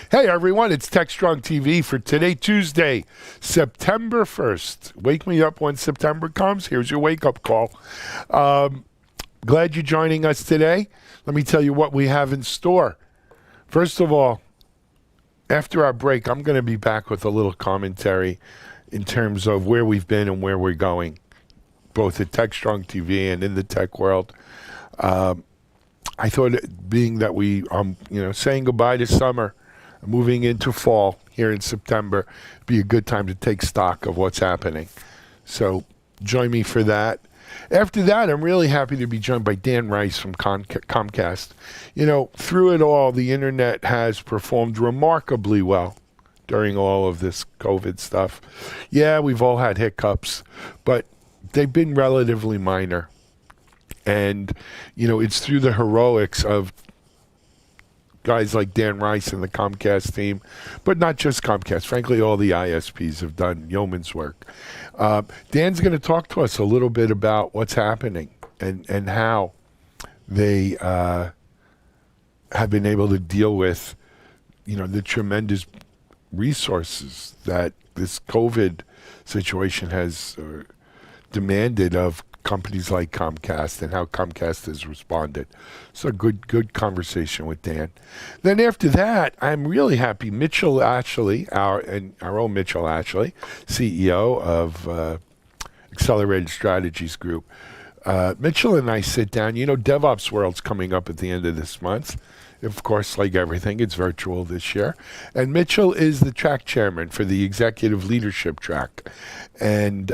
Hey everyone, it's TechStrong TV for today, Tuesday, September 1st. Wake me up when September comes. Here's your wake-up call. Glad you're joining us today. Let me tell you what we have in store. First of all, after our break, I'm going to be back with a little commentary in terms of where we've been and where we're going, both at TechStrong TV and in the tech world. I thought, being that we saying goodbye to summer, moving into fall here in September, be a good time to take stock of what's happening. So join me for that. After that, I'm really happy to be joined by Dan Rice from Comcast. Through it all, the internet has performed remarkably well during all of this COVID stuff. Yeah, we've all had hiccups, but they've been relatively minor. And, it's through the heroics of guys like Dan Rice and the Comcast team, but not just Comcast. Frankly, all the ISPs have done yeoman's work. Dan's going to talk to us a little bit about what's happening and how they have been able to deal with, the tremendous resources that this COVID situation has demanded of companies like Comcast and how Comcast has responded. So good conversation with Dan. Then after that, I'm really happy. Mitchell Ashley, our own Mitchell Ashley, CEO of Accelerated Strategies Group. Mitchell and I sit down. DevOps World's coming up at the end of this month. Of course, like everything, it's virtual this year. And Mitchell is the track chairman for the executive leadership track. And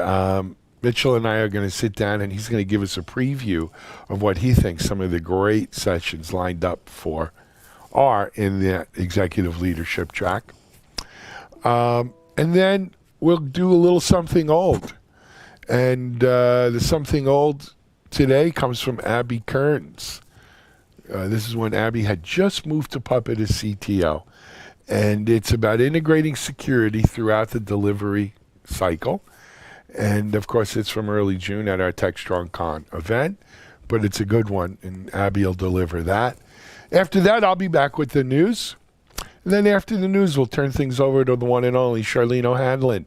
Mitchell and I are going to sit down, and he's going to give us a preview of what he thinks some of the great sessions lined up for are in the executive leadership track. And then we'll do a little something old. And the something old today comes from Abby Kearns. This is when Abby had just moved to Puppet as CTO. And it's about integrating security throughout the delivery cycle. And, of course, it's from early June at our TechStrong Con event, but it's a good one, and Abby will deliver that. After that, I'll be back with the news. And then after the news, we'll turn things over to the one and only Charlene O'Hanlon,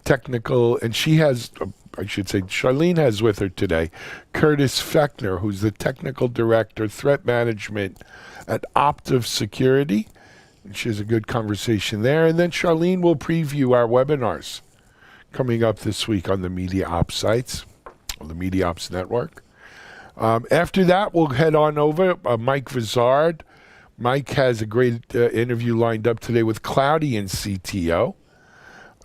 technical, and she has, Charlene has with her today Curtis Fechner, who's the technical director, threat management at Optiv Security. And she has a good conversation there. And then Charlene will preview our webinars coming up this week on the Media Ops sites, on the Media Ops network. After that, we'll head on over Mike Vizard. Mike has a great interview lined up today with Cloudian CTO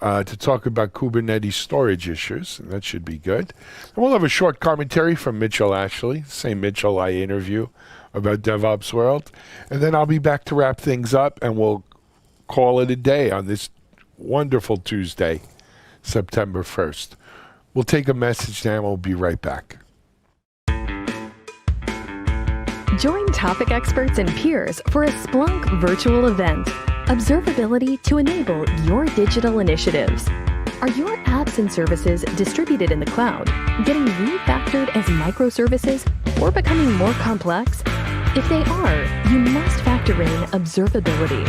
to talk about Kubernetes storage issues, and that should be good. And we'll have a short commentary from Mitchell Ashley, same Mitchell I interview about DevOps World. And then I'll be back to wrap things up, and we'll call it a day on this wonderful Tuesday, September 1st. We'll take a message now and we'll be right back. Join topic experts and peers for a Splunk virtual event. Observability to enable your digital initiatives. Are your apps and services distributed in the cloud, getting refactored as microservices, or becoming more complex? If they are, you must factor in observability.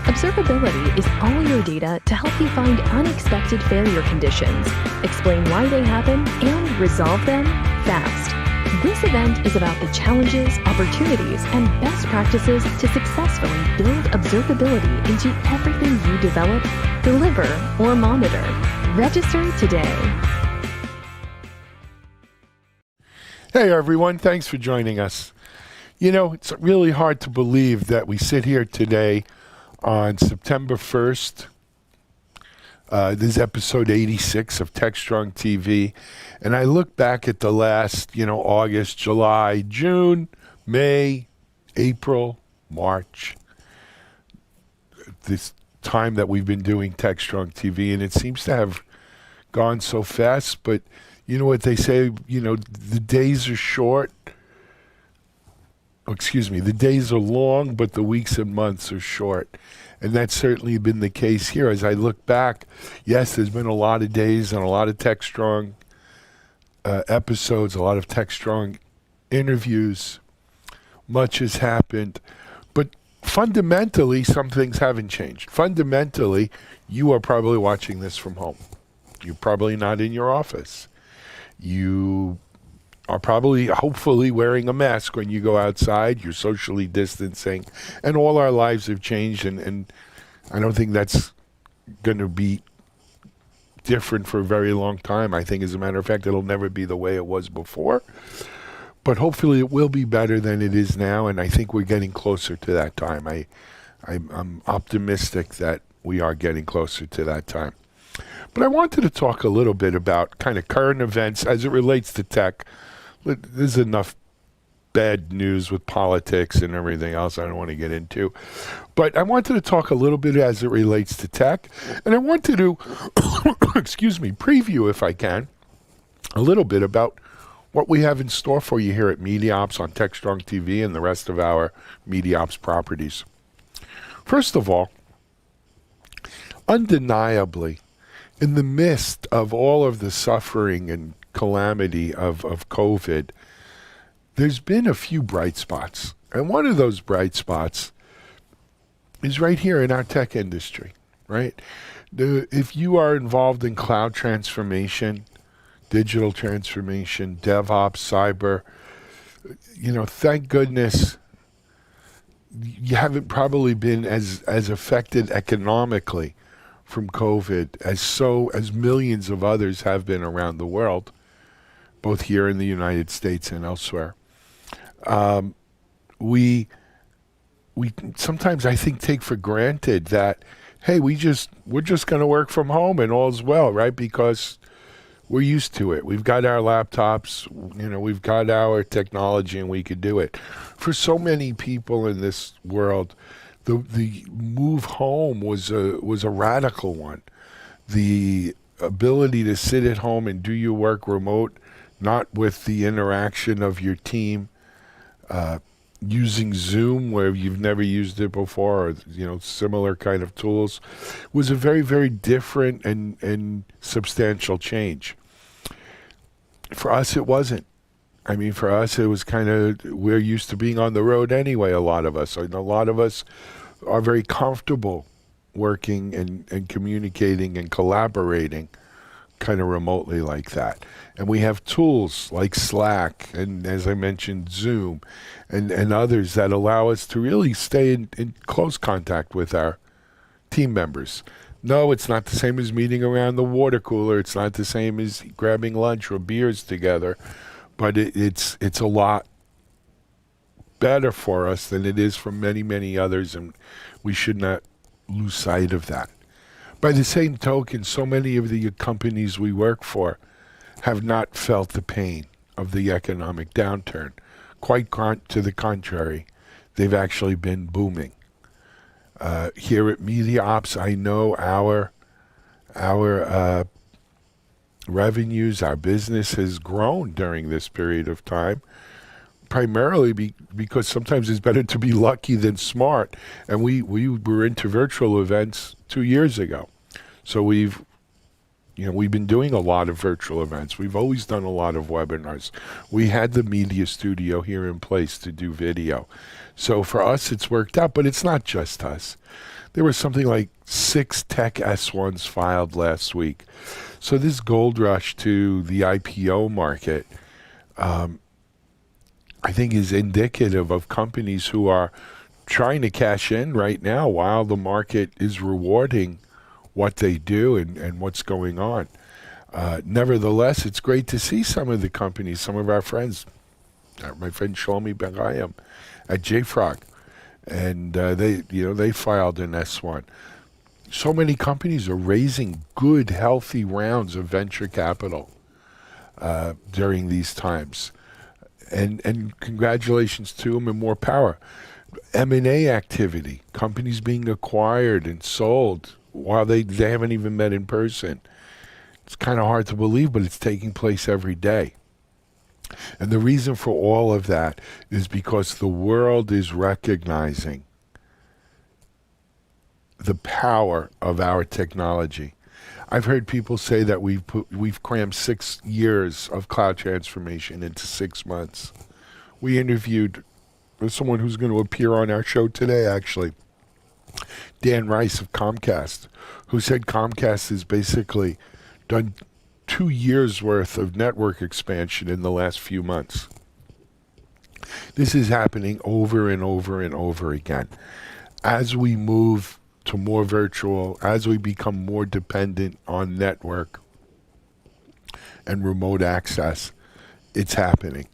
Observability is all your data to help you find unexpected failure conditions, explain why they happen, and resolve them fast. This event is about the challenges, opportunities, and best practices to successfully build observability into everything you develop, deliver, or monitor. Register today. Hey everyone, thanks for joining us. It's really hard to believe that we sit here today on September 1st. This is episode 86 of TechStrong TV. And I look back at the last, August, July, June, May, April, March, this time that we've been doing TechStrong TV, and it seems to have gone so fast. But you know what they say, the days are short. The days are long, but the weeks and months are short. And that's certainly been the case here. As I look back, yes, there's been a lot of days and a lot of TechStrong episodes, a lot of TechStrong interviews. Much has happened. But fundamentally, some things haven't changed. Fundamentally, you are probably watching this from home. You're probably not in your office. You are probably, hopefully, wearing a mask when you go outside. You're socially distancing. And all our lives have changed, and I don't think that's going to be different for a very long time. I think, as a matter of fact, it'll never be the way it was before. But hopefully it will be better than it is now, and I think we're getting closer to that time. I'm optimistic that we are getting closer to that time. But I wanted to talk a little bit about kind of current events as it relates to tech. There's enough bad news with politics and everything else I don't want to get into. But I wanted to talk a little bit as it relates to tech. And I wanted to, preview, if I can, a little bit about what we have in store for you here at MediaOps on TechStrong TV and the rest of our MediaOps properties. First of all, undeniably, in the midst of all of the suffering and calamity of COVID, there's been a few bright spots. And one of those bright spots is right here in our tech industry, right? If you are involved in cloud transformation, digital transformation, DevOps, cyber, thank goodness you haven't probably been as affected economically from COVID as millions of others have been around the world, both here in the United States and elsewhere. We sometimes, I think, take for granted that, hey, we're just going to work from home and all's well, right? Because we're used to it. We've got our laptops, we've got our technology, and we could do it. For so many people in this world, the move home was a radical one. The ability to sit at home and do your work remote, not with the interaction of your team, using Zoom where you've never used it before, or similar kind of tools, was a very, very different and substantial change. For us, it wasn't. I mean, for us, it was kind of, we're used to being on the road anyway, a lot of us. And a lot of us are very comfortable working and communicating and collaborating kind of remotely like that. And we have tools like Slack and, as I mentioned, Zoom and others that allow us to really stay in close contact with our team members. No, it's not the same as meeting around the water cooler. It's not the same as grabbing lunch or beers together, but it's a lot better for us than it is for many, many others, and we should not lose sight of that. By the same token, so many of the companies we work for have not felt the pain of the economic downturn. Quite to the contrary, they've actually been booming. Here at MediaOps, I know our revenues, our business has grown during this period of time, primarily because sometimes it's better to be lucky than smart. And we were into virtual events 2 years ago. So we've been doing a lot of virtual events. We've always done a lot of webinars. We had the media studio here in place to do video. So for us, it's worked out, but it's not just us. There were something like 6 tech S1s filed last week. So this gold rush to the IPO market, I think, is indicative of companies who are trying to cash in right now while the market is rewarding what they do and what's going on. Nevertheless, it's great to see some of the companies, some of our friends, my friend Shlomi Berayim at JFrog, and they filed an S1. So many companies are raising good, healthy rounds of venture capital during these times. And congratulations to them and more power. M&A activity, companies being acquired and sold while they haven't even met in person. It's kind of hard to believe, but it's taking place every day. And the reason for all of that is because the world is recognizing the power of our technology. I've heard people say that we've crammed 6 years of cloud transformation into 6 months. We interviewed There's someone who's going to appear on our show today, actually. Dan Rice of Comcast, who said Comcast has basically done 2 years worth of network expansion in the last few months. This is happening over and over and over again. As we move to more virtual, as we become more dependent on network and remote access, it's happening.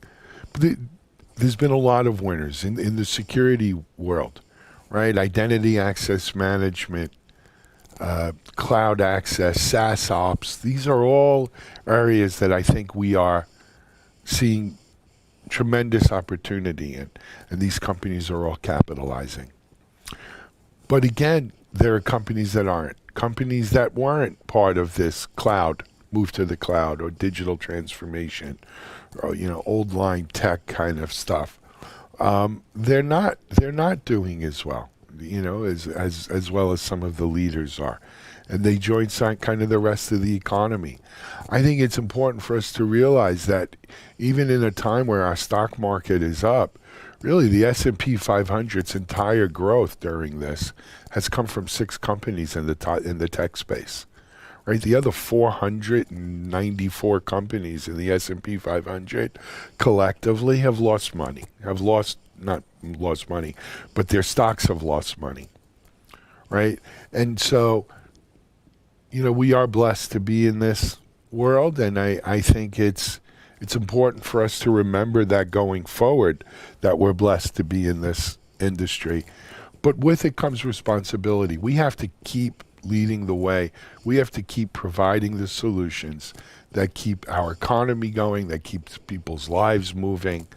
There's been a lot of winners in the security world, right? Identity access management, cloud access, SaaS ops. These are all areas that I think we are seeing tremendous opportunity in, and these companies are all capitalizing. But again, there are companies that aren't. Companies that weren't part of this cloud, move to the cloud or digital transformation, or old line tech kind of stuff. They're not doing as well, as well as some of the leaders are, and they join kind of the rest of the economy. I think it's important for us to realize that even in a time where our stock market is up, really the S&P 500's entire growth during this has come from 6 companies in the tech space. Right, the other 494 companies in the S&P 500 collectively have lost money. Not lost money, but their stocks have lost money. Right, and so, we are blessed to be in this world, and I think it's important for us to remember that going forward, that we're blessed to be in this industry. But with it comes responsibility. We have to keep leading the way. We have to keep providing the solutions that keep our economy going, that keeps people's lives moving.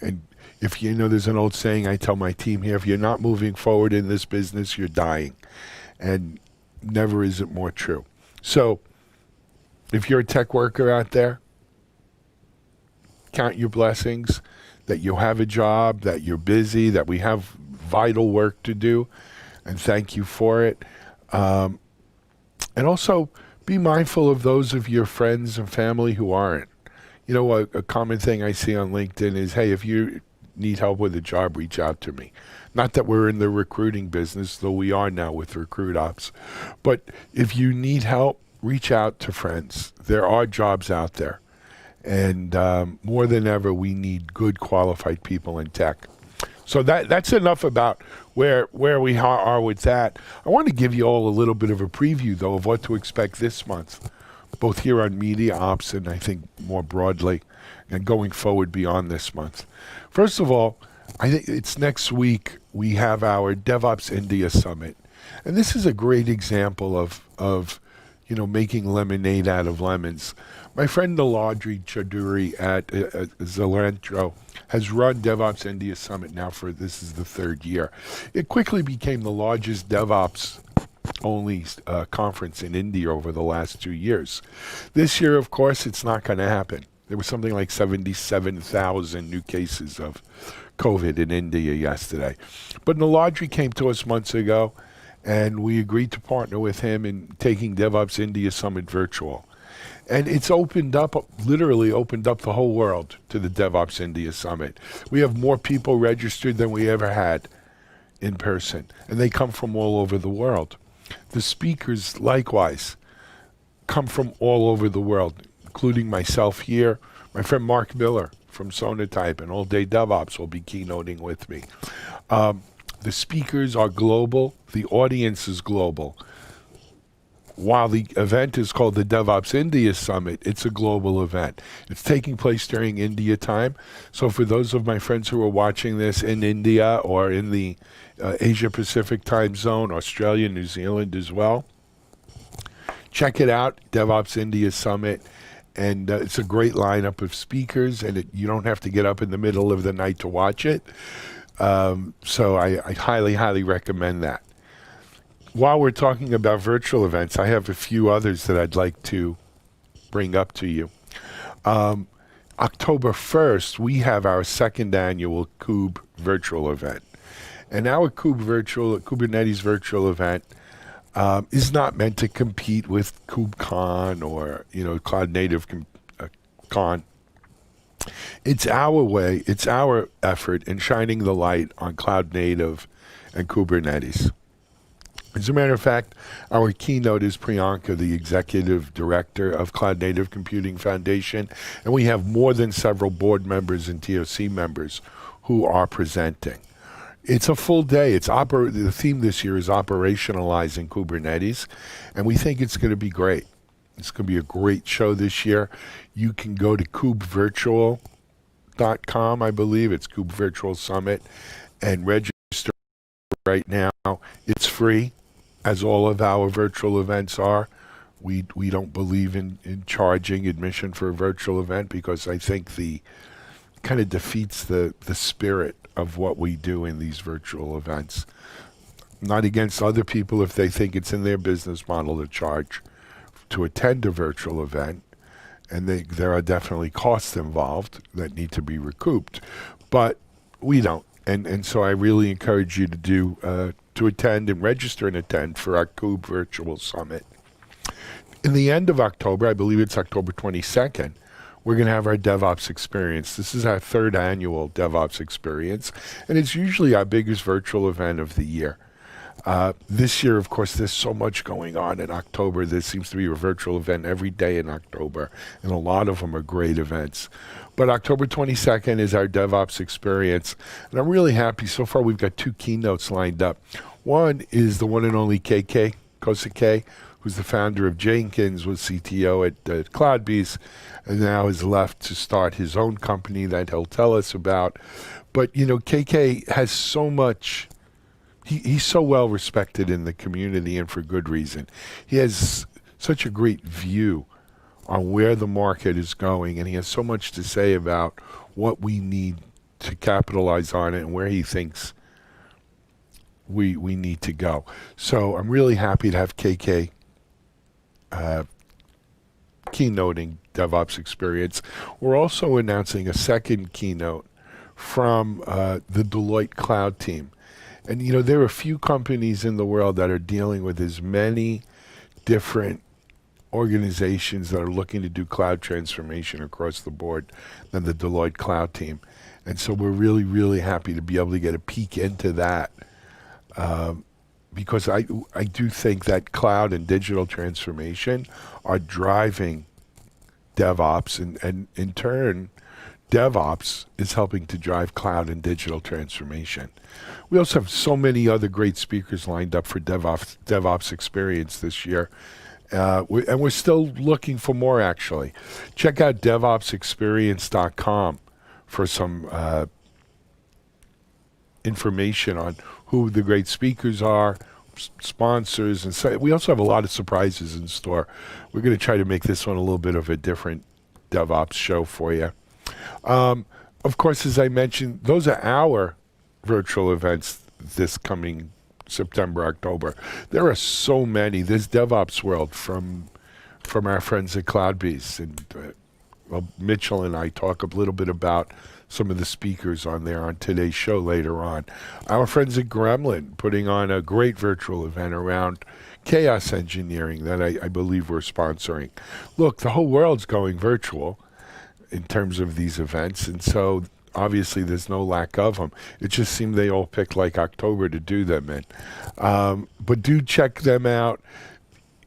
And if there's an old saying I tell my team here, if you're not moving forward in this business, you're dying. And never is it more true. So if you're a tech worker out there, count your blessings, that you have a job, that you're busy, that we have vital work to do, and thank you for it. And also be mindful of those of your friends and family who aren't. A common thing I see on LinkedIn is, hey, if you need help with a job, reach out to me. Not that we're in the recruiting business, though we are now with Recruit Ops. But if you need help, reach out to friends. There are jobs out there. And more than ever, we need good, qualified people in tech. So that's enough about where we are with that. I want to give you all a little bit of a preview, though, of what to expect this month, both here on Media Ops and I think more broadly, and going forward beyond this month. First of all, I think it's next week we have our DevOps India Summit. And this is a great example of making lemonade out of lemons. My friend Naladri Chaudhuri at Zalantro has run DevOps India Summit now this is the 3rd year. It quickly became the largest DevOps only conference in India over the last 2 years. This year, of course, it's not going to happen. There was something like 77,000 new cases of COVID in India yesterday. But Naladri came to us months ago, and we agreed to partner with him in taking DevOps India Summit virtual. And it's literally opened up the whole world to the DevOps India Summit. We have more people registered than we ever had in person, and they come from all over the world. The speakers, likewise, come from all over the world, including myself here. My friend Mark Miller from Sonatype and All Day DevOps will be keynoting with me. The speakers are global. The audience is global. While the event is called the DevOps India Summit, it's a global event. It's taking place during India time. So for those of my friends who are watching this in India or in the Asia Pacific time zone, Australia, New Zealand as well, check it out, DevOps India Summit. And it's a great lineup of speakers, and you don't have to get up in the middle of the night to watch it. So I highly, highly recommend that. While we're talking about virtual events, I have a few others that I'd like to bring up to you. October 1st, we have our 2nd annual Kube virtual event. And our Kubernetes virtual event is not meant to compete with KubeCon or Cloud Native Con. It's our way, it's our effort in shining the light on cloud native and Kubernetes. As a matter of fact, our keynote is Priyanka, the executive director of Cloud Native Computing Foundation, and we have more than several board members and TOC members who are presenting. It's a full day. The theme this year is operationalizing Kubernetes, and we think it's going to be great. It's going to be a great show this year. You can go to kubevirtual.com, I believe. It's Kube Virtual Summit, and register right now. It's free, as all of our virtual events are. We don't believe in charging admission for a virtual event because I think the kind of defeats the spirit of what we do in these virtual events. Not against other people if they think it's in their business model to charge to attend a virtual event, and there are definitely costs involved that need to be recouped, but we don't. And so I really encourage you to attend and register and attend for our Kube Virtual Summit. In the end of October, I believe it's October 22nd, we're going to have our DevOps experience. This is our third annual DevOps experience, and it's usually our biggest virtual event of the year. This year, of course, there's so much going on in October. There seems to be a virtual event every day in October, and a lot of them are great events. But October 22nd is our DevOps experience, and I'm really happy. So far, we've got two keynotes lined up. One is the one and only KK Kosake, who's the founder of Jenkins, was CTO at CloudBees, and now has left to start his own company that he'll tell us about. But, you know, KK has so much. He's so well respected in the community, and for good reason. He has such a great view on where the market is going, and he has so much to say about what we need to capitalize on it and where he thinks we need to go. So I'm really happy to have KK keynoting DevOps experience. We're also announcing a second keynote from the Deloitte Cloud team. And, you know, there are a few companies in the world that are dealing with as many different organizations that are looking to do cloud transformation across the board than the Deloitte Cloud team. And so we're really, really happy to be able to get a peek into that because I do think that cloud and digital transformation are driving DevOps, and in turn, DevOps is helping to drive cloud and digital transformation. We also have so many other great speakers lined up for DevOps experience this year. And we're still looking for more, actually. Check out DevOpsExperience.com for some information on who the great speakers are, sponsors, and so we also have a lot of surprises in store. We're going to try to make this one a little bit of a different DevOps show for you. Of course, as I mentioned, those are our virtual events this coming September, October. There are so many. There's DevOps World from our friends at CloudBees, and Mitchell and I talk a little bit about some of the speakers on there on today's show later on. Our friends at Gremlin putting on a great virtual event around chaos engineering that I believe we're sponsoring. Look, the whole world's going virtual in terms of these events, and so obviously there's no lack of them. It just seemed they all picked like October to do them in. But do check them out.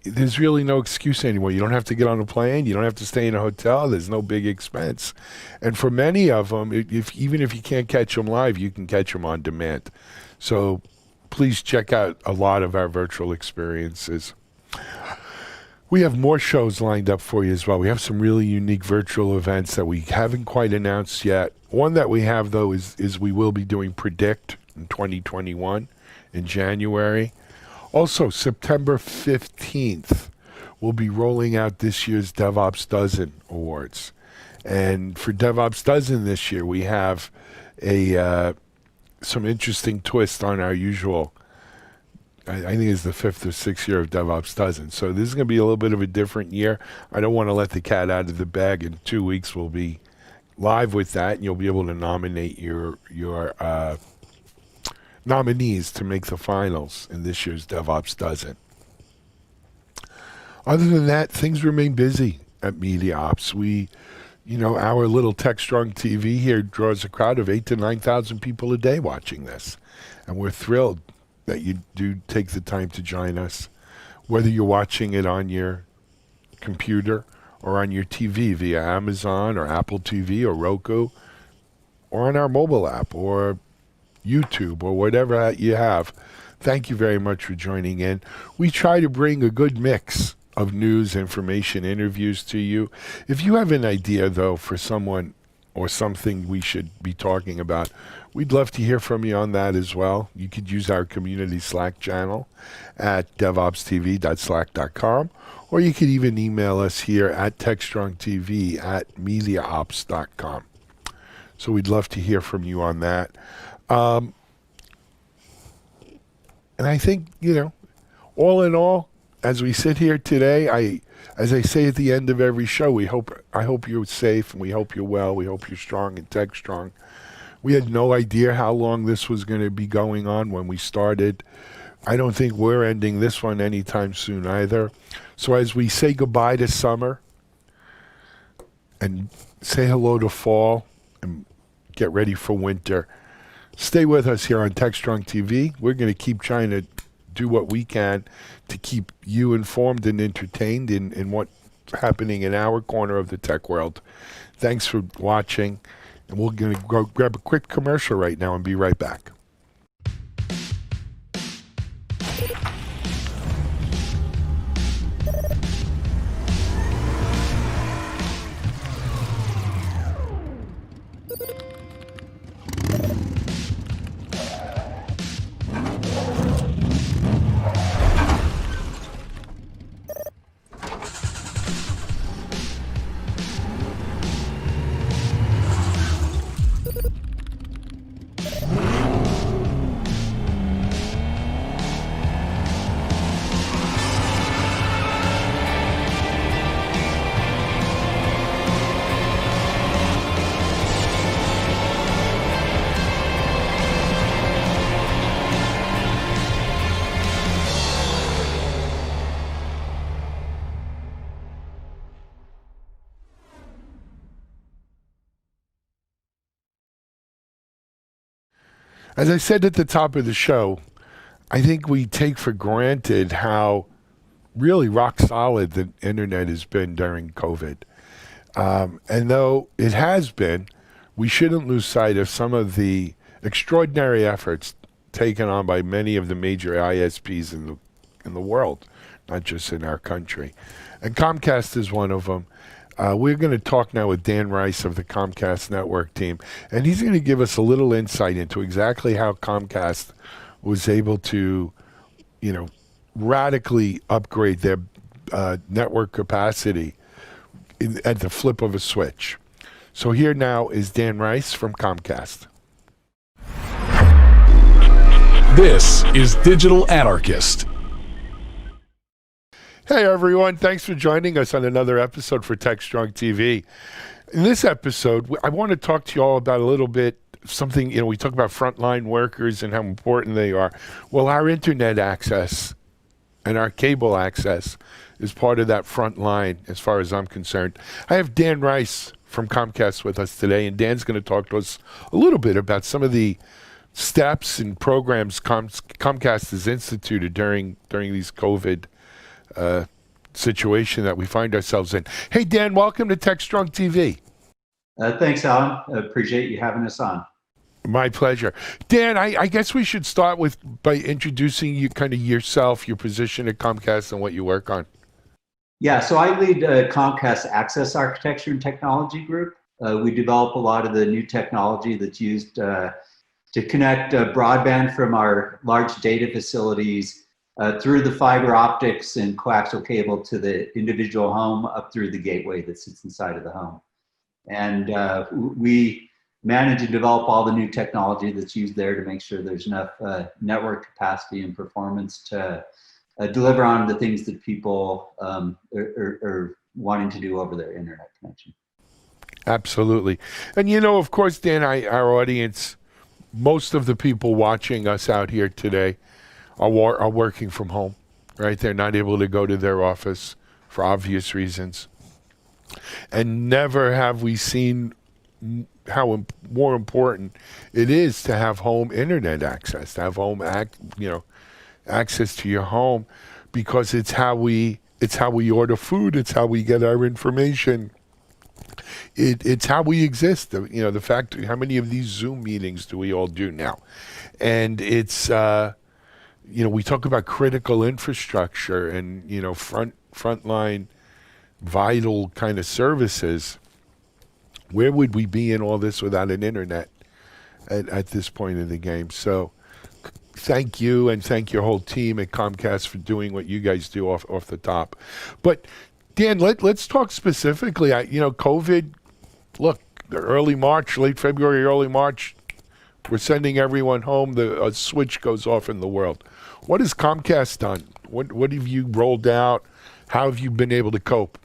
There's really no excuse anymore. You don't have to get on a plane. You don't have to stay in a hotel. There's no big expense. And for many of them, even if you can't catch them live, you can catch them on demand. So please check out a lot of our virtual experiences. We have more shows lined up for you as well. We have some really unique virtual events that we haven't quite announced yet. One that we have, though, is we will be doing Predict in 2021 in January. Also, September 15th, we'll be rolling out this year's DevOps Dozen Awards. And for DevOps Dozen this year, we have some interesting twist on our usual. I think it's the 5th or 6th year of DevOps Dozen. So this is going to be a little bit of a different year. I don't want to let the cat out of the bag. In 2 weeks, we'll be live with that, and you'll be able to nominate your nominees to make the finals in this year's DevOps Dozen. Other than that, things remain busy at MediaOps. We You know, our little TechStrong TV here draws a crowd of 8,000 to 9,000 people a day watching this. And we're thrilled that you do take the time to join us, whether you're watching it on your computer or on your TV via Amazon or Apple TV or Roku, or on our mobile app or YouTube or whatever you have. Thank you very much for joining in. We try to bring a good mix of news, information, interviews to you. If you have an idea, though, for someone or something we should be talking about, we'd love to hear from you on that as well. You could use our community Slack channel at devopstv.slack.com, or you could even email us here at techstrongtv@mediaops.com. So we'd love to hear from you on that. And I think, all in all, as we sit here today, as I say at the end of every show, I hope you're safe, and we hope you're well. We hope you're strong and TechStrong. We had no idea how long this was going to be going on when we started. I don't think we're ending this one anytime soon either. So as we say goodbye to summer and say hello to fall and get ready for winter, stay with us here on TechStrong TV. We're going to keep trying to do what we can to keep you informed and entertained in what's happening in our corner of the tech world. Thanks for watching, and we're going to go grab a quick commercial right now and be right back. As I said at the top of the show, I think we take for granted how really rock solid the internet has been during COVID. And though it has been, we shouldn't lose sight of some of the extraordinary efforts taken on by many of the major ISPs in the world, not just in our country. And Comcast is one of them. We're going to talk now with Dan Rice of the Comcast network team, and he's going to give us a little insight into exactly how Comcast was able to, radically upgrade their network capacity at the flip of a switch. So here now is Dan Rice from Comcast. This is Digital Anarchist. Hey everyone, thanks for joining us on another episode for TechStrong TV. In this episode, I want to talk to you all about a little bit something, we talk about frontline workers and how important they are. Well, our internet access and our cable access is part of that front line as far as I'm concerned. I have Dan Rice from Comcast with us today, and Dan's going to talk to us a little bit about some of the steps and programs Comcast has instituted during these COVID situation that we find ourselves in. Hey, Dan, welcome to TechStrong TV. Thanks, Alan. I appreciate you having us on. My pleasure. Dan, I guess we should start by introducing you, kind of yourself, your position at Comcast and what you work on. Yeah, so I lead Comcast Access Architecture and Technology Group. We develop a lot of the new technology that's used to connect broadband from our large data facilities through the fiber optics and coaxial cable to the individual home up through the gateway that sits inside of the home. And we manage and develop all the new technology that's used there to make sure there's enough network capacity and performance to deliver on the things that people are wanting to do over their internet connection. Absolutely. And of course, Dan, our audience, most of the people watching us out here today are working from home, right? They're not able to go to their office for obvious reasons. And never have we seen how more important it is to have home internet access, to have access to your home, because it's how we order food, it's how we get our information. It's how we exist. The fact, how many of these Zoom meetings do we all do now? And it's we talk about critical infrastructure and frontline vital kind of services. Where would we be in all this without an internet at this point in the game? So thank you, and thank your whole team at Comcast for doing what you guys do off the top. But Dan, let's talk specifically. COVID. Look, early March, late February, early March, we're sending everyone home. A switch goes off in the world. What has Comcast done? What have you rolled out? How have you been able to cope?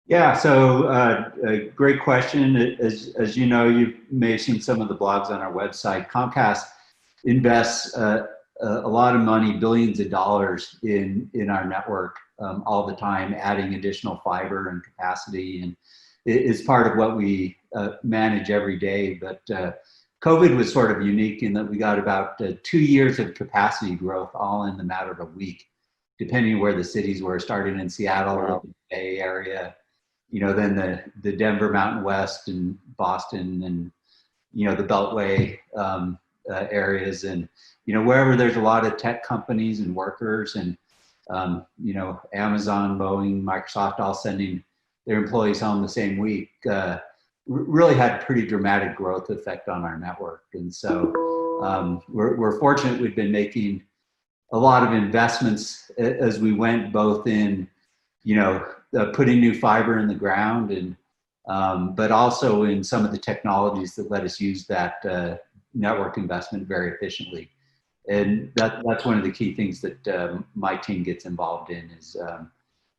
Yeah, so a great question. As you know, you may have seen some of the blogs on our website. Comcast invests a lot of money, billions of dollars in our network all the time, adding additional fiber and capacity, and it's part of what we manage every day. But COVID was sort of unique in that we got about 2 years of capacity growth all in the matter of a week, depending where the cities were, starting in Seattle, or the Bay Area, then the Denver Mountain West and Boston, and the Beltway areas, and wherever there's a lot of tech companies and workers, and Amazon, Boeing, Microsoft, all sending their employees home the same week, really had pretty dramatic growth effect on our network. And so we're fortunate. We've been making a lot of investments as we went, both in putting new fiber in the ground, and but also in some of the technologies that let us use that network investment very efficiently. And that's one of the key things that my team gets involved in, is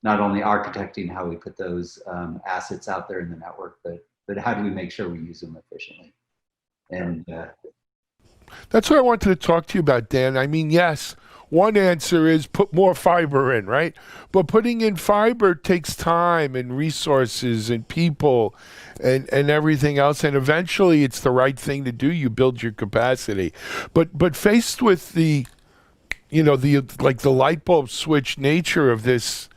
not only architecting how we put those assets out there in the network, but how do we make sure we use them efficiently. And that's what I wanted to talk to you about, Dan. I mean, yes, one answer is put more fiber in, right? But putting in fiber takes time and resources and people and everything else. And eventually it's the right thing to do. You build your capacity. But faced with the light bulb switch nature of this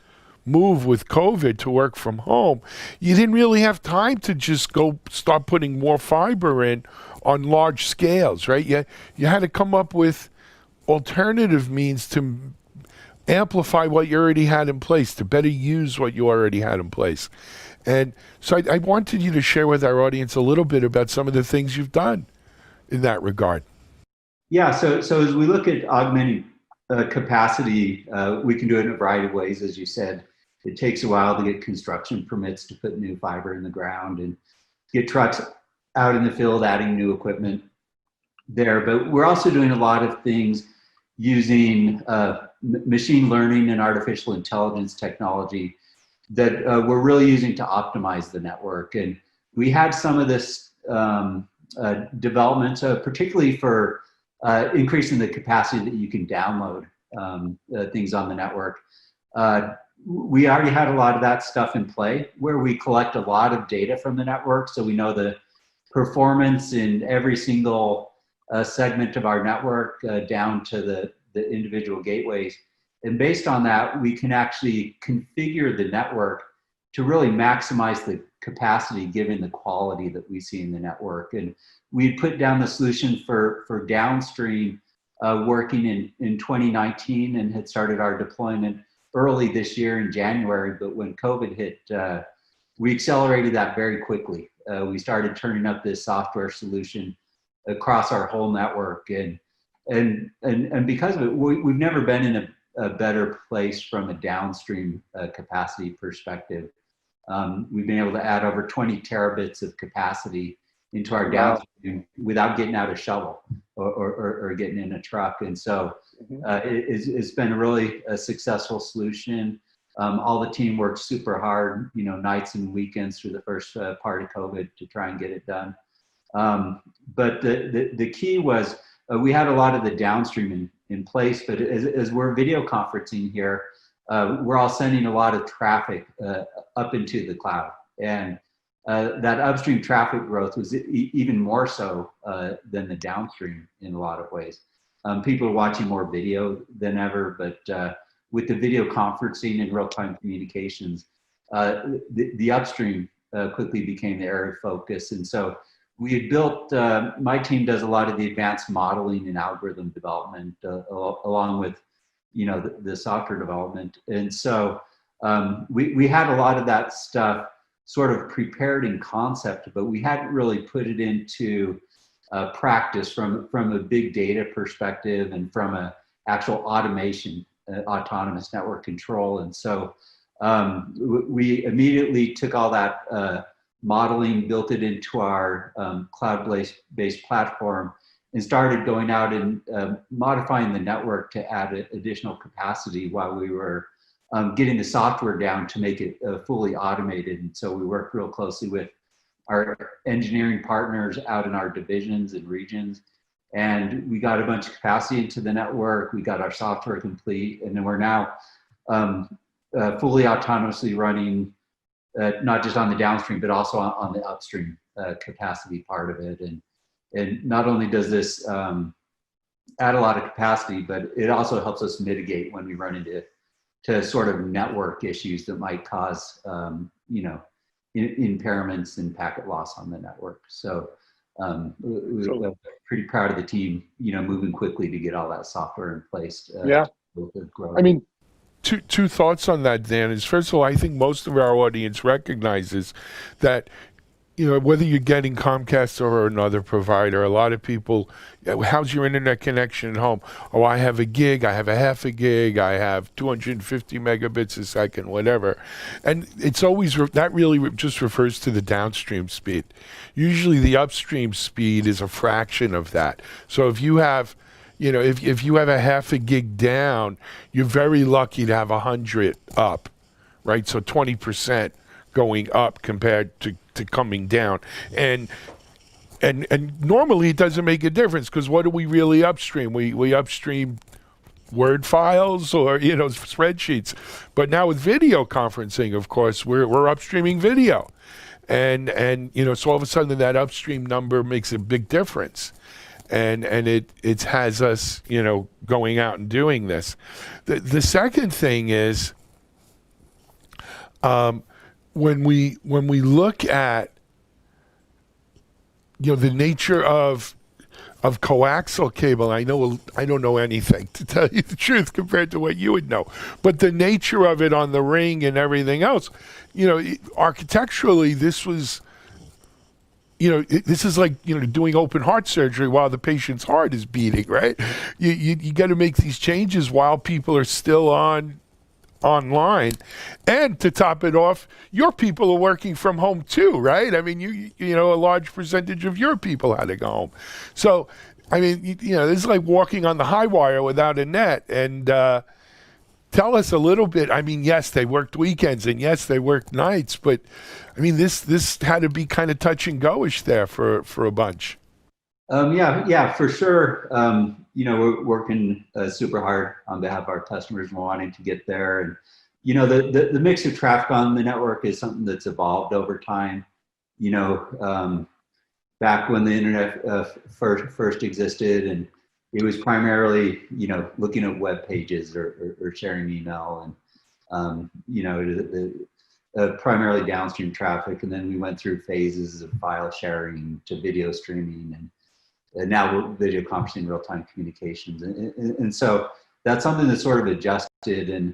move with COVID to work from home, you didn't really have time to just go start putting more fiber in on large scales, right? You had to come up with alternative means to amplify what you already had in place, to better use what you already had in place. And so I wanted you to share with our audience a little bit about some of the things you've done in that regard. Yeah, so as we look at augmenting capacity, we can do it in a variety of ways. As you said, it takes a while to get construction permits to put new fiber in the ground and get trucks out in the field adding new equipment there. But we're also doing a lot of things using machine learning and artificial intelligence technology that we're really using to optimize the network. And we had some of this development, particularly for increasing the capacity that you can download things on the network. We already had a lot of that stuff in play, where we collect a lot of data from the network, so we know the performance in every single segment of our network, down to the individual gateways. And based on that, we can actually configure the network to really maximize the capacity given the quality that we see in the network. And we put down the solution for downstream working in 2019, and had started our deployment early this year in January. But when COVID hit, we accelerated that very quickly. We started turning up this software solution across our whole network, and because of it, we've never been in a better place from a downstream capacity perspective. We've been able to add over 20 terabits of capacity into our downstream without getting out a shovel or getting in a truck. And so it's been a really successful solution. All the team worked super hard, nights and weekends through the first part of COVID to try and get it done. But the key was we had a lot of the downstream in place, but as we're video conferencing here, we're all sending a lot of traffic up into the cloud. And that upstream traffic growth was even more so than the downstream in a lot of ways. People are watching more video than ever, but with the video conferencing and real-time communications, the upstream quickly became the area of focus. And so we had built, my team does a lot of the advanced modeling and algorithm development along with, the software development. And so we had a lot of that stuff sort of prepared in concept, but we hadn't really put it into practice from a big data perspective and from a actual automation, autonomous network control. And so we immediately took all that modeling, built it into our cloud-based platform, and started going out and modifying the network to add additional capacity while we were getting the software down to make it fully automated. And so we worked real closely with our engineering partners out in our divisions and regions, and we got a bunch of capacity into the network. We got our software complete, and then we're now fully autonomously running, not just on the downstream, but also on the upstream capacity part of it. And not only does this add a lot of capacity, but it also helps us mitigate when we run into sort of network issues that might cause, impairments and packet loss on the network. So we're pretty proud of the team, moving quickly to get all that software in place. I mean, two thoughts on that, Dan, is first of all, I think most of our audience recognizes that, whether you're getting Comcast or another provider, a lot of people, how's your internet connection at home? Oh, I have a gig, I have a half a gig, I have 250 megabits a second, whatever. And it's always, that really just refers to the downstream speed. Usually the upstream speed is a fraction of that. So if you have, if you have a half a gig down, you're very lucky to have 100 up, right? So 20% going up compared to coming down. And normally it doesn't make a difference, because what do we really upstream? We upstream Word files or, spreadsheets. But now with video conferencing, of course, we're upstreaming video. And so all of a sudden that upstream number makes a big difference. And it has us, going out and doing this. The second thing is, when we look at the nature of coaxial cable, I don't know anything, to tell you the truth, compared to what you would know. But the nature of it on the ring and everything else, architecturally, this was, this is like, doing open heart surgery while the patient's heart is beating, right? You got to make these changes while people are still online. And to top it off, your people are working from home too, right? I mean, a large percentage of your people had to go home. So, I mean, this is like walking on the high wire without a net. And tell us a little bit. I mean, yes, they worked weekends, and yes, they worked nights, but I mean, this had to be kind of touch and go-ish there for a bunch. Yeah, for sure. We're working super hard on behalf of our customers and wanting to get there. And, the mix of traffic on the network is something that's evolved over time. Back when the internet first existed, and it was primarily, looking at web pages or sharing email and, primarily downstream traffic. And then we went through phases of file sharing to video streaming and now video conferencing, real-time communications. And so that's something that's sort of adjusted, and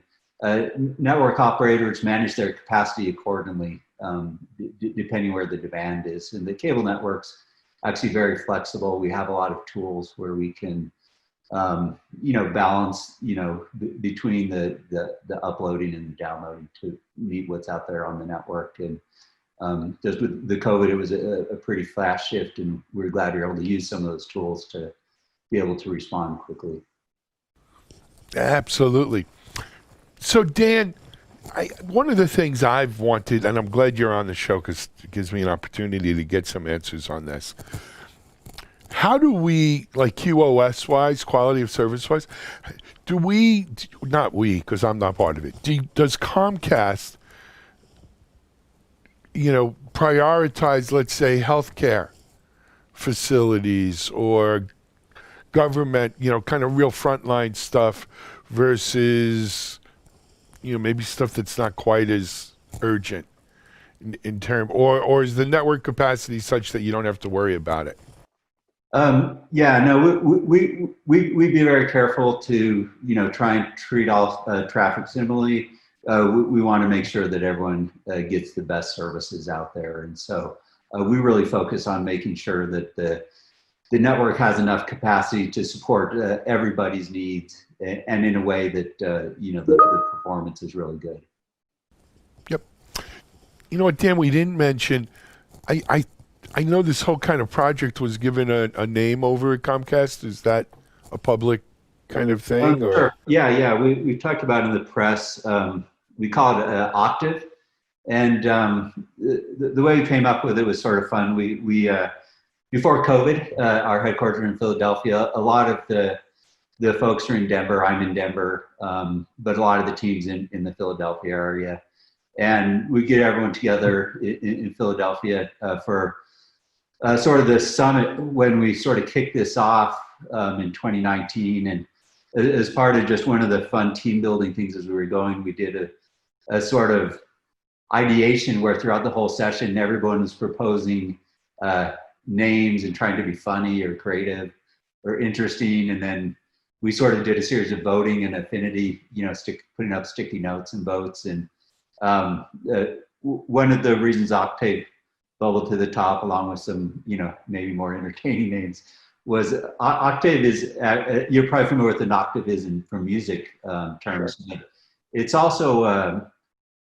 network operators manage their capacity accordingly, depending where the demand is. And the cable network's actually very flexible. We have a lot of tools where we can, balance, between the uploading and the downloading to meet what's out there on the network. And just with the COVID, it was a pretty fast shift, and we're glad we were able to use some of those tools to be able to respond quickly. Absolutely. So Dan, one of the things I've wanted, and I'm glad you're on the show because it gives me an opportunity to get some answers on this. How do we, like QoS-wise, quality of service-wise, not we, because I'm not part of it, does Comcast prioritize, let's say, healthcare facilities or government, kind of real frontline stuff versus, maybe stuff that's not quite as urgent in term, or is the network capacity such that you don't have to worry about it? Yeah, no, we'd be very careful to, try and treat all traffic similarly. We want to make sure that everyone gets the best services out there. And so we really focus on making sure that the network has enough capacity to support everybody's needs and in a way that, the performance is really good. Yep. You know what, Dan, we didn't mention, I know this whole kind of project was given a name over at Comcast. Is that a public kind of thing? Or? Sure. Yeah. We talked about it in the press. We call it Octave. And the way we came up with it was sort of fun. We before COVID, our headquarters in Philadelphia, a lot of the folks are in Denver. I'm in Denver, but a lot of the teams in the Philadelphia area. And we get everyone together in Philadelphia for sort of the summit when we sort of kicked this off in 2019. And as part of just one of the fun team building things as we were going, we did a sort of ideation where throughout the whole session, everyone was proposing names and trying to be funny or creative or interesting. And then we sort of did a series of voting and affinity, putting up sticky notes and votes. And one of the reasons Octave bubbled to the top, along with some, maybe more entertaining names, was Octave is, you're probably familiar with an octave is from music terms. Sure. It's also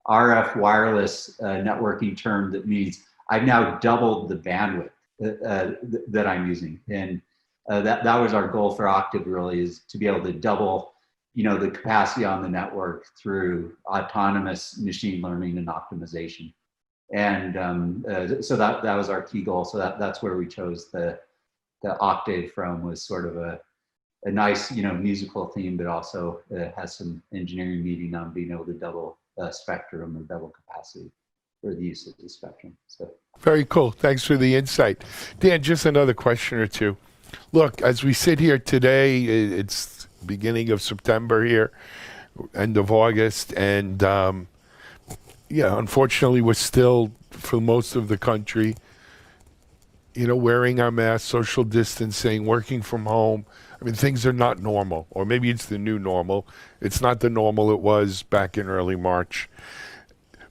RF wireless networking term that means I've now doubled the bandwidth that I'm using. And that was our goal for Octave, really, is to be able to double, the capacity on the network through autonomous machine learning and optimization. And so that was our key goal. So that's where we chose the Octave from, was sort of a nice, musical theme, but also has some engineering meaning on being able to double spectrum or double capacity for the use of the spectrum. So very cool. Thanks for the insight. Dan, just another question or two. Look, as we sit here today, it's beginning of September here, end of August, and unfortunately, we're still, for most of the country, wearing our masks, social distancing, working from home. I mean, things are not normal, or maybe it's the new normal. It's not the normal it was back in early March.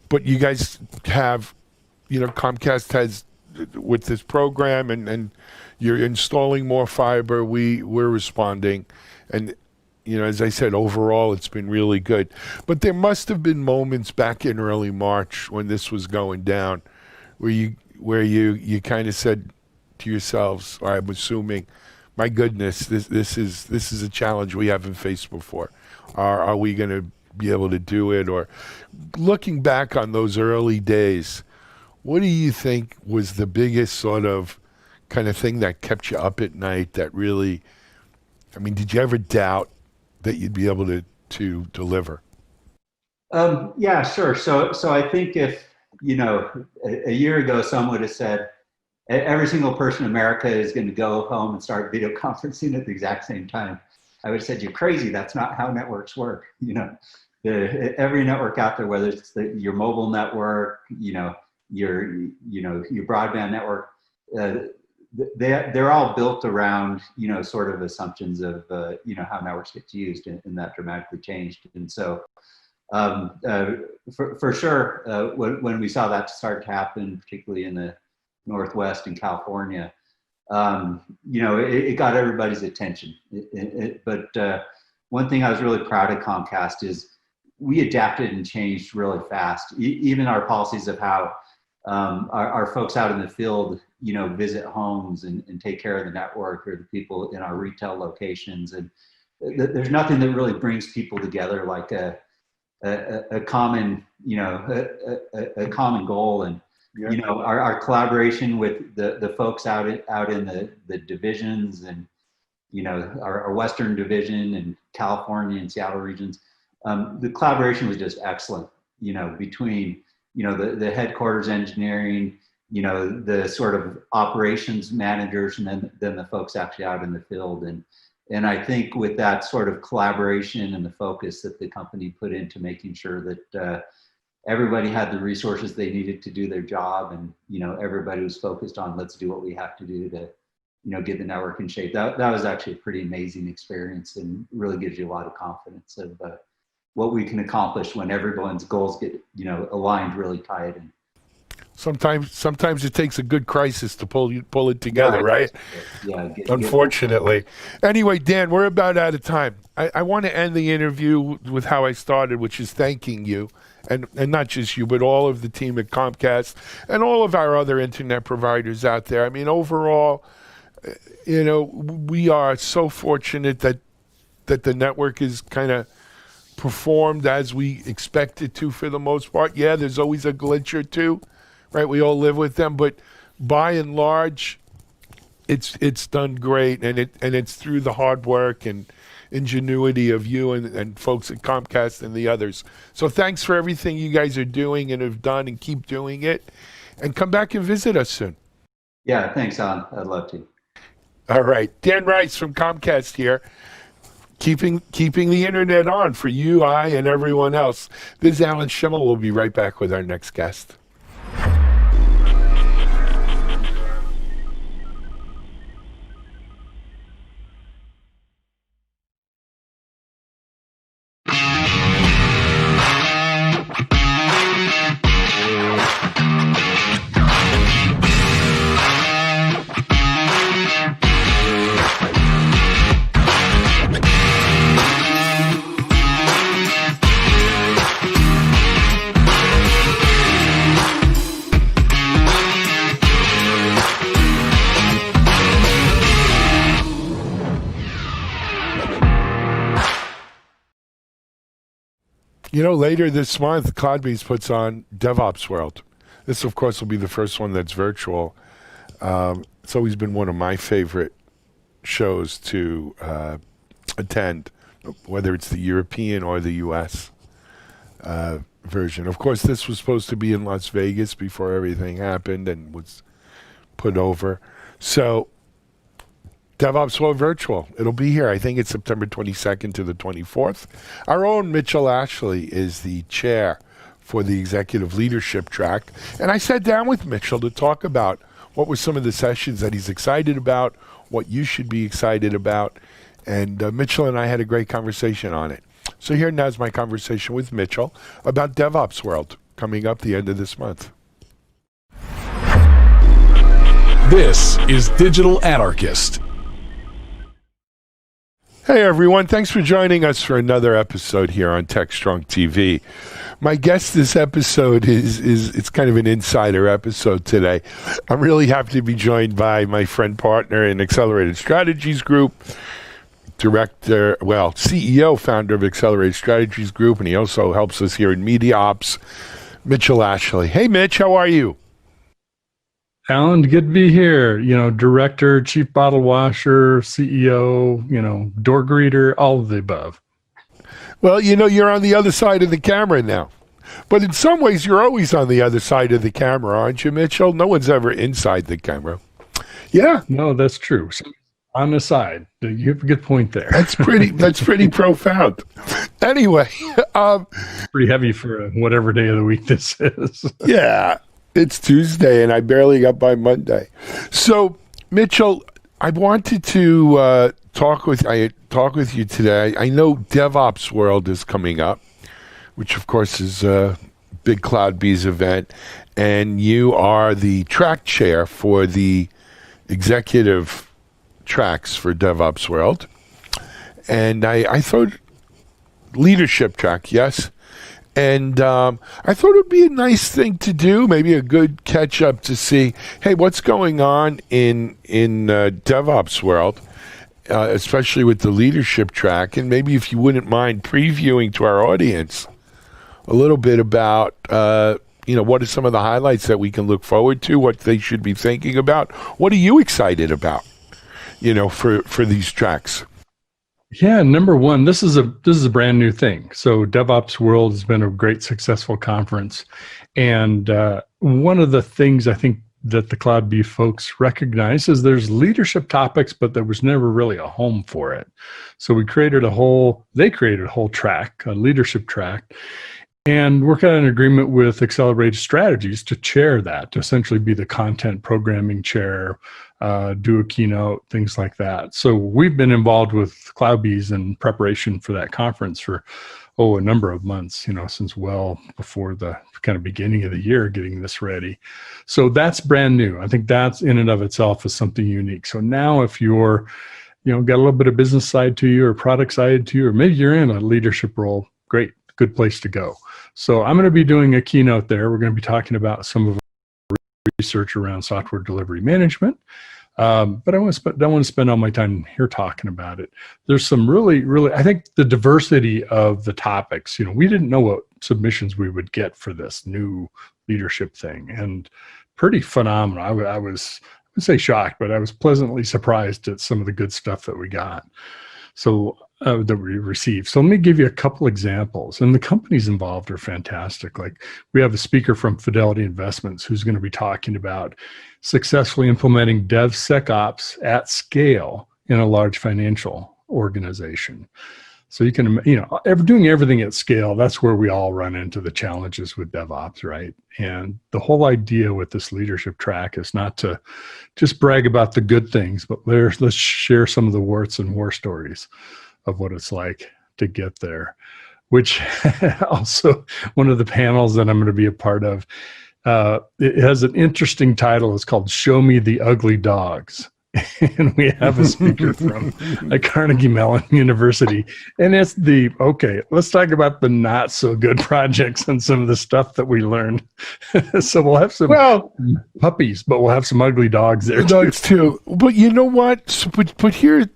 But you guys have, Comcast has, with this program, and you're installing more fiber. We're responding. And, as I said, overall, it's been really good. But there must have been moments back in early March when this was going down where you kind of said to yourselves, or I'm assuming, my goodness, this is a challenge we haven't faced before. Are we going to be able to do it? Or looking back on those early days, what do you think was the biggest sort of kind of thing that kept you up at night that really, did you ever doubt that you'd be able to deliver? Yeah, sure. So I think if, a year ago, someone would have said, every single person in America is going to go home and start video conferencing at the exact same time, I would have said, you're crazy. That's not how networks work. Every network out there, whether it's your mobile network, your broadband network, they're all built around, sort of assumptions of, how networks get used, and that dramatically changed. And so, for sure, when we saw that start to happen, particularly in the Northwest and California, it got everybody's attention. But one thing I was really proud of Comcast is we adapted and changed really fast. Even our policies of how our folks out in the field, visit homes and take care of the network, or the people in our retail locations. And there's nothing that really brings people together like a common, a common goal. And our collaboration with the folks out in the divisions, and our Western division and California and Seattle regions, the collaboration was just excellent. Between the headquarters engineering, the sort of operations managers, and then the folks actually out in the field. And I think with that sort of collaboration and the focus that the company put into making sure that everybody had the resources they needed to do their job, and everybody was focused on, let's do what we have to do to get the network in shape. That was actually a pretty amazing experience, and really gives you a lot of confidence of what we can accomplish when everyone's goals get aligned really tight. And Sometimes it takes a good crisis to pull it together, right? Yeah. Unfortunately. Anyway, Dan, we're about out of time. I want to end the interview with how I started, which is thanking you, and not just you, but all of the team at Comcast and all of our other internet providers out there. I mean, overall, we are so fortunate that the network is kind of performed as we expect it to for the most part. Yeah, there's always a glitch or two. Right, we all live with them, but by and large, it's done great, and it's through the hard work and ingenuity of you and folks at Comcast and the others. So thanks for everything you guys are doing and have done, and keep doing it, and come back and visit us soon. Yeah, thanks, Alan. I'd love to. All right, Dan Rice from Comcast here, keeping the internet on for you, I, and everyone else. This is Alan Schimmel. We'll be right back with our next guest. Later this month, Cloudbees puts on DevOps World. This, of course, will be the first one that's virtual. It's always been one of my favorite shows to attend, whether it's the European or the U.S. Version. Of course, this was supposed to be in Las Vegas before everything happened and was put over. So, DevOps World Virtual. It'll be here. I think it's September 22nd to the 24th. Our own Mitchell Ashley is the chair for the executive leadership track. And I sat down with Mitchell to talk about what were some of the sessions that he's excited about, what you should be excited about. And Mitchell and I had a great conversation on it. So here now is my conversation with Mitchell about DevOps World coming up the end of this month. This is Digital Anarchist. Hey everyone, thanks for joining us for another episode here on TechStrong TV. My guest this episode it's kind of an insider episode today. I'm really happy to be joined by my friend, partner in Accelerated Strategies Group, CEO, founder of Accelerated Strategies Group, and he also helps us here in Media Ops, Mitchell Ashley. Hey Mitch, how are you? Alan, good to be here. Director, chief bottle washer, CEO, door greeter, all of the above. Well, you're on the other side of the camera now. But in some ways, you're always on the other side of the camera, aren't you, Mitchell? No one's ever inside the camera. Yeah. No, that's true. So on the side. You have a good point there. That's pretty profound. Anyway. Pretty heavy for whatever day of the week this is. Yeah. It's Tuesday, and I barely got by Monday. So, Mitchell, I wanted to talk with you today. I know DevOps World is coming up, which, of course, is a big Cloudbees event, and you are the track chair for the executive tracks for DevOps World. And I thought leadership track, yes. And I thought it would be a nice thing to do, maybe a good catch-up to see, hey, what's going on in DevOps World, especially with the leadership track, and maybe if you wouldn't mind previewing to our audience a little bit about, what are some of the highlights that we can look forward to, what they should be thinking about. What are you excited about, for these tracks? Yeah, number one, this is a brand new thing. So DevOps World has been a great successful conference, and one of the things I think that the Cloud Beef folks recognize is there's leadership topics, but there was never really a home for it. So they created a whole track, a leadership track, and work out an agreement with Accelerated Strategies to chair that, to essentially be the content programming chair, do a keynote, things like that. So we've been involved with CloudBees in preparation for that conference for, a number of months, since well before the kind of beginning of the year, getting this ready. So that's brand new. I think that's in and of itself is something unique. So now if you're, got a little bit of business side to you or product side to you, or maybe you're in a leadership role, great, good place to go. So I'm going to be doing a keynote there. We're going to be talking about some of our research around software delivery management. But I don't want to spend all my time here talking about it. There's some really, I think the diversity of the topics, we didn't know what submissions we would get for this new leadership thing, and pretty phenomenal. I would say shocked, but I was pleasantly surprised at some of the good stuff that we got. So that we received. So let me give you a couple examples. And the companies involved are fantastic. Like we have a speaker from Fidelity Investments who's going to be talking about successfully implementing DevSecOps at scale in a large financial organization. So you can, doing everything at scale, that's where we all run into the challenges with DevOps, right? And the whole idea with this leadership track is not to just brag about the good things, but let's share some of the warts and war stories of what it's like to get there, which also one of the panels that I'm going to be a part of, it has an interesting title. It's called Show Me the Ugly Dogs. And we have a speaker from Carnegie Mellon University. And it's let's talk about the not so good projects and some of the stuff that we learned. So we'll have some puppies, but we'll have some ugly dogs there. Dogs too. But you know what? But here,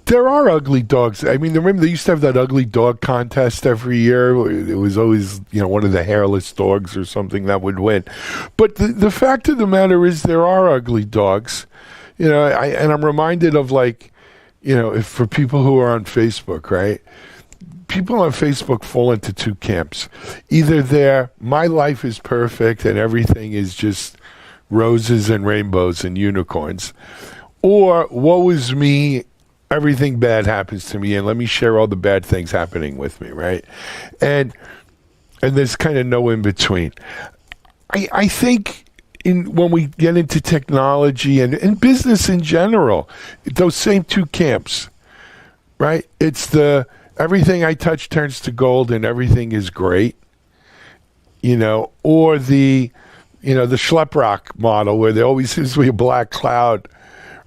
there are ugly dogs. I mean, remember they used to have that ugly dog contest every year. It was always, one of the hairless dogs or something that would win. But the fact of the matter is there are ugly dogs. And I'm reminded of if for people who are on Facebook, right? People on Facebook fall into two camps. Either my life is perfect and everything is just roses and rainbows and unicorns. Or woe is me, everything bad happens to me, and let me share all the bad things happening with me, right? And there's kind of no in between. I think when we get into technology and business in general, those same two camps, right? It's the everything I touch turns to gold and everything is great, or the schleprock model where there always seems to be a black cloud,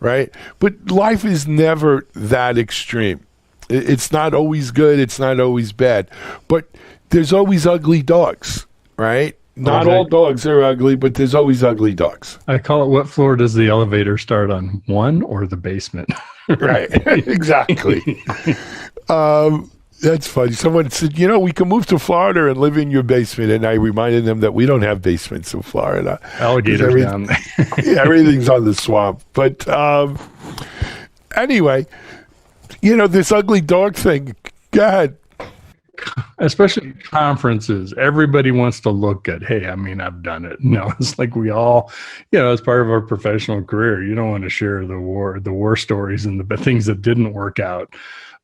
right? But life is never that extreme. It's not always good. It's not always bad. But there's always ugly dogs, right? Not all dogs are ugly, but there's always ugly dogs. I call it, what floor does the elevator start on? 1 or the basement? Right. Exactly. That's funny. Someone said, we can move to Florida and live in your basement. And I reminded them that we don't have basements in Florida. Alligators down there. Yeah, everything's on the swamp. But anyway, this ugly dog thing, go ahead. Especially conferences, everybody wants to look good. Hey, I've done it. It's like we all, as part of our professional career, you don't want to share the war stories and the things that didn't work out.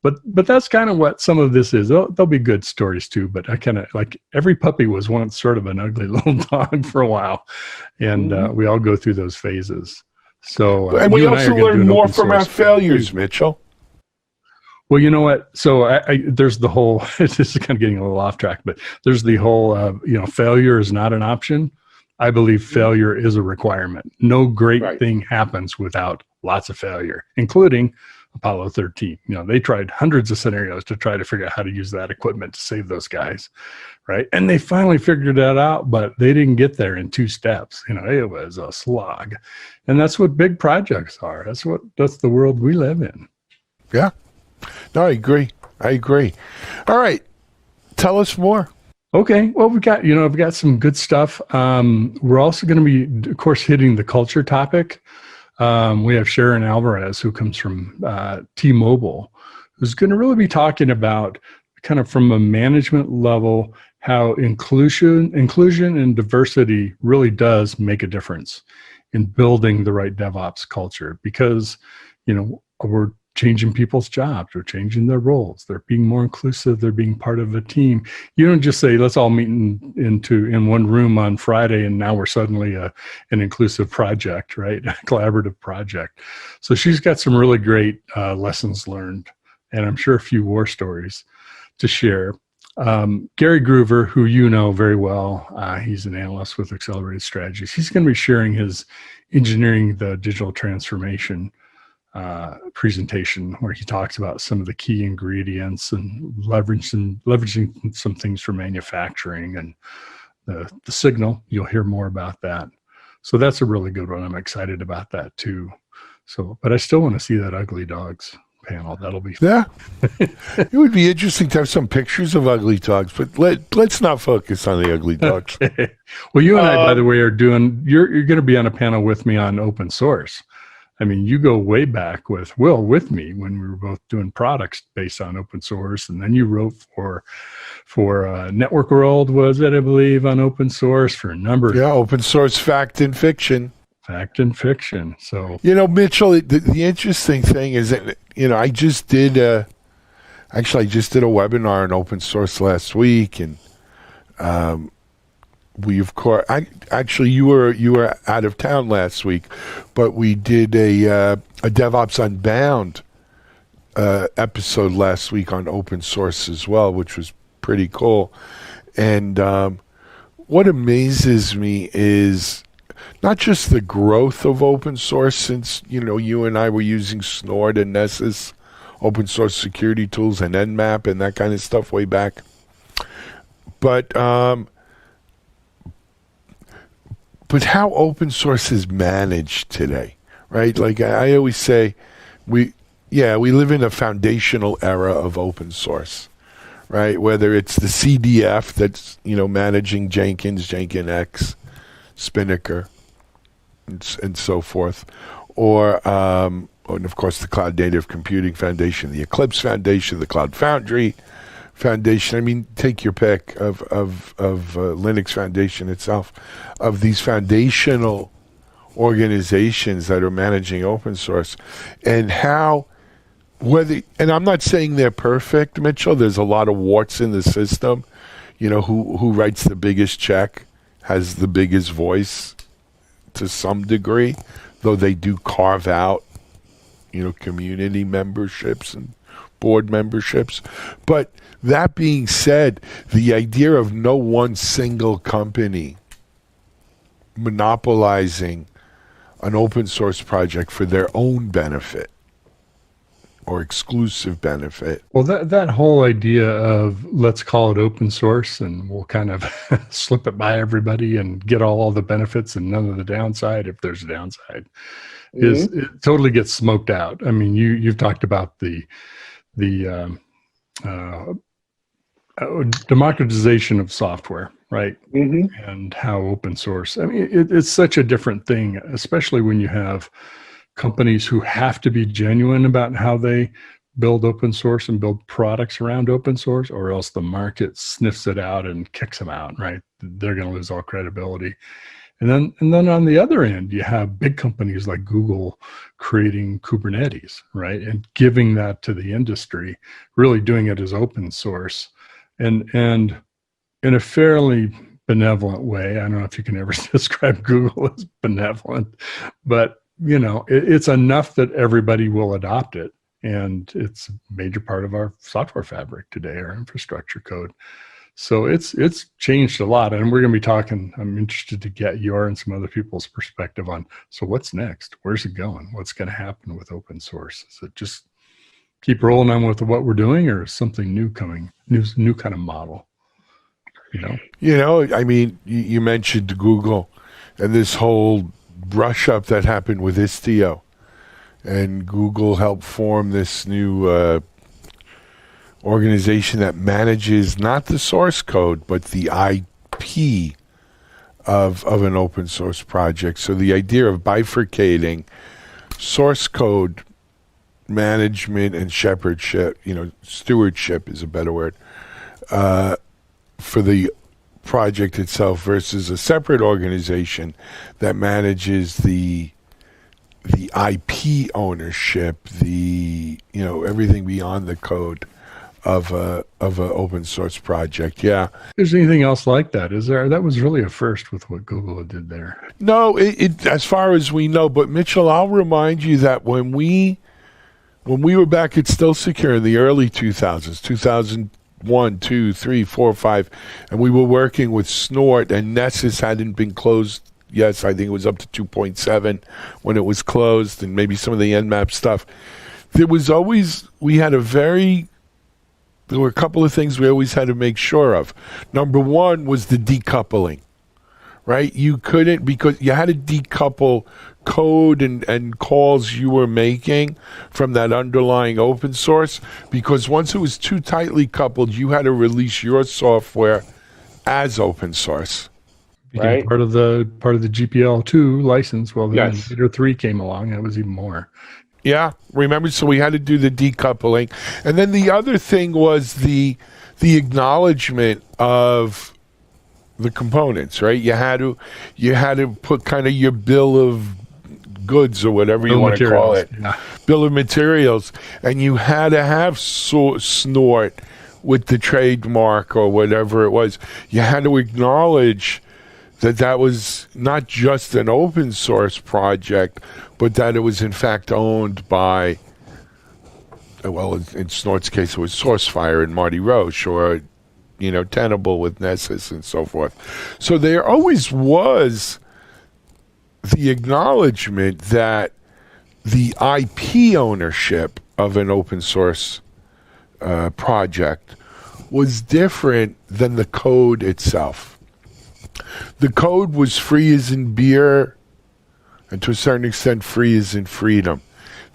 But that's kind of what some of this is. There'll be good stories too, but I kind of like every puppy was once sort of an ugly little dog for a while. And we all go through those phases. So, and we also learn more from our failures, Mitchell. Well, you know what? So there's the whole, this is kind of getting a little off track, but there's the whole, failure is not an option. I believe failure is a requirement. No great thing happens without lots of failure, including Apollo 13. They tried hundreds of scenarios to try to figure out how to use that equipment to save those guys, right? And they finally figured that out, but they didn't get there in 2 steps. It was a slog. And that's what big projects are. That's the world we live in. Yeah. No, I agree. All right. Tell us more. Okay. Well, we've got some good stuff. We're also going to be, of course, hitting the culture topic. We have Sharon Alvarez, who comes from T-Mobile, who's going to really be talking about kind of from a management level how inclusion and diversity really does make a difference in building the right DevOps culture, because we're changing people's jobs, we're changing their roles, they're being more inclusive, they're being part of a team. You don't just say, let's all meet in one room on Friday and now we're suddenly an inclusive project, right? A collaborative project. So she's got some really great lessons learned, and I'm sure a few war stories to share. Gary Groover, who you know very well, he's an analyst with Accelerated Strategies. He's going to be sharing his Engineering the Digital Transformation presentation, where he talks about some of the key ingredients and leveraging some things for manufacturing and the signal. You'll hear more about that. So that's a really good one. I'm excited about that too. So, but I still want to see that Ugly Dogs panel. That'll be fun. Yeah. It would be interesting to have some pictures of ugly dogs, but let's not focus on the ugly dogs. Okay. Well, you and I, by the way, are doing, you're going to be on a panel with me on open source. I mean, you go way back with Will, with me, when we were both doing products based on open source, and then you wrote for Network World, was it, I believe, on open source for a number of open source fact and fiction. Fact and fiction. So Mitchell, the interesting thing is that I just did a webinar on open source last week, and we, of course, you were out of town last week, but we did a DevOps Unbound episode last week on open source as well, which was pretty cool. And what amazes me is not just the growth of open source, since you and I were using Snort and Nessus open source security tools and Nmap and that kind of stuff way back, but how open source is managed today, right? Like I always say, we live in a foundational era of open source, right? Whether it's the CDF that's managing Jenkins, Nginx, Spinnaker, and so forth, or and of course the Cloud Native Computing Foundation, the Eclipse Foundation, the Cloud Foundry Foundation. I mean, take your pick of Linux Foundation itself, of these foundational organizations that are managing open source, and how and I'm not saying they're perfect, Mitchell. There's a lot of warts in the system. Who writes the biggest check has the biggest voice to some degree, though they do carve out, community memberships and board memberships. But that being said, the idea of no one single company monopolizing an open source project for their own benefit or exclusive benefit. Well, that whole idea of let's call it open source and we'll kind of slip it by everybody and get all the benefits and none of the downside, if there's a downside, it totally gets smoked out. I mean, you've talked about the democratization of software, right? And how open source, I mean, it's such a different thing, especially when you have companies who have to be genuine about how they build open source and build products around open source, or else the market sniffs it out and kicks them out, right? They're going to lose all credibility. And then on the other end, you have big companies like Google creating Kubernetes, right? And giving that to the industry, really doing it as open source, and in a fairly benevolent way. I don't know if you can ever describe Google as benevolent, but it's enough that everybody will adopt it. And it's a major part of our software fabric today, our infrastructure code. So it's changed a lot. And we're going to be talking, I'm interested to get your and some other people's perspective on, so what's next? Where's it going? What's going to happen with open source? Is it just keep rolling on with what we're doing, or is something new coming, new kind of model? I mean, you mentioned Google and this whole brush up that happened with Istio, and Google helped form this new organization that manages not the source code but the IP of an open source project. So the idea of bifurcating source code management and shepherdship, stewardship is a better word, for the project itself versus a separate organization that manages the IP ownership, everything beyond the code of a open source project. Yeah. Is there anything else like that? Is there? That was really a first with what Google did there. No, it as far as we know. But Mitchell, I'll remind you that when we were back at Still Secure in the early 2000s, 2001, 2, 3, 4, 5, and we were working with Snort, and Nessus hadn't been closed. Yes, I think it was up to 2.7 when it was closed, and maybe some of the Nmap stuff. There were a couple of things we always had to make sure of. Number one was the decoupling, right? You couldn't, because you had to decouple code and calls you were making from that underlying open source, because once it was too tightly coupled, you had to release your software as open source. Became right? part of the GPL2 license. Well, then Yes. Later 3 came along, and it was even more. Yeah, remember? So we had to do the decoupling, and then the other thing was the acknowledgement of the components, right? You had to put kind of your bill of goods or whatever you want to call it, bill of materials, and you had to have Snort with the trademark or whatever it was. You had to acknowledge that was not just an open source project, but that it was in fact owned by, well, in Snort's case, it was SourceFire and Marty Roche, or, Tenable with Nessus and so forth. So there always was the acknowledgement that the IP ownership of an open source project was different than the code itself. The code was free as in beer, and to a certain extent free as in freedom.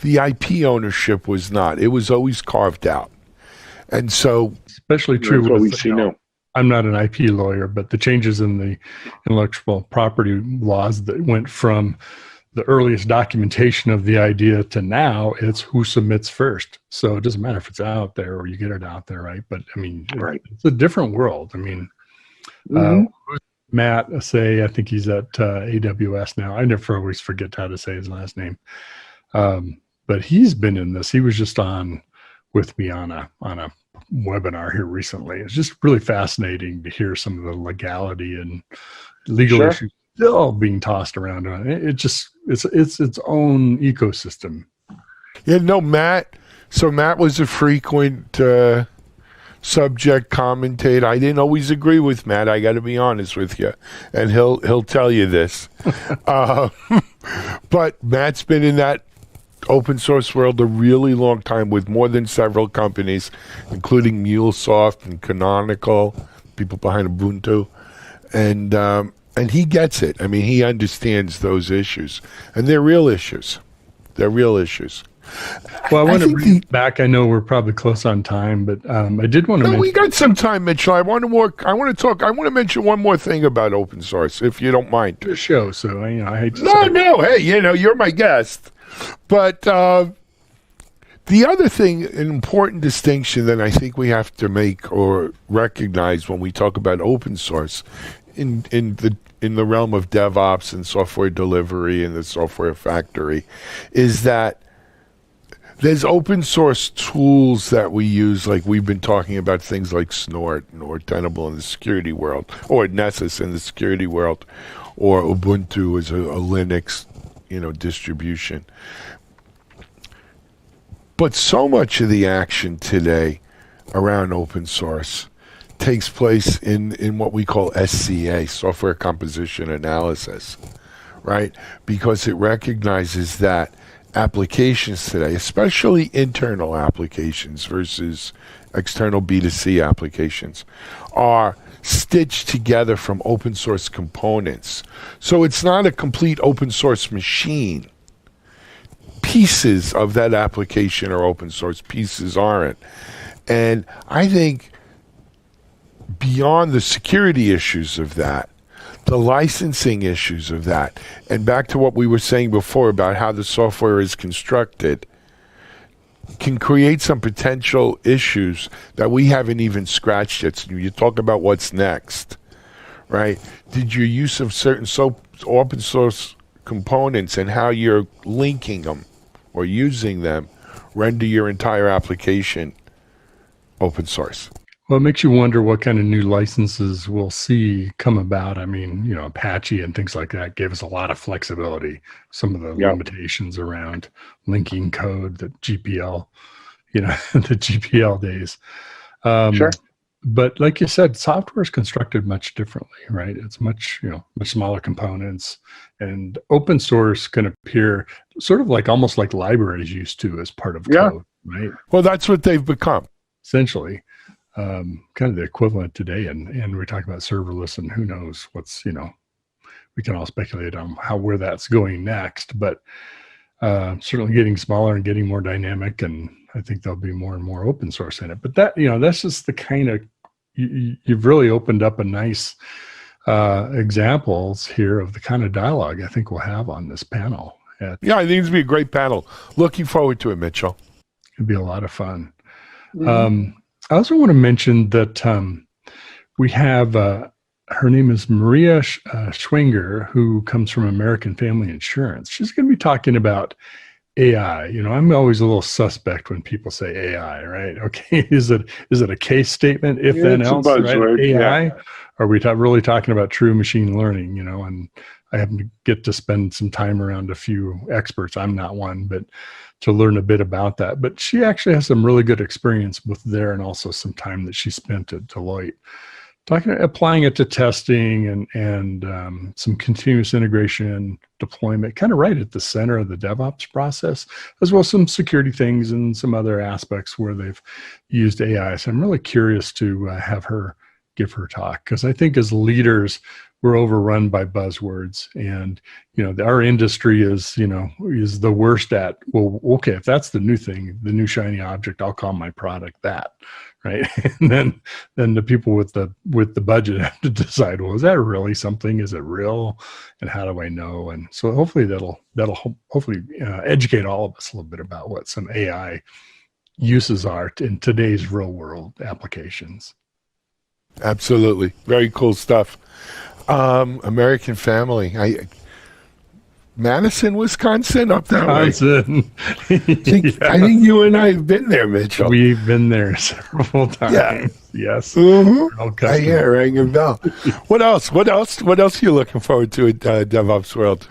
The IP ownership was not. It was always carved out. And so, especially true that's what we with, see now. I'm not an IP lawyer, but the changes in the intellectual property laws that went from the earliest documentation of the idea to now, it's who submits first. So it doesn't matter if it's out there or you get it out there, right? But I mean, Right. It's a different world. I mean, Matt, I think he's at AWS now. I never always forget how to say his last name. But he's been in this. He was just on with me on a webinar here recently. It's just really fascinating to hear some of the legality and legal issues still being tossed around. It's its own ecosystem. Yeah, no, Matt. So Matt was a frequent subject commentator. I didn't always agree with Matt. I got to be honest with you, and he'll tell you this. But Matt's been in that open source world a really long time with more than several companies, including MuleSoft and Canonical, people behind Ubuntu, and he gets it. I mean, he understands those issues, and they're real issues. They're real issues. Well, I want to bring it back. I know we're probably close on time, but I did want to mention. We got some time, Mitchell. I want to mention one more thing about open source, if you don't mind. The show, so I hate to No. Hey, you're my guest. But the other thing, an important distinction that I think we have to make or recognize when we talk about open source in the realm of DevOps and software delivery and the software factory, is that there's open source tools that we use, like we've been talking about things like Snort or Tenable in the security world, or Nessus in the security world, or Ubuntu as a Linux, distribution. But so much of the action today around open source takes place in what we call SCA, software composition analysis, right? Because it recognizes that applications today, especially internal applications versus external B2C applications, are stitched together from open source components. So it's not a complete open source machine. Pieces of that application are open source, pieces aren't. And I think beyond the security issues of that, the licensing issues of that, and back to what we were saying before about how the software is constructed, can create some potential issues that we haven't even scratched yet. So you talk about what's next, right? Did your use of certain open source components and how you're linking them or using them render your entire application open source? Well, it makes you wonder what kind of new licenses we'll see come about. I mean, Apache and things like that gave us a lot of flexibility. Some of the limitations around linking code, the GPL, the GPL days. Sure. But like you said, software is constructed much differently, right? It's much smaller components, and open source can appear sort of like almost like libraries used to as part of code, right? Well, that's what they've become. Essentially. Kind of the equivalent today, and we're talking about serverless, and who knows what's, we can all speculate on where that's going next, but certainly getting smaller and getting more dynamic, and I think there'll be more and more open source in it. But that, that's just the kind of, you've really opened up a nice examples here of the kind of dialogue I think we'll have on this panel. I think it's be a great panel. Looking forward to it, Mitchell. It'd be a lot of fun. I also want to mention that we have, her name is Maria Schwinger, who comes from American Family Insurance. She's going to be talking about AI. I'm always a little suspect when people say AI, right? Okay, is it a case statement, if then else, right? AI? Are we really talking about true machine learning, and I happen to get to spend some time around a few experts. I'm not one, but to learn a bit about that. But she actually has some really good experience with there, and also some time that she spent at Deloitte, applying it to testing and some continuous integration deployment, kind of right at the center of the DevOps process, as well as some security things and some other aspects where they've used AI. So I'm really curious to have her give her talk, because I think as leaders, we're overrun by buzzwords, and our industry is the worst at, well, okay, if that's the new thing, the new shiny object, I'll call my product that, right? And then the people with the budget have to decide, well, is that really something? Is it real? And how do I know? And so hopefully that'll hopefully educate all of us a little bit about what some AI uses are in today's real world applications. Absolutely, very cool stuff. American Family. Madison, Wisconsin, up that way. I think you and I have been there, Mitchell. We've been there several times. Yeah. Yes. Mm-hmm. I hear ring a bell. What else? What else are you looking forward to at DevOps World?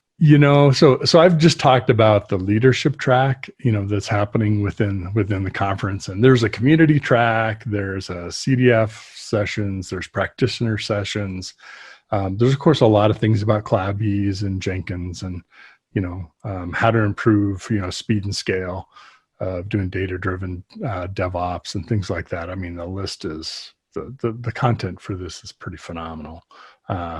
So I've just talked about the leadership track, that's happening within the conference, and there's a community track, there's a CDF sessions, there's practitioner sessions. There's of course a lot of things about CloudBees and Jenkins, and how to improve speed and scale of doing data-driven DevOps and things like that. I mean, the list is the content for this is pretty phenomenal.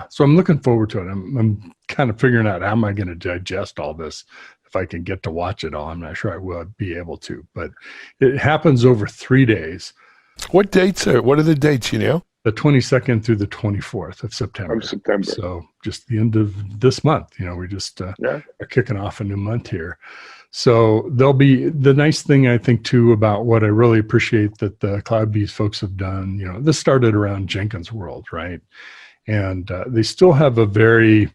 So I'm looking forward to it. I'm kind of figuring out how am I going to digest all this. If I can get to watch it all, I'm not sure I will be able to, but it happens over 3 days. What are the dates, The 22nd through the 24th of September. So just the end of this month, we just are kicking off a new month here. So there'll be the nice thing, I think, too, about what I really appreciate that the CloudBees folks have done. This started around Jenkins World, right? And they still have a very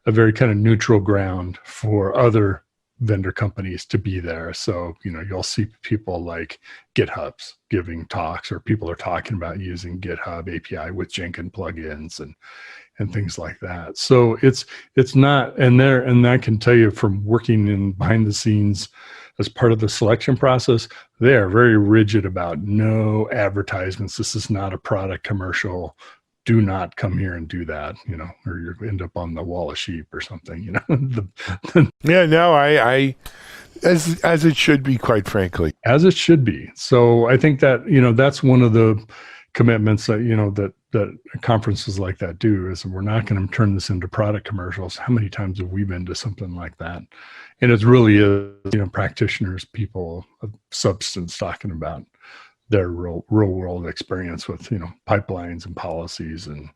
kind of neutral ground for other vendor companies to be there. So, you'll see people like GitHub's giving talks, or people are talking about using GitHub API with Jenkins plugins and things like that. So it's not, and I can tell you from working in behind the scenes as part of the selection process, they are very rigid about no advertisements. This is not a product commercial. Do not come here and do that, or you end up on the wall of sheep or something, I as it should be, quite frankly. As it should be. So I think that, that's one of the commitments that, that conferences like that do, is we're not going to turn this into product commercials. How many times have we been to something like that? And it really is, practitioners, people of substance talking about their real world experience with, pipelines and policies and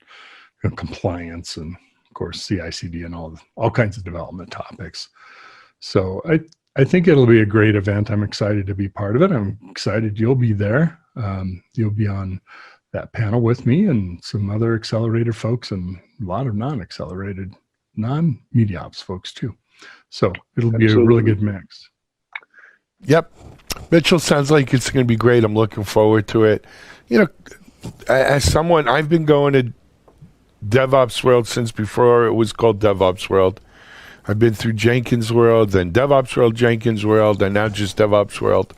compliance and of course, CI/CD and all kinds of development topics. So I think it'll be a great event. I'm excited to be part of it. I'm excited you'll be there. You'll be on that panel with me and some other accelerator folks and a lot of non-accelerated, non-media ops folks too. So it'll be a really good mix. Yep. Mitchell, sounds like it's going to be great. I'm looking forward to it. You know, as someone, I've been going to DevOps World since before it was called DevOps World. I've been through Jenkins World, then DevOps World, Jenkins World, and now just DevOps World.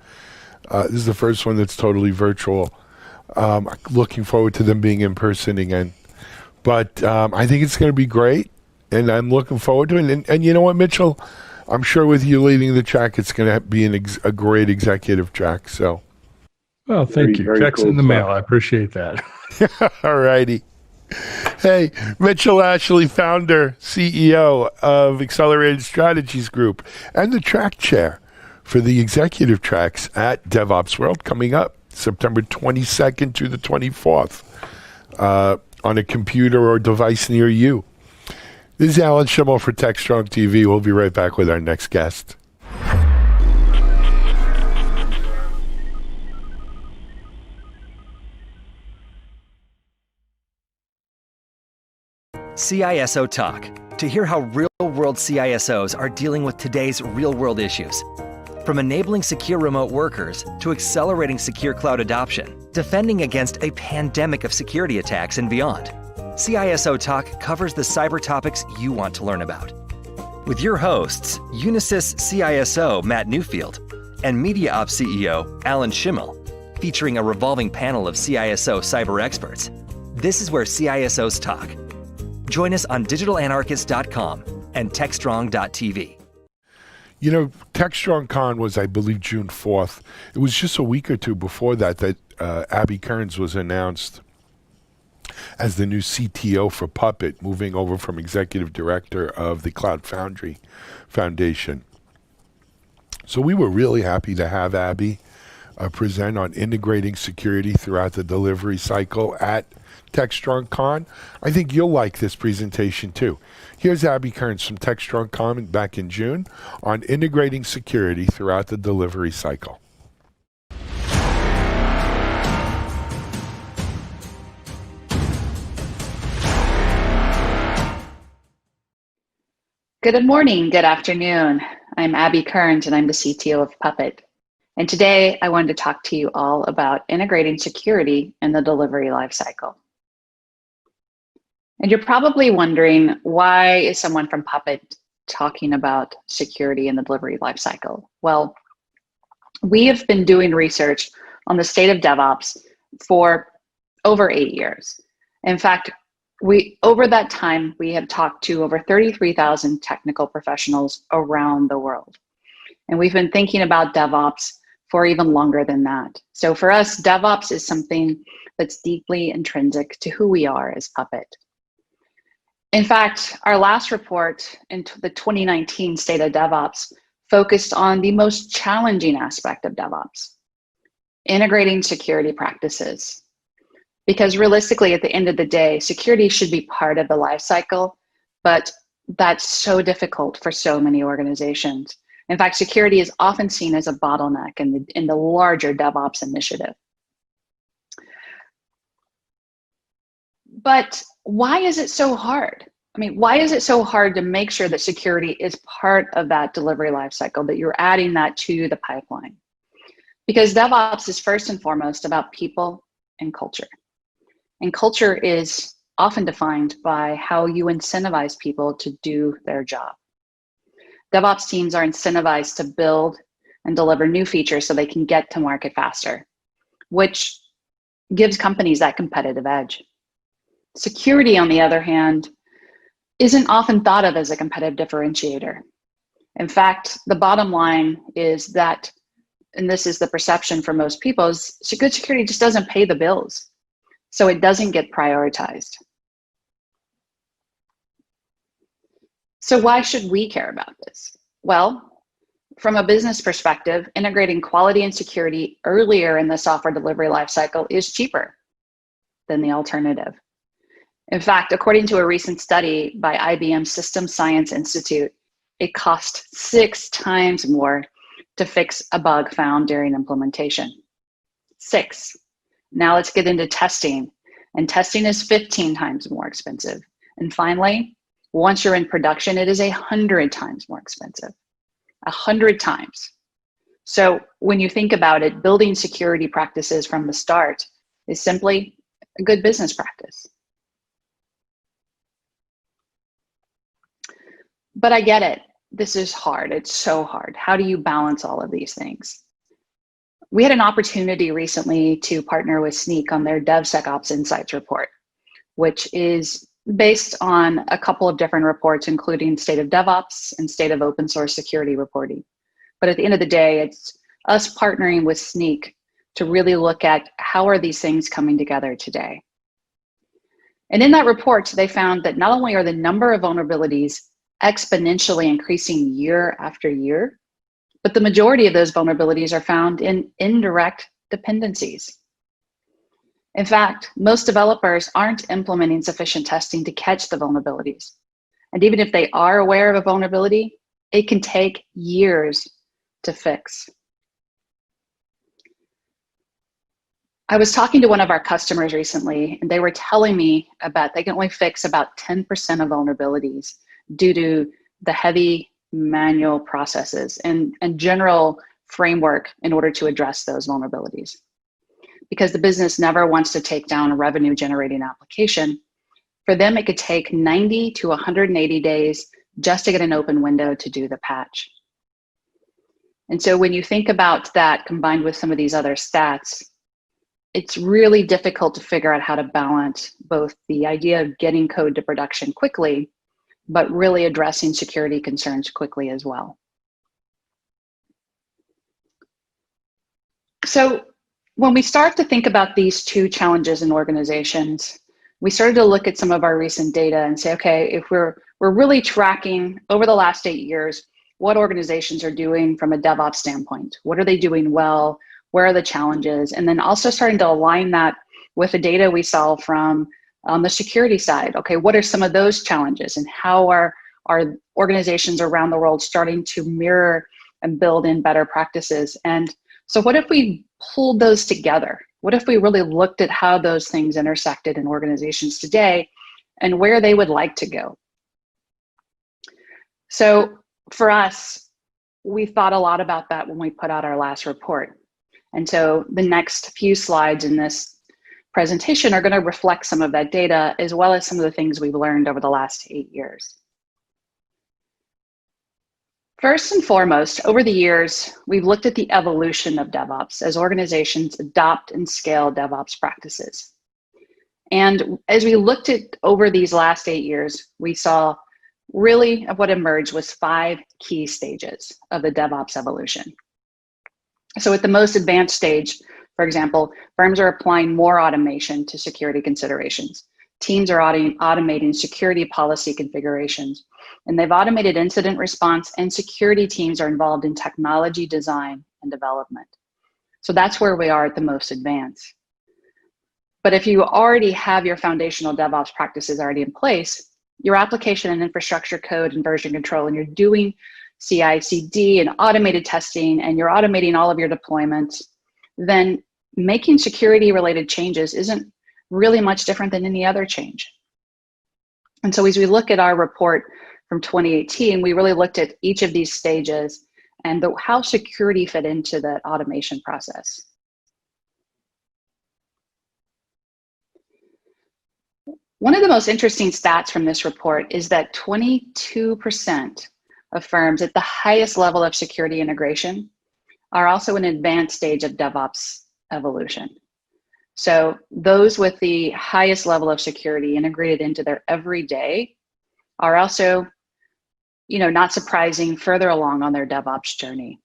This is the first one that's totally virtual. Looking forward to them being in person again. But I think it's going to be great, and I'm looking forward to it. And you know what, Mitchell? I'm sure with you leading the track, it's going to be a great executive track. So, well, thank you. Checks in the mail. I appreciate that. All righty. Hey, Mitchell Ashley, founder, CEO of Accelerated Strategies Group, and the track chair for the executive tracks at DevOps World coming up September 22nd to the 24th on a computer or device near you. This is Alan Schimmel for TechStrong TV. We'll be right back with our next guest. CISO Talk, to hear how real-world CISOs are dealing with today's real-world issues. From enabling secure remote workers to accelerating secure cloud adoption, defending against a pandemic of security attacks and beyond. CISO Talk covers the cyber topics you want to learn about. With your hosts, Unisys CISO Matt Newfield and Media Ops CEO Alan Schimmel, featuring a revolving panel of CISO cyber experts. This is where CISOs talk. Join us on digitalanarchist.com and techstrong.tv. You know, TechStrong Con was, I believe, June 4th. It was just a week or two before that Abby Kearns was announced as the new CTO for Puppet, moving over from executive director of the Cloud Foundry Foundation. So we were really happy to have Abby present on integrating security throughout the delivery cycle at TechStrong Con. I think you'll like this presentation too. Here's Abby Kearns from TechStrong Con back in June on integrating security throughout the delivery cycle. Good morning, good afternoon. I'm Abby Kearns and I'm the CTO of Puppet. And today I wanted to talk to you all about integrating security in the delivery lifecycle. And you're probably wondering, why is someone from Puppet talking about security in the delivery lifecycle? Well, we have been doing research on the state of DevOps for over 8 years. In fact, over that time, we have talked to over 33,000 technical professionals around the world. And we've been thinking about DevOps for even longer than that. So for us, DevOps is something that's deeply intrinsic to who we are as Puppet. In fact, our last report into the 2019 State of DevOps focused on the most challenging aspect of DevOps, integrating security practices. Because realistically, at the end of the day, security should be part of the life cycle, but that's so difficult for so many organizations. In fact, security is often seen as a bottleneck in the larger DevOps initiative. But why is it so hard? I mean, why is it so hard to make sure that security is part of that delivery lifecycle, that you're adding that to the pipeline? Because DevOps is first and foremost about people and culture. And culture is often defined by how you incentivize people to do their job. DevOps teams are incentivized to build and deliver new features so they can get to market faster, which gives companies that competitive edge. Security, on the other hand, isn't often thought of as a competitive differentiator. In fact, the bottom line is that, and this is the perception for most people, is good security just doesn't pay the bills. So it doesn't get prioritized. So why should we care about this? Well, from a business perspective, integrating quality and security earlier in the software delivery lifecycle is cheaper than the alternative. In fact, according to a recent study by IBM System Science Institute, it cost 6 times more to fix a bug found during implementation. 6. Now let's get into testing. And testing is 15 times more expensive. And finally, once you're in production, it is 100 times more expensive. 100 times. So when you think about it, building security practices from the start is simply a good business practice. But I get it. This is hard. It's so hard. How do you balance all of these things? We had an opportunity recently to partner with Snyk on their DevSecOps Insights report, which is based on a couple of different reports, including State of DevOps and State of Open Source Security reporting. But at the end of the day, it's us partnering with Snyk to really look at how are these things coming together today. And in that report, they found that not only are the number of vulnerabilities exponentially increasing year after year, but the majority of those vulnerabilities are found in indirect dependencies. In fact, most developers aren't implementing sufficient testing to catch the vulnerabilities. And even if they are aware of a vulnerability, it can take years to fix. I was talking to one of our customers recently, and they were telling me about they can only fix about 10% of vulnerabilities due to the heavy manual processes and general framework in order to address those vulnerabilities. Because the business never wants to take down a revenue generating application, for them it could take 90 to 180 days just to get an open window to do the patch. And so when you think about that combined with some of these other stats, it's really difficult to figure out how to balance both the idea of getting code to production quickly, but really addressing security concerns quickly as well. So when we start to think about these two challenges in organizations, we started to look at some of our recent data and say, okay, if we're really tracking over the last 8 years, what organizations are doing from a DevOps standpoint? What are they doing well? Where are the challenges? And then also starting to align that with the data we saw from on the security side. Okay, what are some of those challenges and how are organizations around the world starting to mirror and build in better practices? And so what if we pulled those together? What if we really looked at how those things intersected in organizations today and where they would like to go? So for us, we thought a lot about that when we put out our last report. And so the next few slides in this presentation are going to reflect some of that data, as well as some of the things we've learned over the last 8 years. First and foremost, over the years, we've looked at the evolution of DevOps as organizations adopt and scale DevOps practices. And as we looked at over these last 8 years, we saw really what emerged was 5 key stages of the DevOps evolution. So at the most advanced stage, for example, firms are applying more automation to security considerations. Teams are automating security policy configurations, and they've automated incident response, and security teams are involved in technology design and development. So that's where we are at the most advanced. But if you already have your foundational DevOps practices already in place, your application and infrastructure code and version control, and you're doing CI/CD and automated testing, and you're automating all of your deployments, then making security-related changes isn't really much different than any other change. And so as we look at our report from 2018, we really looked at each of these stages and how security fit into the automation process. One of the most interesting stats from this report is that 22% of firms at the highest level of security integration are also in an advanced stage of DevOps evolution. So those with the highest level of security integrated into their everyday are also, not surprising, further along on their DevOps journey.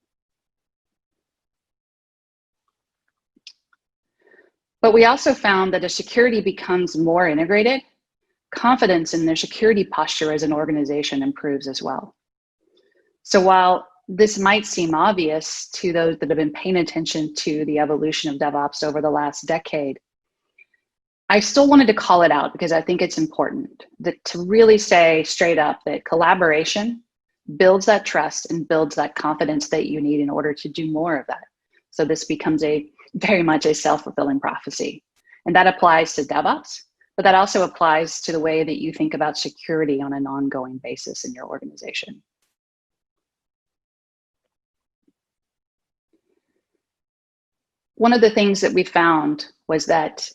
But we also found that as security becomes more integrated, confidence in their security posture as an organization improves as well. So while this might seem obvious to those that have been paying attention to the evolution of DevOps over the last decade, I still wanted to call it out because I think it's important that to really say straight up that collaboration builds that trust and builds that confidence that you need in order to do more of that. So this becomes very much a self-fulfilling prophecy. And that applies to DevOps, but that also applies to the way that you think about security on an ongoing basis in your organization. One of the things that we found was that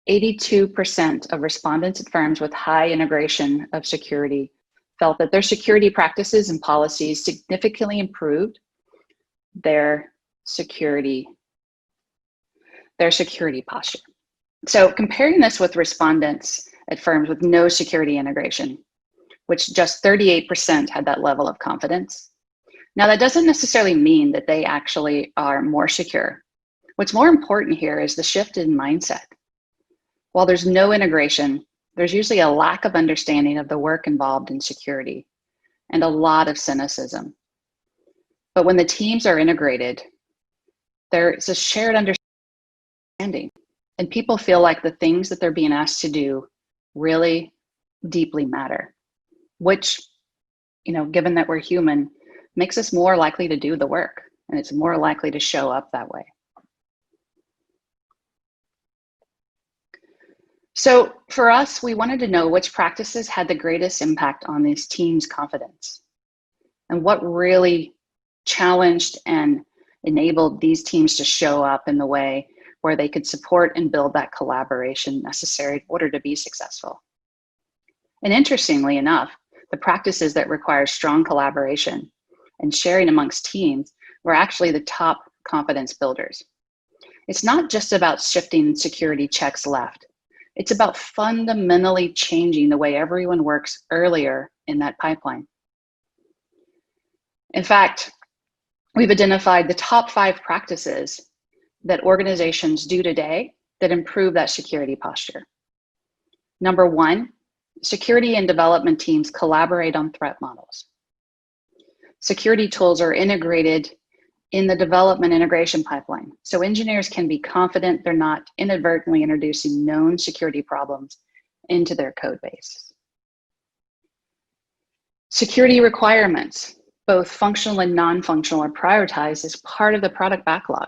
82% of respondents at firms with high integration of security felt that their security practices and policies significantly improved their security posture. So comparing this with respondents at firms with no security integration, which just 38% had that level of confidence. Now that doesn't necessarily mean that they actually are more secure. What's more important here is the shift in mindset. While there's no integration, there's usually a lack of understanding of the work involved in security and a lot of cynicism. But when the teams are integrated, there's a shared understanding and people feel like the things that they're being asked to do really deeply matter, which, given that we're human, makes us more likely to do the work and it's more likely to show up that way. So for us, we wanted to know which practices had the greatest impact on these teams' confidence and what really challenged and enabled these teams to show up in the way where they could support and build that collaboration necessary in order to be successful. And interestingly enough, the practices that require strong collaboration and sharing amongst teams were actually the top confidence builders. It's not just about shifting security checks left. It's about fundamentally changing the way everyone works earlier in that pipeline. In fact, we've identified the top 5 practices that organizations do today that improve that security posture. Number 1, security and development teams collaborate on threat models. Security tools are integrated in the development integration pipeline, so engineers can be confident they're not inadvertently introducing known security problems into their code base. Security requirements, both functional and non-functional, are prioritized as part of the product backlog.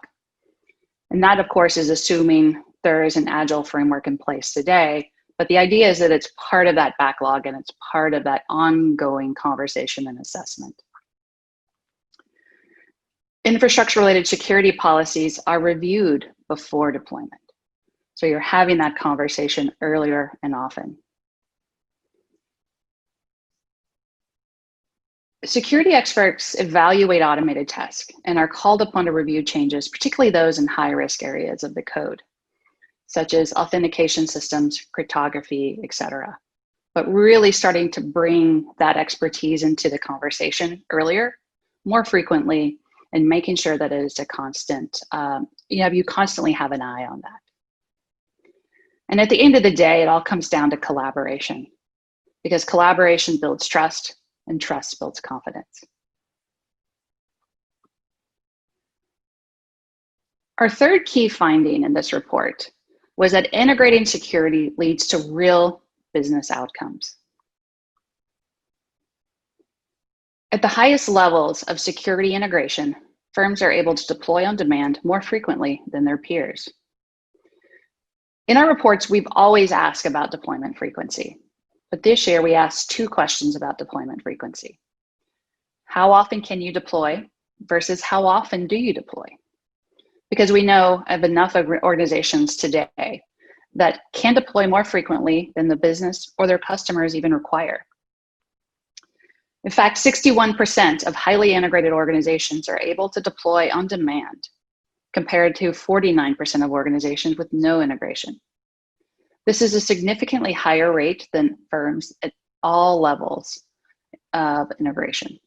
And that, of course, is assuming there is an agile framework in place today, but the idea is that it's part of that backlog and it's part of that ongoing conversation and assessment. Infrastructure-related security policies are reviewed before deployment. So you're having that conversation earlier and often. Security experts evaluate automated tests and are called upon to review changes, particularly those in high-risk areas of the code, such as authentication systems, cryptography, etc. But really starting to bring that expertise into the conversation earlier, more frequently, and making sure that it is a constant, you constantly have an eye on that. And at the end of the day, it all comes down to collaboration, because collaboration builds trust and trust builds confidence. Our third key finding in this report was that integrating security leads to real business outcomes. At the highest levels of security integration, firms are able to deploy on demand more frequently than their peers. In our reports, we've always asked about deployment frequency, but this year we asked 2 questions about deployment frequency. How often can you deploy versus how often do you deploy? Because we know of enough organizations today that can deploy more frequently than the business or their customers even require. In fact, 61% of highly integrated organizations are able to deploy on demand, compared to 49% of organizations with no integration. This is a significantly higher rate than firms at all levels of integration.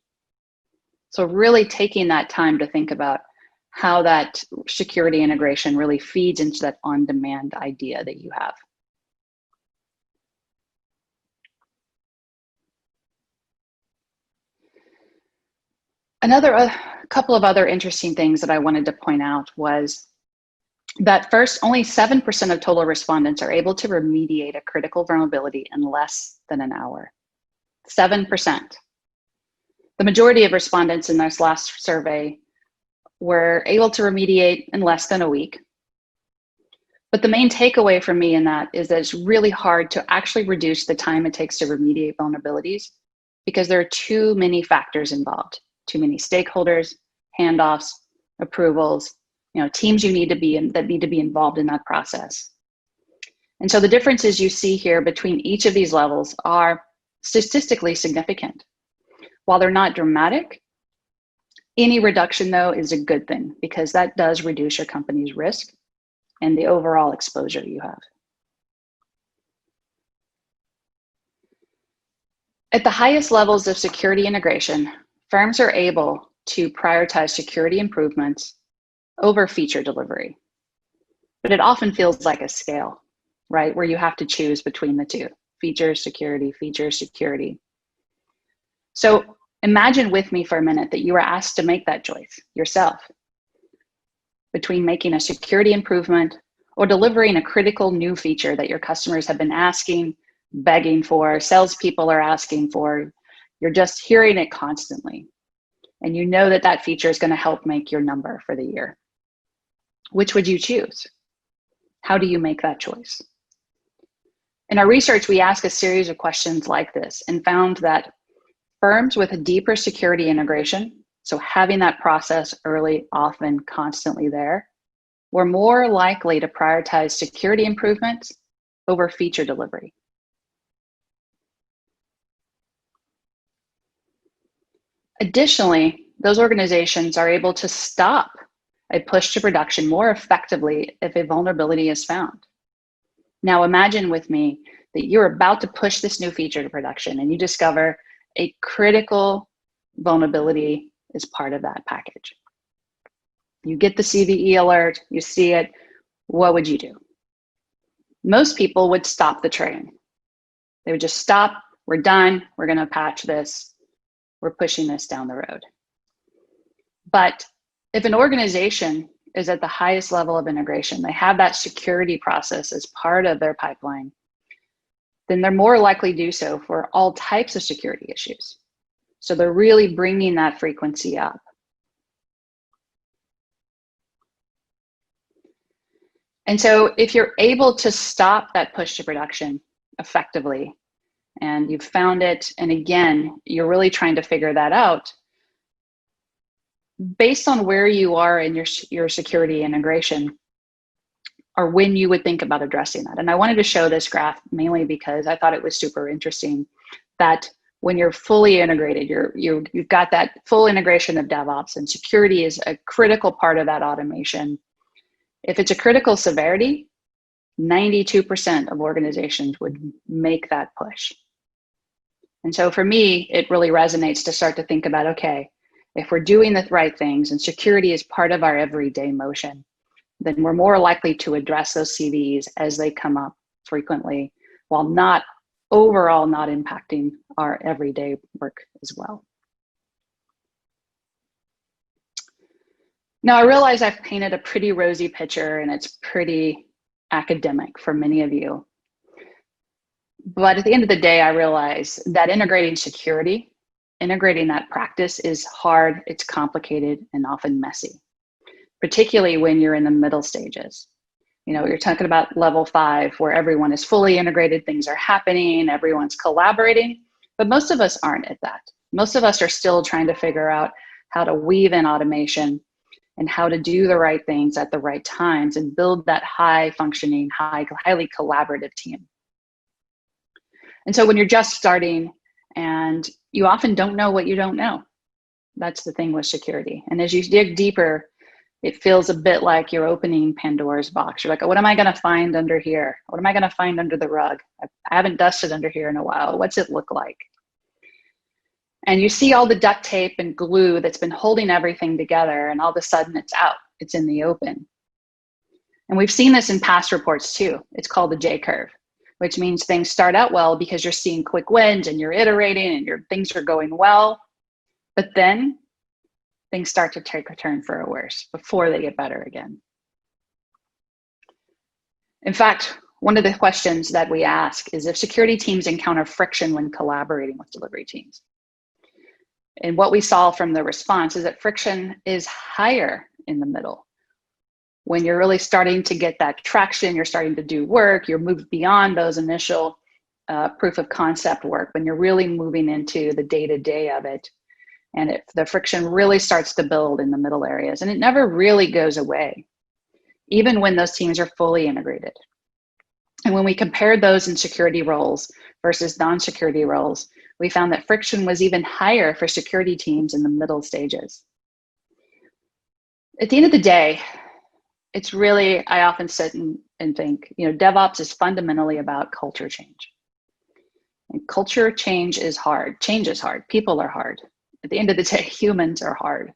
So really taking that time to think about how that security integration really feeds into that on-demand idea that you have. A couple of other interesting things that I wanted to point out was that first, only 7% of total respondents are able to remediate a critical vulnerability in less than an hour. 7%. The majority of respondents in this last survey were able to remediate in less than a week. But the main takeaway for me in that is that it's really hard to actually reduce the time it takes to remediate vulnerabilities because there are too many factors involved, too many stakeholders, handoffs, approvals, teams that need to be involved in that process. And so the differences you see here between each of these levels are statistically significant. While they're not dramatic, any reduction though is a good thing because that does reduce your company's risk and the overall exposure you have. At the highest levels of security integration, firms are able to prioritize security improvements over feature delivery. But it often feels like a scale, right? Where you have to choose between the two, features, security. So imagine with me for a minute that you were asked to make that choice yourself between making a security improvement or delivering a critical new feature that your customers have been asking, begging for, salespeople are asking for. You're just hearing it constantly. And you know that that feature is going to help make your number for the year. Which would you choose? How do you make that choice? In our research, we asked a series of questions like this and found that firms with a deeper security integration, so having that process early, often, constantly there, were more likely to prioritize security improvements over feature delivery. Additionally, those organizations are able to stop a push to production more effectively if a vulnerability is found. Now imagine with me that you're about to push this new feature to production and you discover a critical vulnerability is part of that package. You get the CVE alert, you see it, what would you do? Most people would stop the train. They would just stop, we're done, we're gonna patch this, we're pushing this down the road. But if an organization is at the highest level of integration, they have that security process as part of their pipeline, then they're more likely to do so for all types of security issues. So they're really bringing that frequency up. And so if you're able to stop that push to production effectively, and you've found it, and again, you're really trying to figure that out, based on where you are in your security integration, or when you would think about addressing that. And I wanted to show this graph mainly because I thought it was super interesting that when you're fully integrated, you've got that full integration of DevOps, and security is a critical part of that automation. If it's a critical severity, 92% of organizations would make that push. And so for me, it really resonates to start to think about, okay, if we're doing the right things and security is part of our everyday motion, then we're more likely to address those CVEs as they come up frequently, while not overall not impacting our everyday work as well. Now, I realize I've painted a pretty rosy picture and it's pretty academic for many of you. But at the end of the day, I realize that integrating security, integrating that practice is hard, it's complicated, and often messy, particularly when you're in the middle stages. You're talking about level 5 where everyone is fully integrated, things are happening, everyone's collaborating, but most of us aren't at that. Most of us are still trying to figure out how to weave in automation and how to do the right things at the right times and build that high-functioning, highly collaborative team. And so when you're just starting and you often don't know what you don't know, that's the thing with security. And as you dig deeper, it feels a bit like you're opening Pandora's box. You're like, oh, what am I going to find under here? What am I going to find under the rug? I haven't dusted under here in a while. What's it look like? And you see all the duct tape and glue that's been holding everything together, and all of a sudden it's out. It's in the open. And we've seen this in past reports too. It's called the J curve, which means things start out well because you're seeing quick wins and you're iterating and things are going well. But then things start to take a turn for a worse before they get better again. In fact, one of the questions that we ask is if security teams encounter friction when collaborating with delivery teams. And what we saw from the response is that friction is higher in the middle. When you're really starting to get that traction, you're starting to do work, you're moved beyond those initial proof of concept work, when you're really moving into the day-to-day of it, and the friction really starts to build in the middle areas, and it never really goes away, even when those teams are fully integrated. And when we compared those in security roles versus non-security roles, we found that friction was even higher for security teams in the middle stages. At the end of the day, it's really, I often sit and think, DevOps is fundamentally about culture change. And culture change is hard. Change is hard. People are hard. At the end of the day, humans are hard.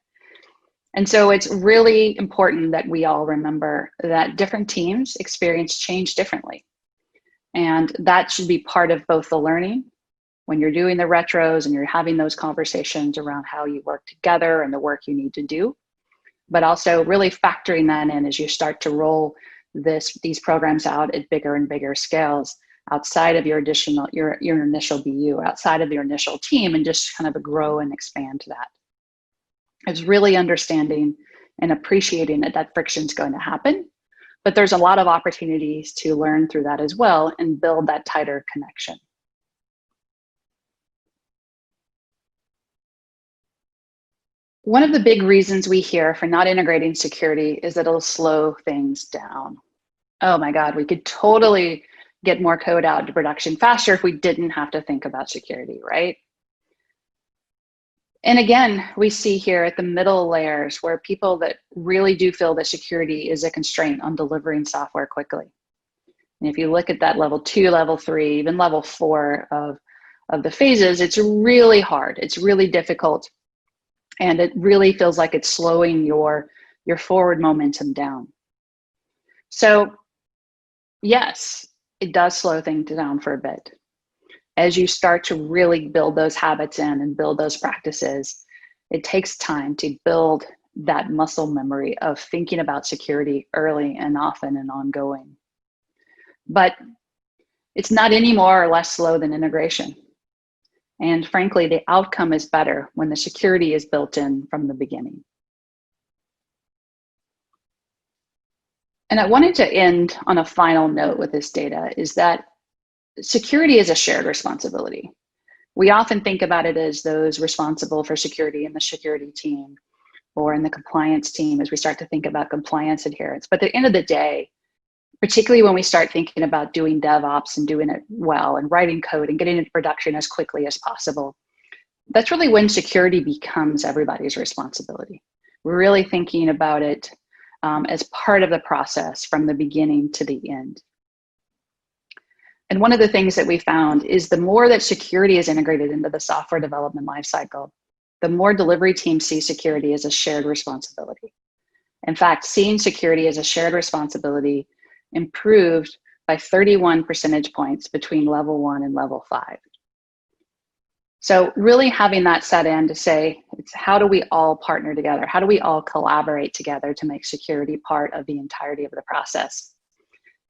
And so it's really important that we all remember that different teams experience change differently. And that should be part of both the learning when you're doing the retros and you're having those conversations around how you work together and the work you need to do, but also really factoring that in as you start to roll these programs out at bigger and bigger scales outside of your initial BU, outside of your initial team, and just kind of grow and expand that. It's really understanding and appreciating that friction's going to happen, but there's a lot of opportunities to learn through that as well and build that tighter connection. One of the big reasons we hear for not integrating security is that it'll slow things down. Oh my God, we could totally get more code out to production faster if we didn't have to think about security, right? And again, we see here at the middle layers where people that really do feel that security is a constraint on delivering software quickly. And if you look at that level 2, level 3, even level 4 of the phases, it's really hard. It's really difficult. And it really feels like it's slowing your forward momentum down. So yes, it does slow things down for a bit. As you start to really build those habits in and build those practices, it takes time to build that muscle memory of thinking about security early and often and ongoing. But it's not any more or less slow than integration. And frankly, the outcome is better when the security is built in from the beginning. And I wanted to end on a final note with this data is that security is a shared responsibility. We often think about it as those responsible for security in the security team or in the compliance team as we start to think about compliance adherence. But at the end of the day, particularly when we start thinking about doing DevOps and doing it well and writing code and getting into production as quickly as possible, that's really when security becomes everybody's responsibility. We're really thinking about it as part of the process from the beginning to the end. And one of the things that we found is the more that security is integrated into the software development lifecycle, the more delivery teams see security as a shared responsibility. In fact, seeing security as a shared responsibility improved by 31 percentage points between level 1 and level 5. So really having that set in to say, it's how do we all partner together? How do we all collaborate together to make security part of the entirety of the process?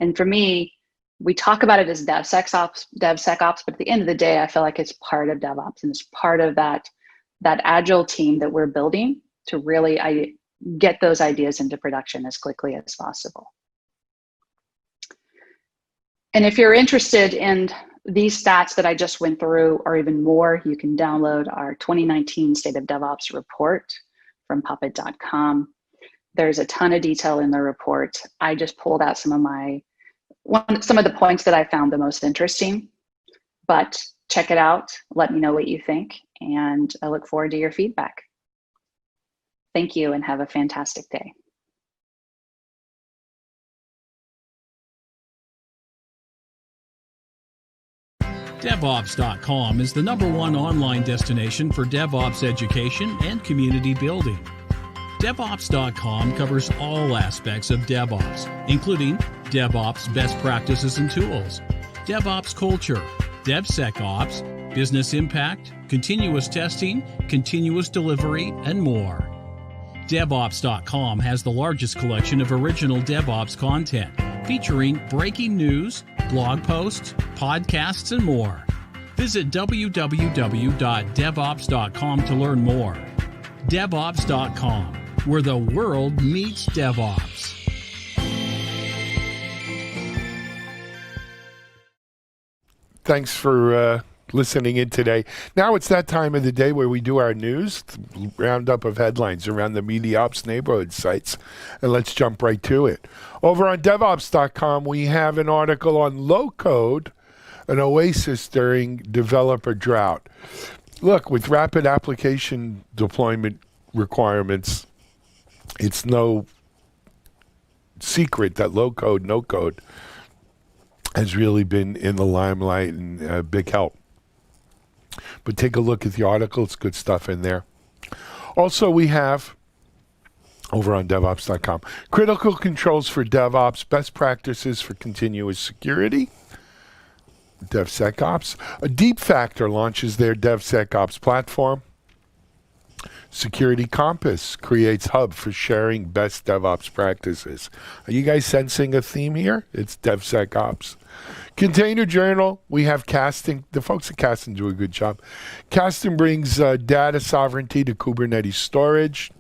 And for me, we talk about it as DevSecOps, but at the end of the day, I feel like it's part of DevOps and it's part of that agile team that we're building to really get those ideas into production as quickly as possible. And if you're interested in these stats that I just went through or even more, you can download our 2019 State of DevOps report from puppet.com. There's a ton of detail in the report. I just pulled out some of the points that I found the most interesting, but check it out. Let me know what you think, and I look forward to your feedback. Thank you and have a fantastic day. DevOps.com is the #1 online destination for DevOps education and community building. DevOps.com covers all aspects of DevOps, including DevOps best practices and tools, DevOps culture, DevSecOps, business impact, continuous testing, continuous delivery, and more. DevOps.com has the largest collection of original DevOps content, featuring breaking news, blog posts, podcasts, and more. Visit www.devops.com to learn more. DevOps.com, where the world meets DevOps. Thanks for listening in today. Now it's that time of the day where we do our news, roundup of headlines around the Media Ops neighborhood sites. And let's jump right to it. Over on DevOps.com, we have an article on low code, an oasis during developer drought. Look, with rapid application deployment requirements, it's no secret that low code, no code has really been in the limelight and a big help. But take a look at the article. It's good stuff in there. Also, we have, over on DevOps.com, critical controls for DevOps, best practices for continuous security, DevSecOps. A Deep Factor launches their DevSecOps platform. Security Compass creates hub for sharing best DevOps practices. Are you guys sensing a theme here? It's DevSecOps. Container Journal, we have Casting. The folks at Casting do a good job. Casting brings data sovereignty to Kubernetes storage.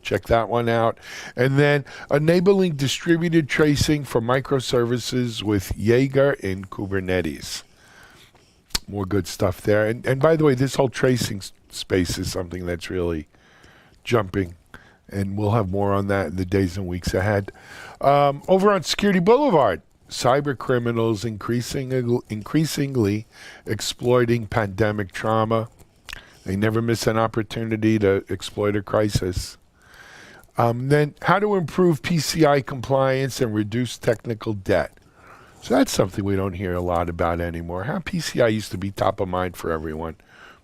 Check that one out. And then enabling distributed tracing for microservices with Jaeger in Kubernetes. More good stuff there. And by the way, this whole tracing space is something that's really jumping. And we'll have more on that in the days and weeks ahead. Over on Security Boulevard, cyber criminals increasingly exploiting pandemic trauma. They never miss an opportunity to exploit a crisis. Then how to improve PCI compliance and reduce technical debt. So that's something we don't hear a lot about anymore. How PCI used to be top of mind for everyone,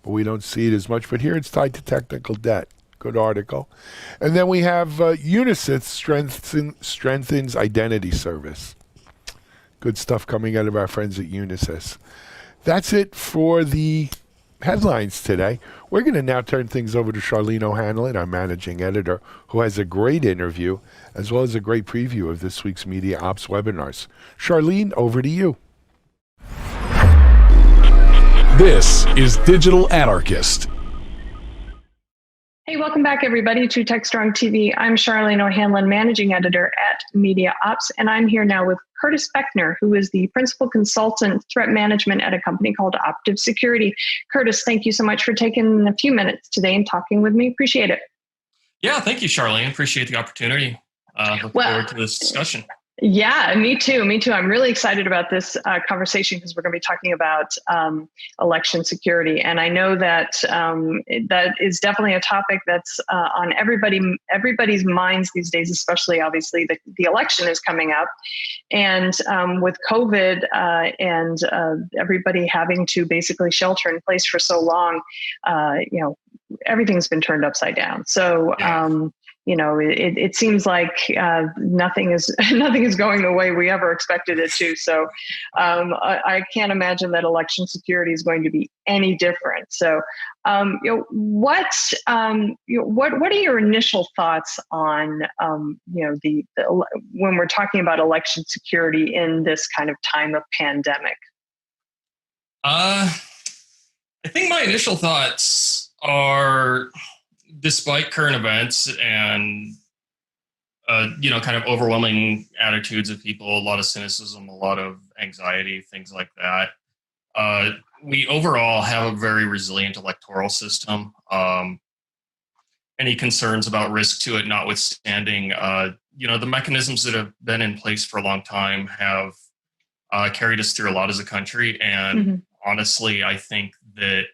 but we don't see it as much. But here it's tied to technical debt. Good article. And then we have Unisys strengthens identity service. Good stuff coming out of our friends at Unisys. That's it for the headlines today. We're going to now turn things over to Charlene O'Hanlon, our managing editor, who has a great interview as well as a great preview of this week's Media Ops webinars. Charlene, over to you. This is Digital Anarchist. Hey, welcome back, everybody, to TechStrong TV. I'm Charlene O'Hanlon, managing editor at Media Ops, and I'm here now with Curtis Beckner, who is the principal consultant threat management at a company called Optiv Security. Curtis, thank you so much for taking a few minutes today and talking with me. Appreciate it. Yeah, thank you, Charlene. Appreciate the opportunity. Look forward to this discussion. Yeah, me too. I'm really excited about this conversation because we're going to be talking about election security, and I know that that is definitely a topic that's on everybody's minds these days. Especially, obviously, the election is coming up, and with COVID and everybody having to basically shelter in place for so long, everything's been turned upside down. So. It seems like nothing is going the way we ever expected it to. So I can't imagine that election security is going to be any different. So what are your initial thoughts on when we're talking about election security in this kind of time of pandemic? I think my initial thoughts are, despite current events and, kind of overwhelming attitudes of people, a lot of cynicism, a lot of anxiety, things like that, we overall have a very resilient electoral system. Any concerns about risk to it notwithstanding, the mechanisms that have been in place for a long time have carried us through a lot as a country. And honestly, I think that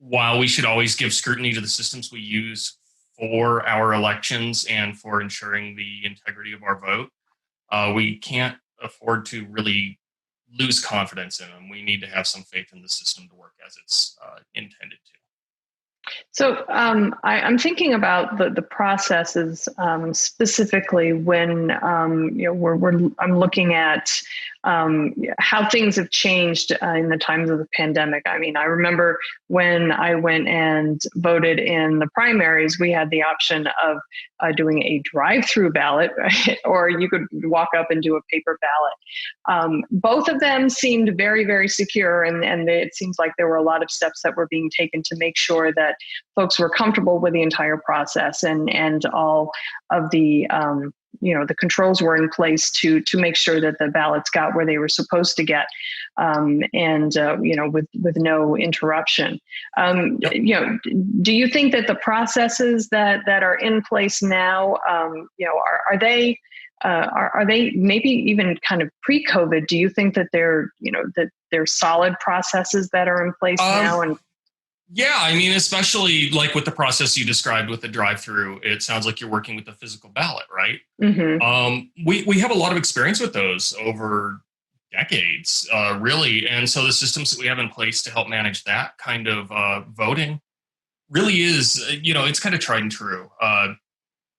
while we should always give scrutiny to the systems we use for our elections and for ensuring the integrity of our vote, we can't afford to really lose confidence in them. We need to have some faith in the system to work as it's intended to. So I'm thinking about the processes specifically when I'm looking at how things have changed in the times of the pandemic. I mean, I remember when I went and voted in the primaries, we had the option of doing a drive-through ballot, or you could walk up and do a paper ballot. Both of them seemed very, very secure, and it seems like there were a lot of steps that were being taken to make sure that folks were comfortable with the entire process, and all of the the controls were in place to make sure that the ballots got where they were supposed to get, with no interruption. Do you think that the processes that are in place now, are they maybe even kind of pre-COVID? Do you think that they're solid processes that are in place now? And yeah, I mean, especially like with the process you described with the drive-through, it sounds like you're working with the physical ballot, right? Mm-hmm. We have a lot of experience with those over decades, really. And so the systems that we have in place to help manage that kind of voting really is, it's kind of tried and true.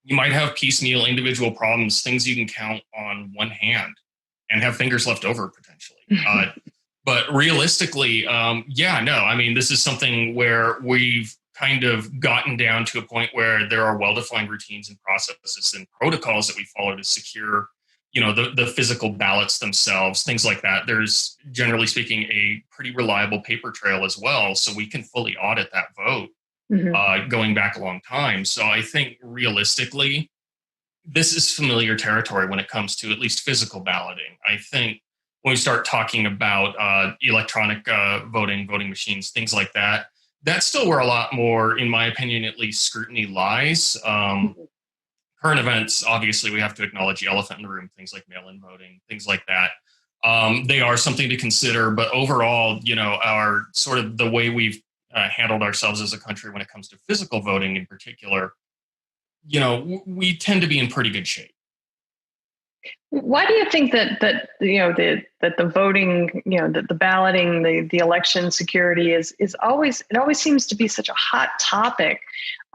You might have piecemeal individual problems, things you can count on one hand and have fingers left over potentially. But realistically, I mean, this is something where we've kind of gotten down to a point where there are well-defined routines and processes and protocols that we follow to secure, the physical ballots themselves, things like that. There's, generally speaking, a pretty reliable paper trail as well, so we can fully audit that vote going back a long time. So I think realistically, this is familiar territory when it comes to at least physical balloting. I think when we start talking about electronic voting machines, things like that, that's still where a lot more, in my opinion, at least, scrutiny lies. Current events, obviously, we have to acknowledge the elephant in the room, things like mail-in voting, things like that. They are something to consider, but overall, our sort of the way we've handled ourselves as a country when it comes to physical voting in particular, we tend to be in pretty good shape. Why do you think that the voting, the balloting, the election security is always seems to be such a hot topic?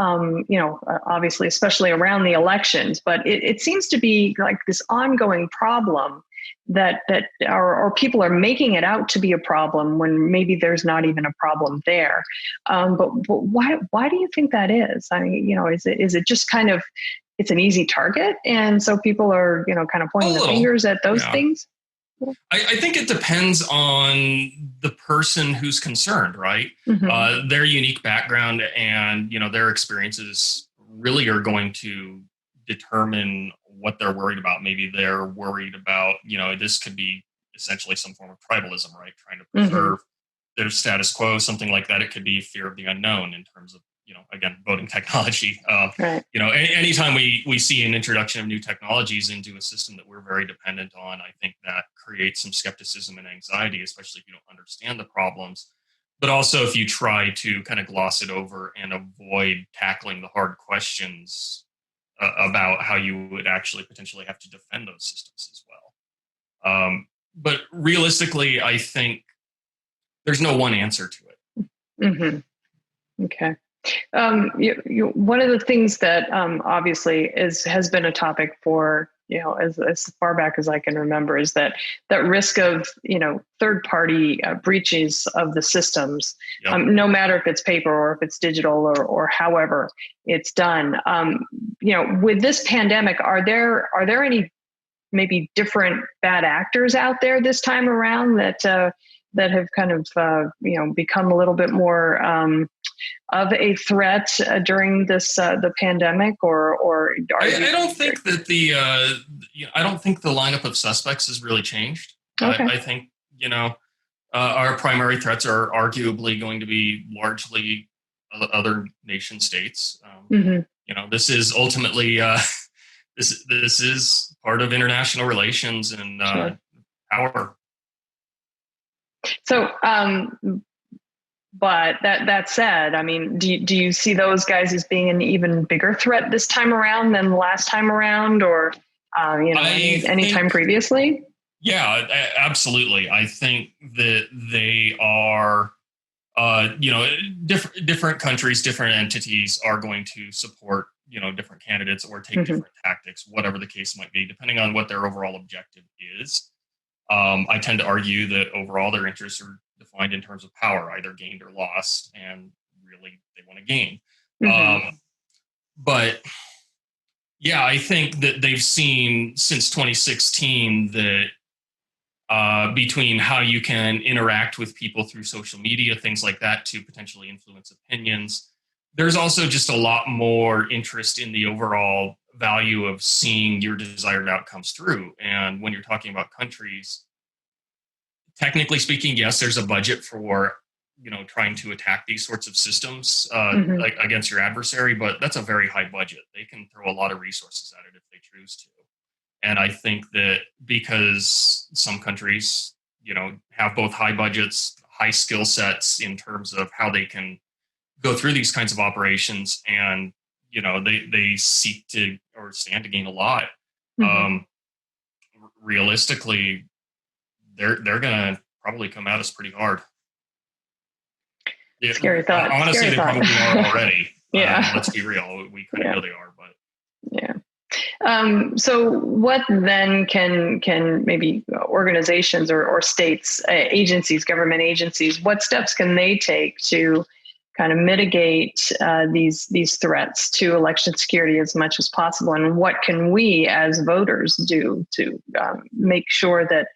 Obviously, especially around the elections, but it seems to be like this ongoing problem that or people are making it out to be a problem when maybe there's not even a problem there. But why do you think that is? I mean, is it just kind of, it's an easy target, and so people are, kind of pointing the fingers at those things? I think it depends on the person who's concerned, right? Their unique background and, their experiences really are going to determine what they're worried about. Maybe they're worried about, this could be essentially some form of tribalism, right? Trying to preserve their status quo, something like that. It could be fear of the unknown in terms of, again, voting technology. Right. Anytime we see an introduction of new technologies into a system that we're very dependent on, I think that creates some skepticism and anxiety, especially if you don't understand the problems. But also if you try to kind of gloss it over and avoid tackling the hard questions about how you would actually potentially have to defend those systems as well. But realistically, I think there's no one answer to it. Okay. One of the things that obviously has been a topic for, as far back as I can remember, is that risk of, third-party breaches of the systems, no matter if it's paper or if it's digital or however it's done. With this pandemic, are there any maybe different bad actors out there this time around that have kind of become a little bit more of a threat during this the pandemic, or I don't think that I don't think the lineup of suspects has really changed. Okay. I think our primary threats are arguably going to be largely other nation states. This is ultimately this is part of international relations and power. So, but that said, I mean, do you see those guys as being an even bigger threat this time around than the last time around, or any time previously? Yeah, absolutely. I think that they are different countries, different entities are going to support, different candidates or take different tactics, whatever the case might be, depending on what their overall objective is. I tend to argue that overall their interests are defined in terms of power, either gained or lost, and really they want to gain. But yeah, I think that they've seen since 2016 that between how you can interact with people through social media, things like that, to potentially influence opinions, there's also just a lot more interest in the overall value of seeing your desired outcomes through. And when you're talking about countries, technically speaking, yes, there's a budget for trying to attack these sorts of systems like against your adversary, but that's a very high budget. They can throw a lot of resources at it if they choose to. And I think that because some countries, have both high budgets, high skill sets in terms of how they can go through these kinds of operations, and they seek to or stand to gain a lot. Realistically, they're going to probably come at us pretty hard. Scary thought. Honestly, Scary they thought. probably are already. Yeah. Let's be real. We kind of know they are, but yeah. So what then can maybe organizations or states, agencies, government agencies, what steps can they take to kind of mitigate these threats to election security as much as possible? And what can we as voters do to make sure that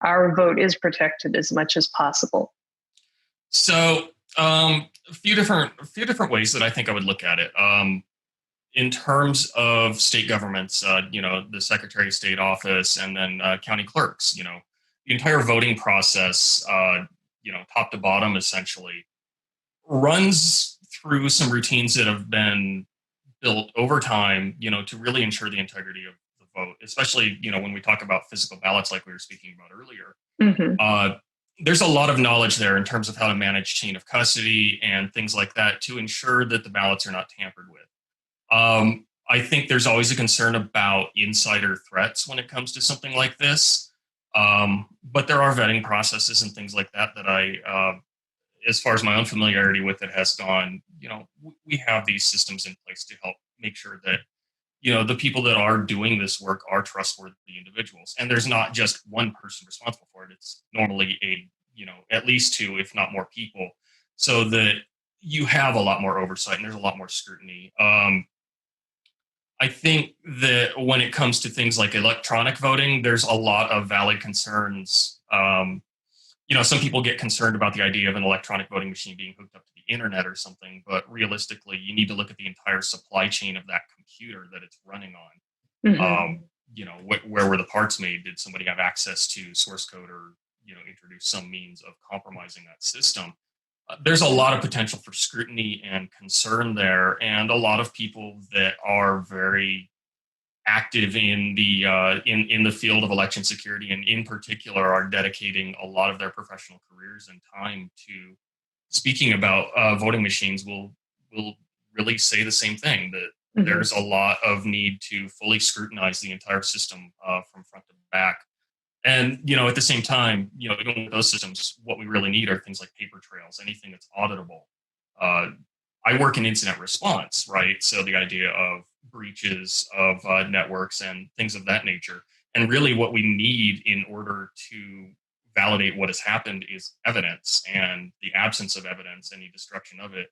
our vote is protected as much as possible? So a few different ways that I think I would look at it. In terms of state governments, the Secretary of State office, and then county clerks, the entire voting process, top to bottom, essentially runs through some routines that have been built over time, to really ensure the integrity of the vote, especially, when we talk about physical ballots, like we were speaking about earlier. There's a lot of knowledge there in terms of how to manage chain of custody and things like that to ensure that the ballots are not tampered with. I think there's always a concern about insider threats when it comes to something like this. But there are vetting processes and things like that I, as far as my own familiarity with it has gone, we have these systems in place to help make sure that, the people that are doing this work are trustworthy individuals. And there's not just one person responsible for it. It's normally at least two, if not more people, so that you have a lot more oversight and there's a lot more scrutiny. I think that when it comes to things like electronic voting, there's a lot of valid concerns. Some people get concerned about the idea of an electronic voting machine being hooked up to the internet or something, but realistically, you need to look at the entire supply chain of that computer that it's running on. Where were the parts made? Did somebody have access to source code or, introduce some means of compromising that system? There's a lot of potential for scrutiny and concern there, and a lot of people that are very active in the in the field of election security, and in particular are dedicating a lot of their professional careers and time to speaking about voting machines will really say the same thing, that there's a lot of need to fully scrutinize the entire system from front to back. And, at the same time, even with those systems, what we really need are things like paper trails, anything that's auditable. I work in incident response, right? So the idea of breaches of networks and things of that nature. And really what we need in order to validate what has happened is evidence. And the absence of evidence, any destruction of it,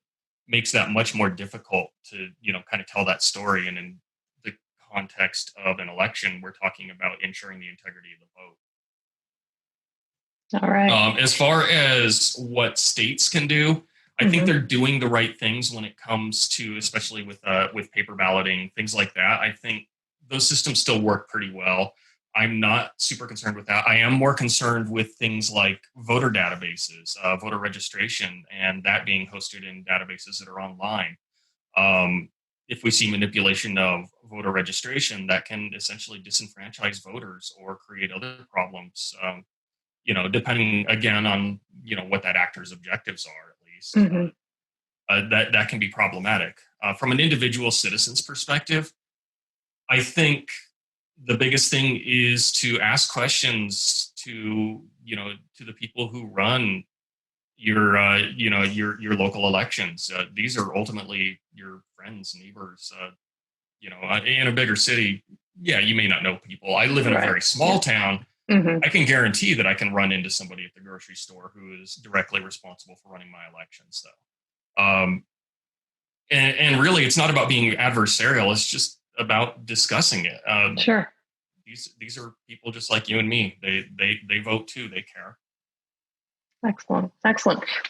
makes that much more difficult to, kind of tell that story. And in the context of an election, we're talking about ensuring the integrity of the vote. All right. As far as what states can do, I think they're doing the right things when it comes to, especially with paper balloting, things like that. I think those systems still work pretty well. I'm not super concerned with that. I am more concerned with things like voter databases, voter registration, and that being hosted in databases that are online. If we see manipulation of voter registration, that can essentially disenfranchise voters or create other problems. Depending again on what that actor's objectives are, at least that can be problematic. From an individual citizen's perspective, I think the biggest thing is to ask questions to the people who run your local elections. These are ultimately your friends, neighbors. In a bigger city, yeah, you may not know people. I live in a very small town. I can guarantee that I can run into somebody at the grocery store who is directly responsible for running my elections, though. And really, it's not about being adversarial. It's just about discussing it. Sure. These are people just like you and me. They vote too. They care. Excellent.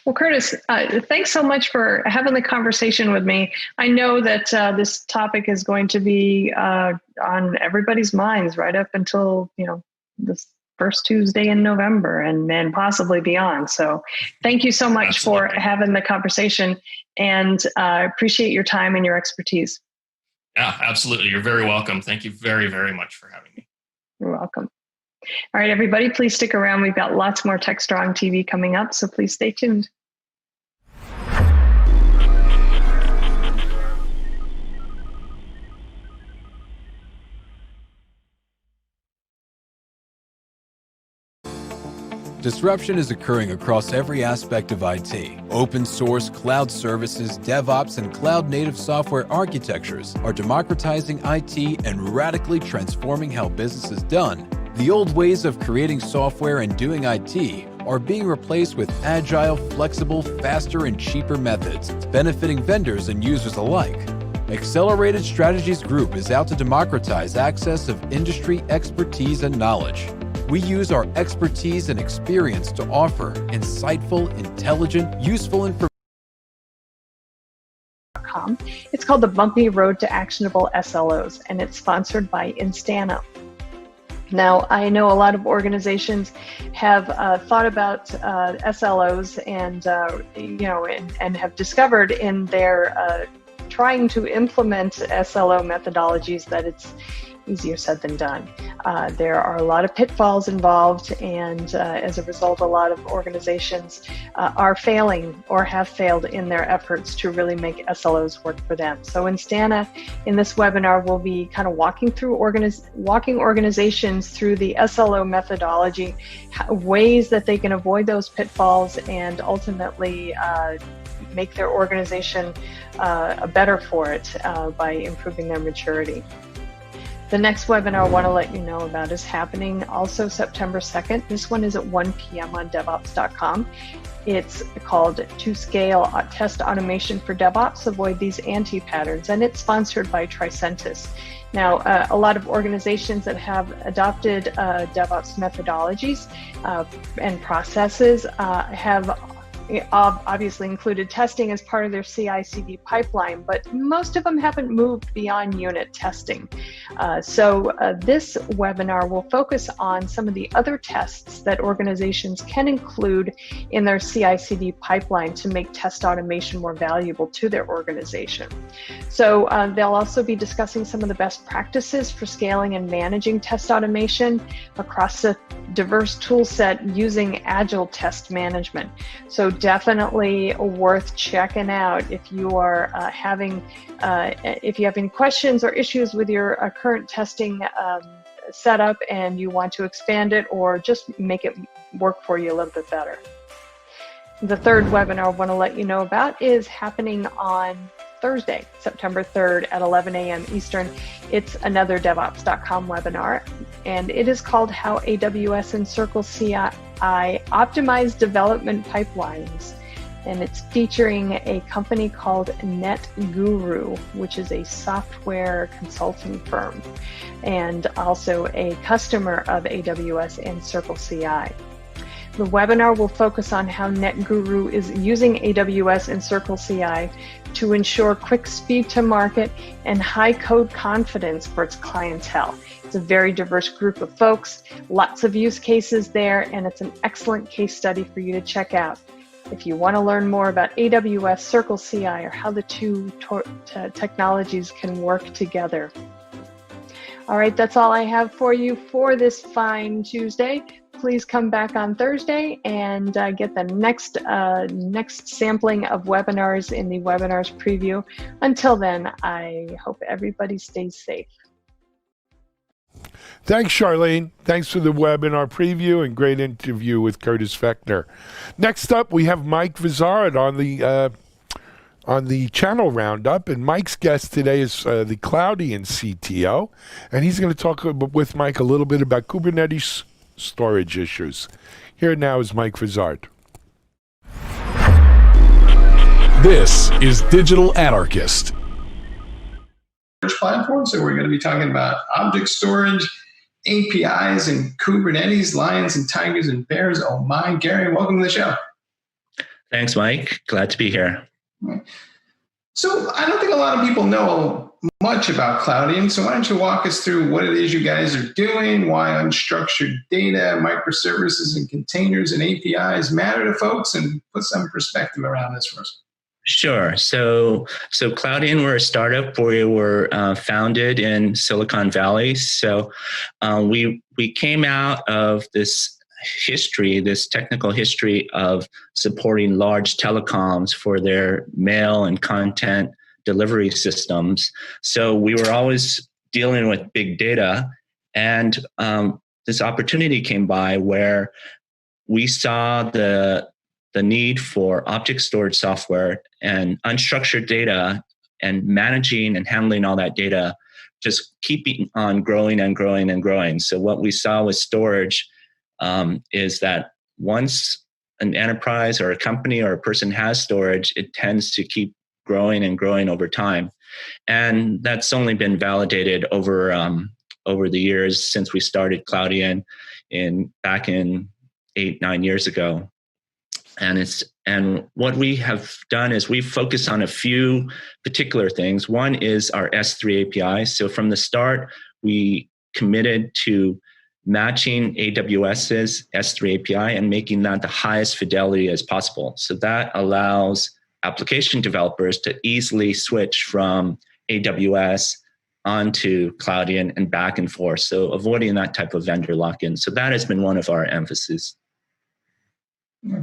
Well, Curtis, thanks so much for having the conversation with me. I know that this topic is going to be on everybody's minds right up until this first Tuesday in November and possibly beyond. So, thank you so much for having the conversation, and appreciate your time and your expertise. Yeah, absolutely. You're very welcome. Thank you very, very much for having me. You're welcome. All right, everybody, please stick around. We've got lots more TechStrong TV coming up, so please stay tuned. Disruption is occurring across every aspect of IT. Open source, cloud services, DevOps, and cloud-native software architectures are democratizing IT and radically transforming how business is done. The old ways of creating software and doing IT are being replaced with agile, flexible, faster, and cheaper methods, benefiting vendors and users alike. Accelerated Strategies Group is out to democratize access of industry expertise and knowledge. We use our expertise and experience to offer insightful, intelligent, useful information. It's called the Bumpy Road to Actionable SLOs, and it's sponsored by Instana. Now, I know a lot of organizations have thought about SLOs and have discovered in their trying to implement SLO methodologies that it's easier said than done. There are a lot of pitfalls involved, and as a result, a lot of organizations are failing or have failed in their efforts to really make SLOs work for them. So Instana, in this webinar, will be kind of walking organizations through the SLO methodology, ways that they can avoid those pitfalls and ultimately make their organization better for it by improving their maturity. The next webinar I want to let you know about is happening also September 2nd. This one is at 1 p.m. on DevOps.com. It's called To Scale Test Automation for DevOps, Avoid These Anti-Patterns, and it's sponsored by Tricentis. Now, a lot of organizations that have adopted DevOps methodologies and processes have obviously included testing as part of their CI/CD pipeline, but most of them haven't moved beyond unit testing. So this webinar will focus on some of the other tests that organizations can include in their CI/CD pipeline to make test automation more valuable to their organization. So they'll also be discussing some of the best practices for scaling and managing test automation across a diverse tool set using agile test management. So definitely worth checking out if you are if you have any questions or issues with your current testing setup and you want to expand it or just make it work for you a little bit better. The third webinar I want to let you know about is happening on Thursday, September 3rd at 11 a.m. Eastern. It's another DevOps.com webinar, and it is called How AWS and Circle CI Optimize Development Pipelines. And it's featuring a company called NetGuru, which is a software consulting firm, and also a customer of AWS and Circle CI. The webinar will focus on how NetGuru is using AWS and Circle CI to ensure quick speed to market and high code confidence for its clientele. It's a very diverse group of folks, lots of use cases there, and it's an excellent case study for you to check out. If you want to learn more about AWS, Circle CI, or how the two technologies can work together. All right, that's all I have for you for this fine Tuesday. Please come back on Thursday and get the next sampling of webinars in the webinars preview. Until then, I hope everybody stays safe. Thanks, Charlene. Thanks for the webinar preview and great interview with Curtis Fechner. Next up, we have Mike Vizard on the channel roundup, and Mike's guest today is the Cloudian CTO, and he's going to talk with Mike a little bit about Kubernetes storage issues. Here now is Mike Vizard. This is Digital Anarchist. Platform. So we're going to be talking about object storage, APIs, and Kubernetes, lions and tigers and bears. Oh my, Gary, welcome to the show. Thanks, Mike. Glad to be here. So I don't think a lot of people know much about Cloudian. So why don't you walk us through what it is you guys are doing, why unstructured data, microservices, and containers and APIs matter to folks, and put some perspective around this for us. Sure. So Cloudian, we're a startup. We were founded in Silicon Valley. So we came out of this history, this technical history of supporting large telecoms for their mail and content delivery systems. So we were always dealing with big data, and this opportunity came by where we saw the need for object storage software and unstructured data, and managing and handling all that data, just keeping on growing and growing and growing. So what we saw with storage is that once an enterprise or a company or a person has storage, it tends to keep growing and growing over time. And that's only been validated over the years since we started Cloudian back in 8-9 years ago. And what we have done is we've focused on a few particular things. One is our S3 API. So from the start, we committed to matching AWS's S3 API and making that the highest fidelity as possible. So that allows application developers to easily switch from AWS onto Cloudian and back and forth. So avoiding that type of vendor lock-in. So that has been one of our emphases. Yeah.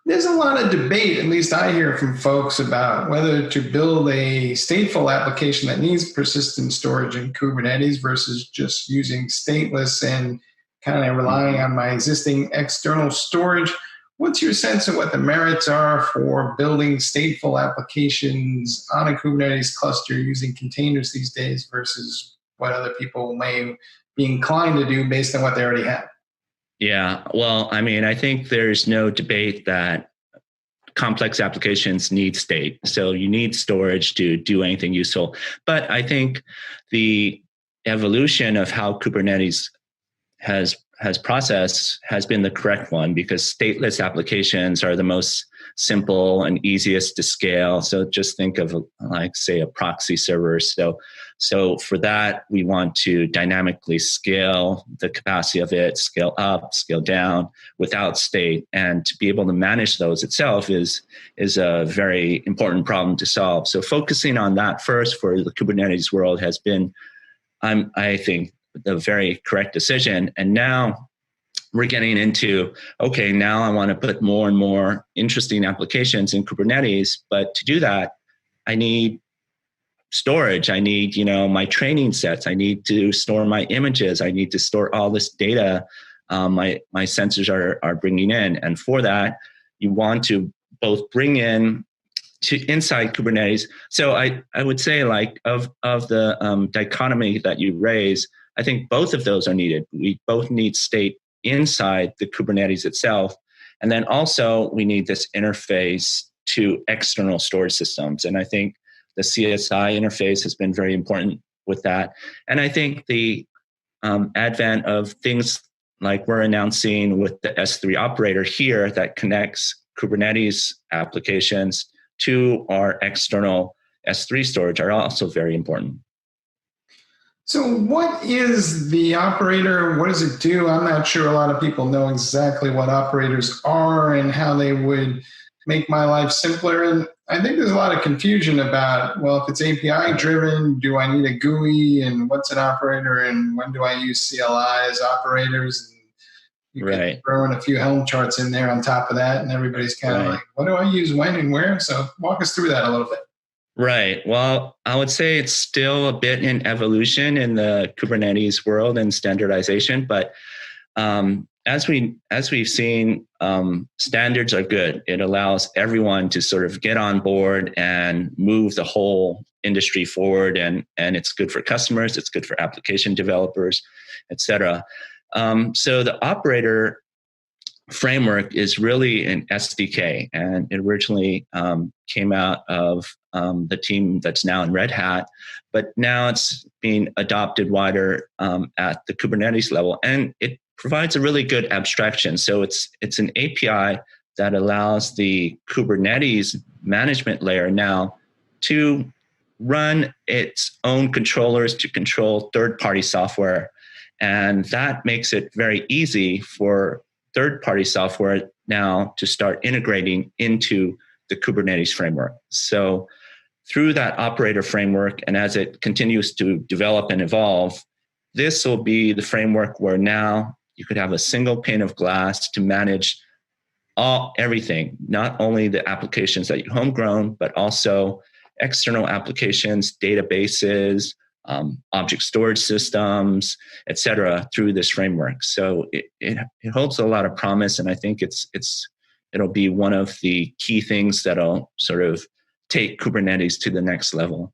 There's a lot of debate, at least I hear from folks, about whether to build a stateful application that needs persistent storage in Kubernetes versus just using stateless and kind of relying on my existing external storage. What's your sense of what the merits are for building stateful applications on a Kubernetes cluster using containers these days versus what other people may be inclined to do based on what they already have? Yeah, well, I mean, I think there's no debate that complex applications need state. So you need storage to do anything useful. But I think the evolution of how Kubernetes has processed has been the correct one, because stateless applications are the most simple and easiest to scale. So just think of, like, say, a proxy server. So for that, we want to dynamically scale the capacity of it, scale up, scale down without state. And to be able to manage those itself is a very important problem to solve. So focusing on that first for the Kubernetes world has been, I think, the very correct decision. And now we're getting into, okay, now I want to put more and more interesting applications in Kubernetes. But to do that, I need storage. I need, my training sets. I need to store my images. I need to store all this data my sensors are bringing in. And for that, you want to both bring in to inside Kubernetes. So I would say, like, of the dichotomy that you raise, I think both of those are needed. We both need state inside the Kubernetes itself. And then also we need this interface to external storage systems. And I think the CSI interface has been very important with that. And I think the advent of things like we're announcing with the S3 operator here that connects Kubernetes applications to our external S3 storage are also very important. So what is the operator? What does it do? I'm not sure a lot of people know exactly what operators are and how they would make my life simpler. And I think there's a lot of confusion about, well, if it's API driven, do I need a GUI, and what's an operator, and when do I use CLI as operators? And you can throw in a few Helm charts in there on top of that, and everybody's kind of like, what do I use when and where? So walk us through that a little bit. Right. Well, I would say it's still a bit in evolution in the Kubernetes world and standardization, but as we've seen, standards are good. It allows everyone to sort of get on board and move the whole industry forward, and it's good for customers, it's good for application developers, et cetera. So the operator framework is really an SDK, and it originally came out of the team that's now in Red Hat, but now it's being adopted wider at the Kubernetes level, and it provides a really good abstraction. So it's an API that allows the Kubernetes management layer now to run its own controllers to control third-party software, and that makes it very easy for third-party software now to start integrating into the Kubernetes framework. So through that operator framework, and as it continues to develop and evolve, this will be the framework where now you could have a single pane of glass to manage everything, not only the applications that you homegrown, but also external applications, databases, object storage systems, et cetera, through this framework. So it holds a lot of promise, and I think it'll be one of the key things that'll sort of take Kubernetes to the next level.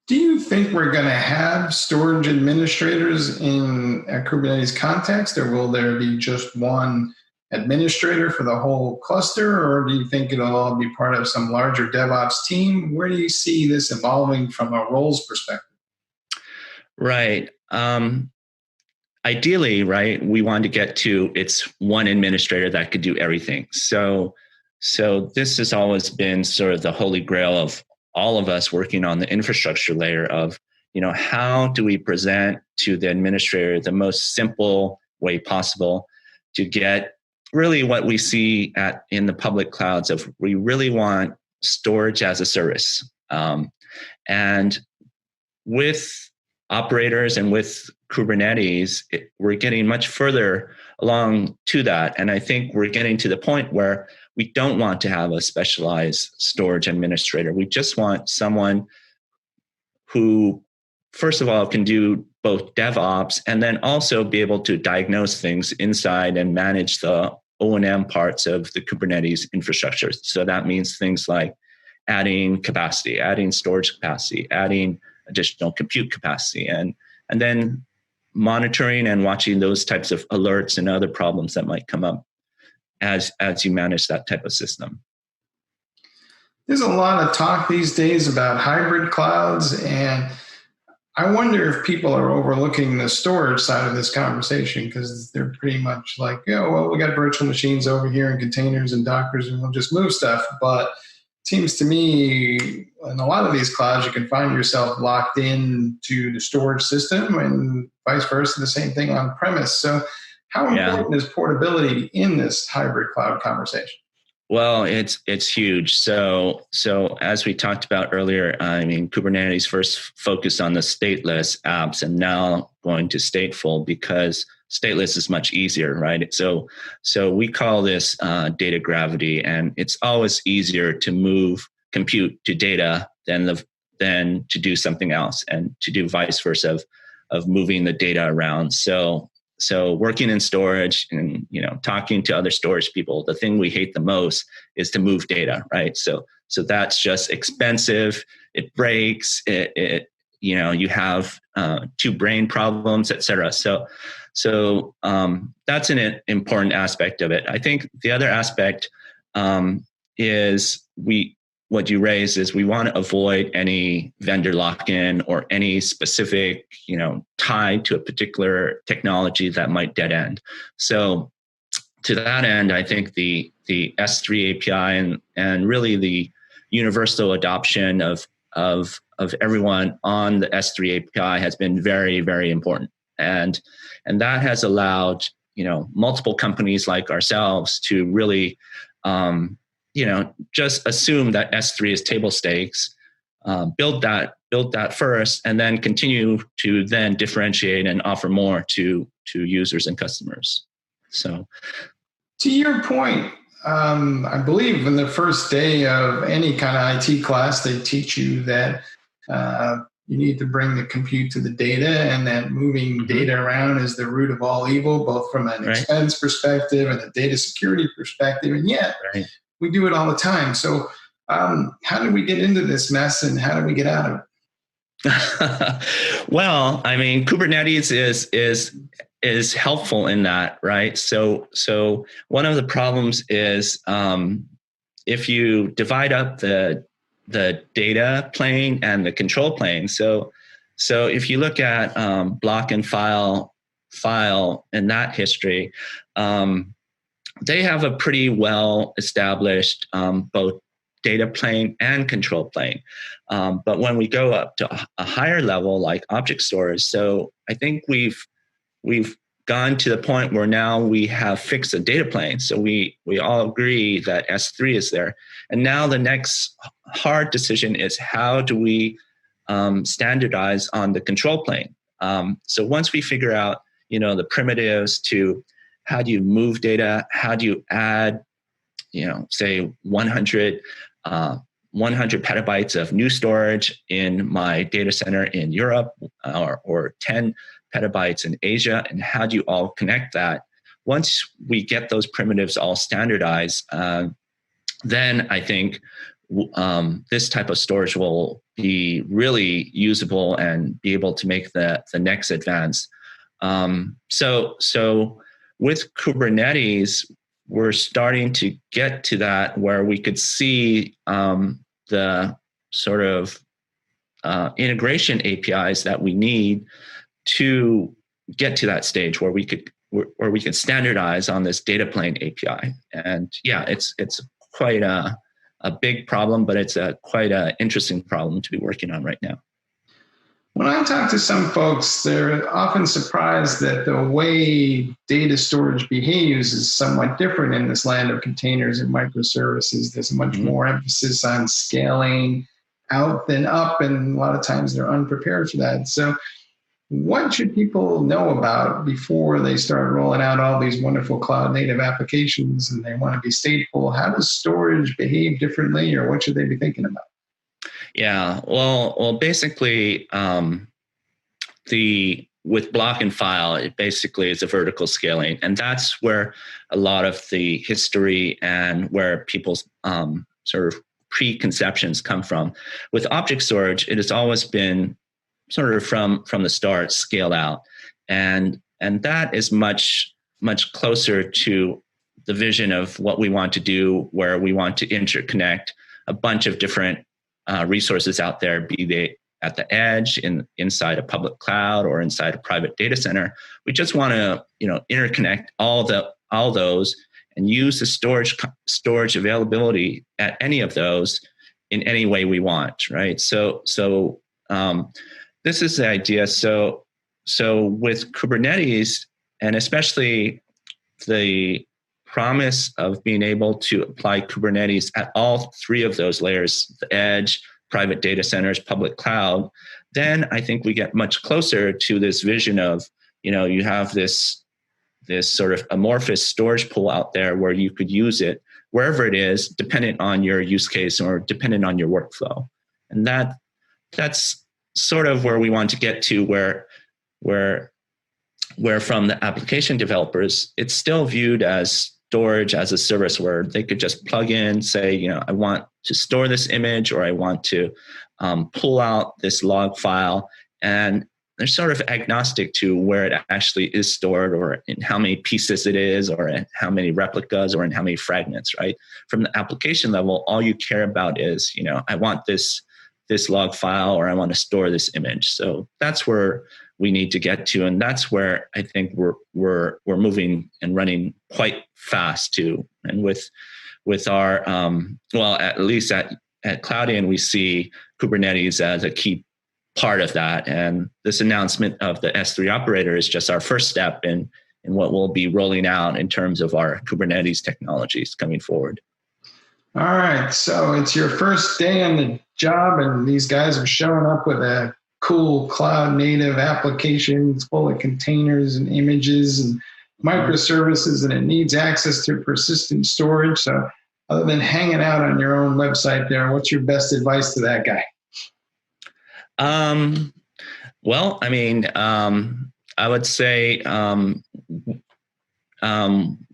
Do you think we're going to have storage administrators in a Kubernetes context, or will there be just one administrator for the whole cluster, or do you think it'll all be part of some larger DevOps team? Where do you see this evolving from a roles perspective? Right. Ideally, right, we want to get to it's one administrator that could do everything. So this has always been sort of the holy grail of all of us working on the infrastructure layer of, how do we present to the administrator the most simple way possible to get really what we see in the public clouds of we really want storage as a service. And with operators and with Kubernetes, we're getting much further along to that. And I think we're getting to the point where we don't want to have a specialized storage administrator. We just want someone who, first of all, can do both DevOps and then also be able to diagnose things inside and manage the O&M parts of the Kubernetes infrastructure. So that means things like adding capacity, adding storage capacity, adding additional compute capacity, and then monitoring and watching those types of alerts and other problems that might come up as you manage that type of system. There's a lot of talk these days about hybrid clouds, and I wonder if people are overlooking the storage side of this conversation because they're pretty much like, we got virtual machines over here and containers and Dockers and we'll just move stuff. But it seems to me in a lot of these clouds, you can find yourself locked into the storage system and vice versa, the same thing on premise. So how important is portability in this hybrid cloud conversation? Well, it's huge. So as we talked about earlier, Kubernetes first focused on the stateless apps and now going to stateful because stateless is much easier, right? So we call this data gravity, and it's always easier to move compute to data than to do something else, and to do vice versa of moving the data around. So working in storage and talking to other storage people, the thing we hate the most is to move data, right? So that's just expensive. It breaks. You have two brain problems, et cetera. So that's an important aspect of it. I think the other aspect is what you raised is we want to avoid any vendor lock-in or any specific, tied to a particular technology that might dead end. So to that end, I think the S3 API and really the universal adoption of everyone on the S3 API has been very, very important. And that has allowed, multiple companies like ourselves to really, just assume that S3 is table stakes, build that first, and then continue to then differentiate and offer more to users and customers. So, to your point, I believe in the first day of any kind of IT class, they teach you that you need to bring the compute to the data, and that moving data around is the root of all evil, both from an expense perspective and a data security perspective. And yet we do it all the time. So how did we get into this mess, and how did we get out of it? Well, I mean, Kubernetes is helpful in that, right? So one of the problems is if you divide up the data plane and the control plane. So if you look at block and file and that history, they have a pretty well established both data plane and control plane. But when we go up to a higher level like object storage, so I think we've gone to the point where now we have fixed the data plane. So we all agree that S3 is there. And now the next hard decision is, how do we standardize on the control plane? So once we figure out, the primitives to how do you move data, how do you add, say 100 petabytes of new storage in my data center in Europe, or 10 petabytes in Asia, and how do you all connect that? Once we get those primitives all standardized, then I think this type of storage will be really usable and be able to make the next advance. So with Kubernetes, we're starting to get to that where we could see the sort of integration APIs that we need to get to that stage where we could standardize on this data plane API. And yeah, it's quite a big problem, but it's quite an interesting problem to be working on right now. When I talk to some folks, they're often surprised that the way data storage behaves is somewhat different in this land of containers and microservices. There's much more emphasis on scaling out than up, and a lot of times they're unprepared for that. So what should people know about before they start rolling out all these wonderful cloud native applications and they want to be stateful? How does storage behave differently, or what should they be thinking about? Yeah, well, basically, with block and file, it basically is a vertical scaling, and that's where a lot of the history and where people's sort of preconceptions come from. With object storage, it has always been sort of from the start scaled out, and that is much closer to the vision of what we want to do, where we want to interconnect a bunch of different resources out there, be they at the edge, inside a public cloud, or inside a private data center. We just want to interconnect all those and use the storage availability at any of those in any way we want, right? So this is the idea. So with Kubernetes, and especially the promise of being able to apply Kubernetes at all three of those layers, the edge, private data centers, public cloud, then I think we get much closer to this vision of, you have this sort of amorphous storage pool out there where you could use it wherever it is, dependent on your use case or dependent on your workflow. And that's sort of where we want to get to, where from the application developers, it's still viewed as storage as a service, where they could just plug in, say, I want to store this image, or I want to pull out this log file, and they're sort of agnostic to where it actually is stored, or in how many pieces it is, or in how many replicas, or in how many fragments, right? From the application level, all you care about is, I want this log file, or I want to store this image. So that's where we need to get to, and that's where I think we're moving and running quite fast to. And with our at least at Cloudian, we see Kubernetes as a key part of that. And this announcement of the S3 operator is just our first step in what we'll be rolling out in terms of our Kubernetes technologies coming forward. All right, so it's your first day on the job, and these guys are showing up with a cool cloud native application full of containers and images, and microservices and it needs access to persistent storage. So other than hanging out on your own website there, what's your best advice to that guy? Well, I mean, I would say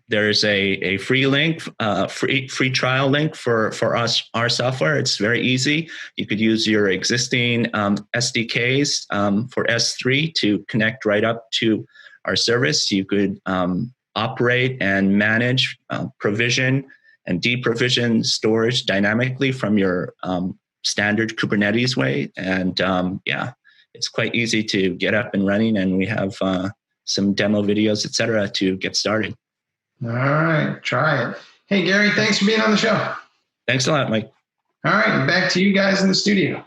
there's a free link, free trial link for our software. It's very easy. You could use your existing SDKs for S3 to connect right up to our service. You could operate and manage, provision and deprovision storage dynamically from your standard Kubernetes way. And it's quite easy to get up and running. And we have some demo videos, et cetera, to get started. All right, try it. Hey, Gary, thanks for being on the show. Thanks a lot, Mike. All right, back to you guys in the studio.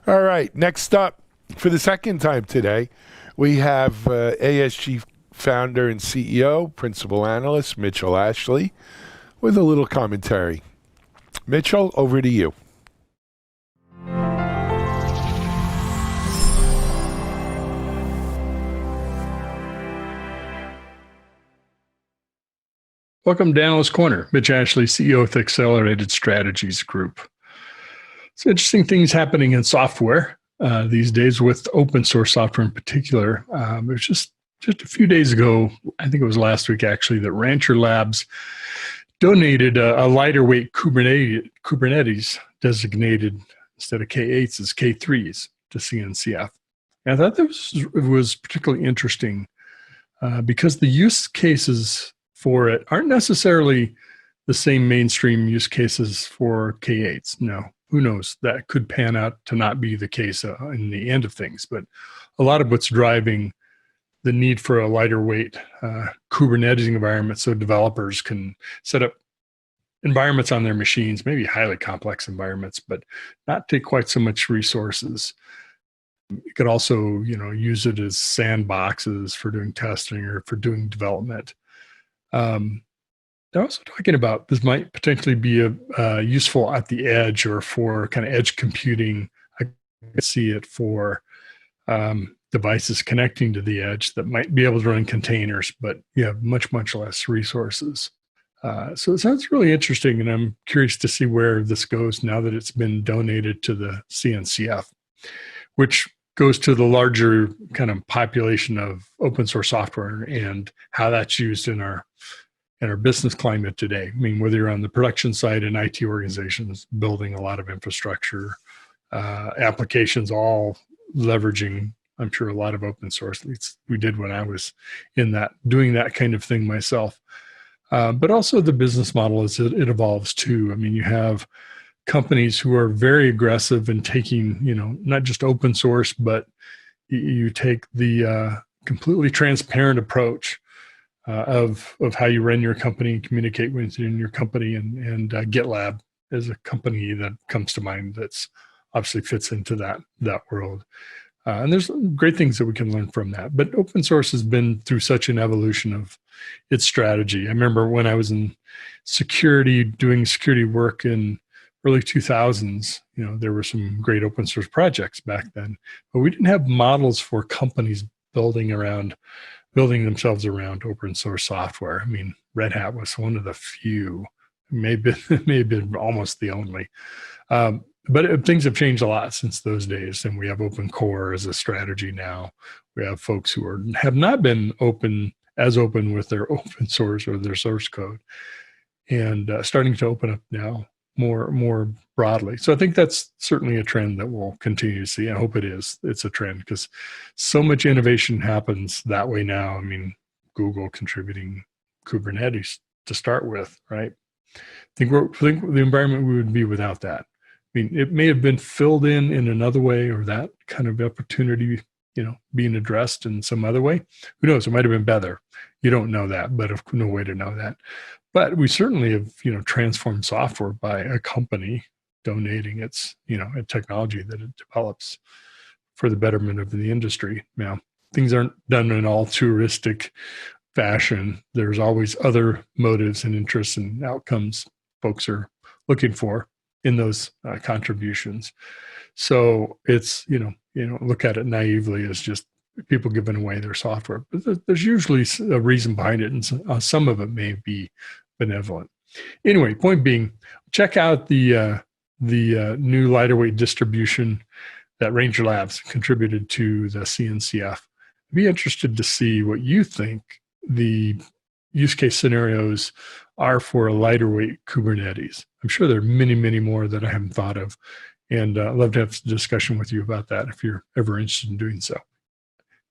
All right, next up, for the second time today, we have ASG founder and CEO, principal analyst, Mitchell Ashley, with a little commentary. Mitchell, over to you. Welcome to Analyst Corner. Mitch Ashley, CEO of the Accelerated Strategies Group. Some interesting things happening in software these days with open source software in particular. It was just a few days ago, I think it was last week actually, that Rancher Labs donated a lighter weight Kubernetes designated instead of K8s as K3s to CNCF. And I thought that was particularly interesting because the use cases for it aren't necessarily the same mainstream use cases for K8s. No, who knows? That could pan out to not be the case in the end of things. But a lot of what's driving the need for a lighter weight Kubernetes environment so developers can set up environments on their machines, maybe highly complex environments, but not take quite so much resources. You could also, use it as sandboxes for doing testing or for doing development. They're also talking about this might potentially be useful at the edge or for kind of edge computing. I can see it for devices connecting to the edge that might be able to run containers, but you have much, much less resources. So it sounds really interesting, and I'm curious to see where this goes now that it's been donated to the CNCF, which goes to the larger kind of population of open source software and how that's used in our business climate today. I mean, whether you're on the production side in IT organizations, building a lot of infrastructure, applications, all leveraging, I'm sure, a lot of open source. At least we did when I was doing that kind of thing myself. But also the business model as it evolves too. I mean, you have companies who are very aggressive in taking, not just open source, but you take the completely transparent approach of how you run your company and communicate within your company, and GitLab is a company that comes to mind that's obviously fits into that world. And there's great things that we can learn from that. But open source has been through such an evolution of its strategy. I remember when I was in security, doing security work in early 2000s, there were some great open source projects back then, but we didn't have models for companies building themselves around open source software. I mean, Red Hat was one of the few, may have been almost the only. But things have changed a lot since those days, and we have open core as a strategy now. We have folks who have not been open with their open source or their source code, and starting to open up now more broadly. So I think that's certainly a trend that we'll continue to see. I hope it is. It's a trend because so much innovation happens that way now. I mean, Google contributing Kubernetes to start with, right? Think the environment we would be without that. I mean, it may have been filled in another way, or that kind of opportunity, being addressed in some other way. Who knows? It might have been better. You don't know that, but no way to know that. But we certainly have, transformed software by a company donating its, a technology that it develops for the betterment of the industry. Now, things aren't done in altruistic fashion. There's always other motives and interests and outcomes folks are looking for. in those contributions. So it's, look at it naively as just people giving away their software. But there's usually a reason behind it, and some of it may be benevolent. Anyway, point being, check out the new lighter weight distribution that Ranger Labs contributed to the CNCF. I'd be interested to see what you think the use case scenarios are for a lighter weight Kubernetes. I'm sure there are many, many more that I haven't thought of. And I'd love to have a discussion with you about that if you're ever interested in doing so.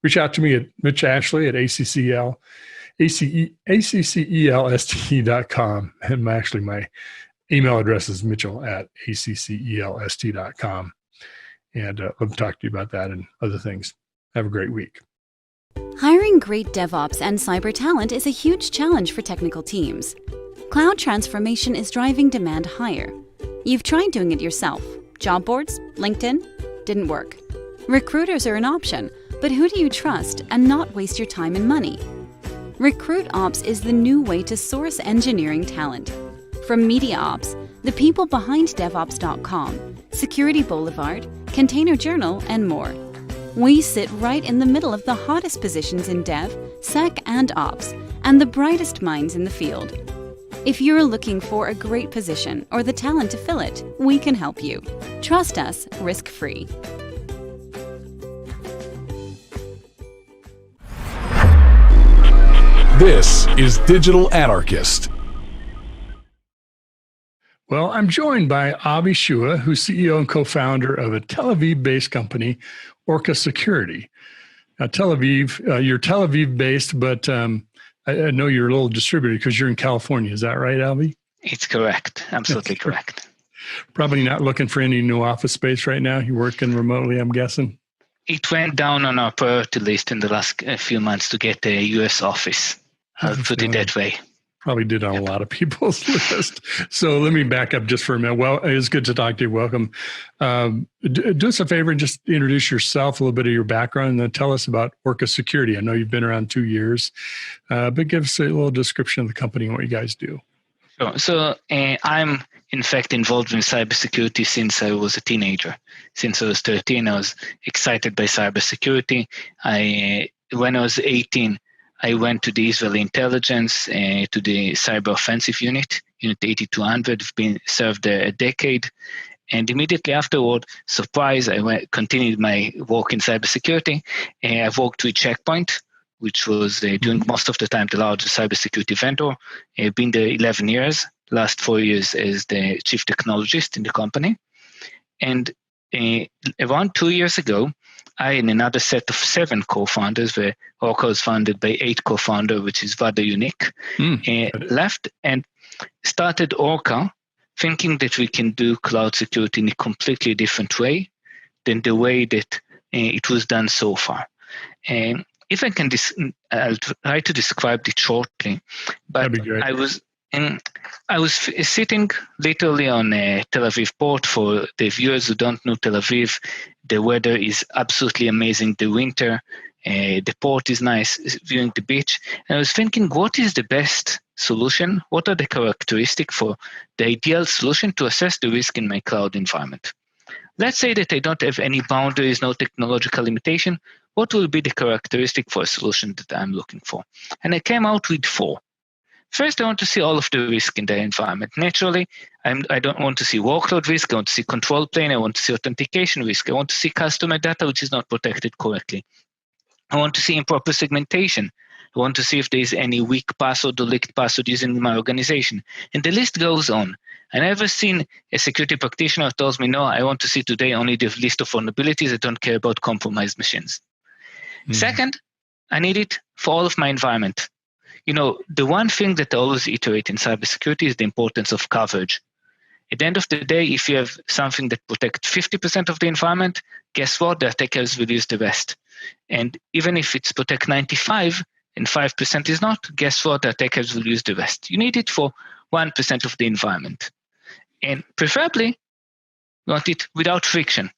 Reach out to me at Mitch Ashley at accelst.com. And my email address is mitchell@accelst.com. And I'd love to talk to you about that and other things. Have a great week. Hiring great DevOps and cyber talent is a huge challenge for technical teams. Cloud transformation is driving demand higher. You've tried doing it yourself. Job boards, LinkedIn, didn't work. Recruiters are an option, but who do you trust and not waste your time and money? RecruitOps is the new way to source engineering talent. From MediaOps, the people behind DevOps.com, Security Boulevard, Container Journal, and more. We sit right in the middle of the hottest positions in Dev, Sec, and Ops, and the brightest minds in the field. If you're looking for a great position or the talent to fill it, we can help you. Trust us, risk-free. This is Digital Anarchist. Well, I'm joined by Avi Shua, who's CEO and co-founder of a Tel Aviv-based company, Orca Security. Now, Tel Aviv, you're Tel Aviv-based, but I know you're a little distributed because you're in California. Is that right, Avi? It's correct. Absolutely correct. Probably not looking for any new office space right now. You're working remotely, I'm guessing. It went down on our priority list in the last few months to get a U.S. office. I'll put it that way. Probably did on a lot of people's list. So let me back up just for a minute. Well, it's good to talk to you. Welcome. Do us a favor and just introduce yourself, a little bit of your background, and then tell us about Orca Security. I know you've been around 2 years, but give us a little description of the company and what you guys do. Sure. So I'm, in fact, involved in cybersecurity since I was a teenager. Since I was 13, I was excited by cybersecurity. When I was 18, I went to the Israeli intelligence, to the cyber offensive unit, Unit 8200. I've been served there a decade. And immediately afterward, surprise, I continued my work in cybersecurity. I've worked with Checkpoint, which was during most of the time the largest cybersecurity vendor. I've been there 11 years, last 4 years as the chief technologist in the company. And around 2 years ago, I and another set of 7 co-founders, where Orca was founded by 8 co-founders, which is rather unique, left and started Orca, thinking that we can do cloud security in a completely different way than the way that it was done so far. If I can, I'll try to describe it shortly. But I was sitting literally on Tel Aviv port. For the viewers who don't know Tel Aviv, the weather is absolutely amazing. The winter, the port is nice, viewing the beach. And I was thinking, what is the best solution? What are the characteristics for the ideal solution to assess the risk in my cloud environment? Let's say that I don't have any boundaries, no technological limitation. What will be the characteristic for a solution that I'm looking for? And I came out with 4. First, I want to see all of the risk in the environment. Naturally, I don't want to see workload risk. I want to see control plane. I want to see authentication risk. I want to see customer data which is not protected correctly. I want to see improper segmentation. I want to see if there is any weak password or leaked password used in my organization. And the list goes on. I never seen a security practitioner who tells me, no, I want to see today only the list of vulnerabilities. I don't care about compromised machines. Second, I need it for all of my environment. The one thing that I always iterate in cybersecurity is the importance of coverage. At the end of the day, if you have something that protects 50% of the environment, guess what? The attackers will use the rest. And even if it's protect 95 and 5% is not, guess what? The attackers will use the rest. You need it for 1% of the environment. And preferably, you want it without friction.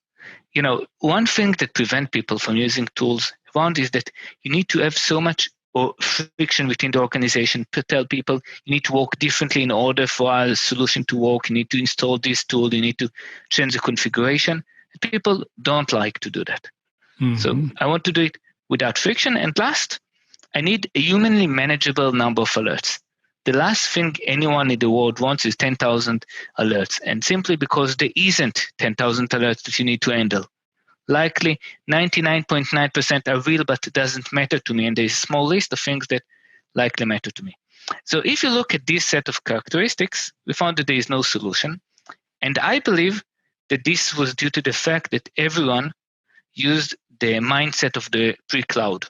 One thing that prevents people from using tools around is that you need to have so much or friction within the organization. To tell people you need to work differently in order for our solution to work. You need to install this tool. You need to change the configuration. People don't like to do that. So I want to do it without friction. And last, I need a humanly manageable number of alerts. The last thing anyone in the world wants is 10,000 alerts. And simply because there isn't 10,000 alerts that you need to handle. Likely 99.9% are real, but it doesn't matter to me. And there's a small list of things that likely matter to me. So if you look at this set of characteristics, we found that there is no solution. And I believe that this was due to the fact that everyone used the mindset of the pre-cloud,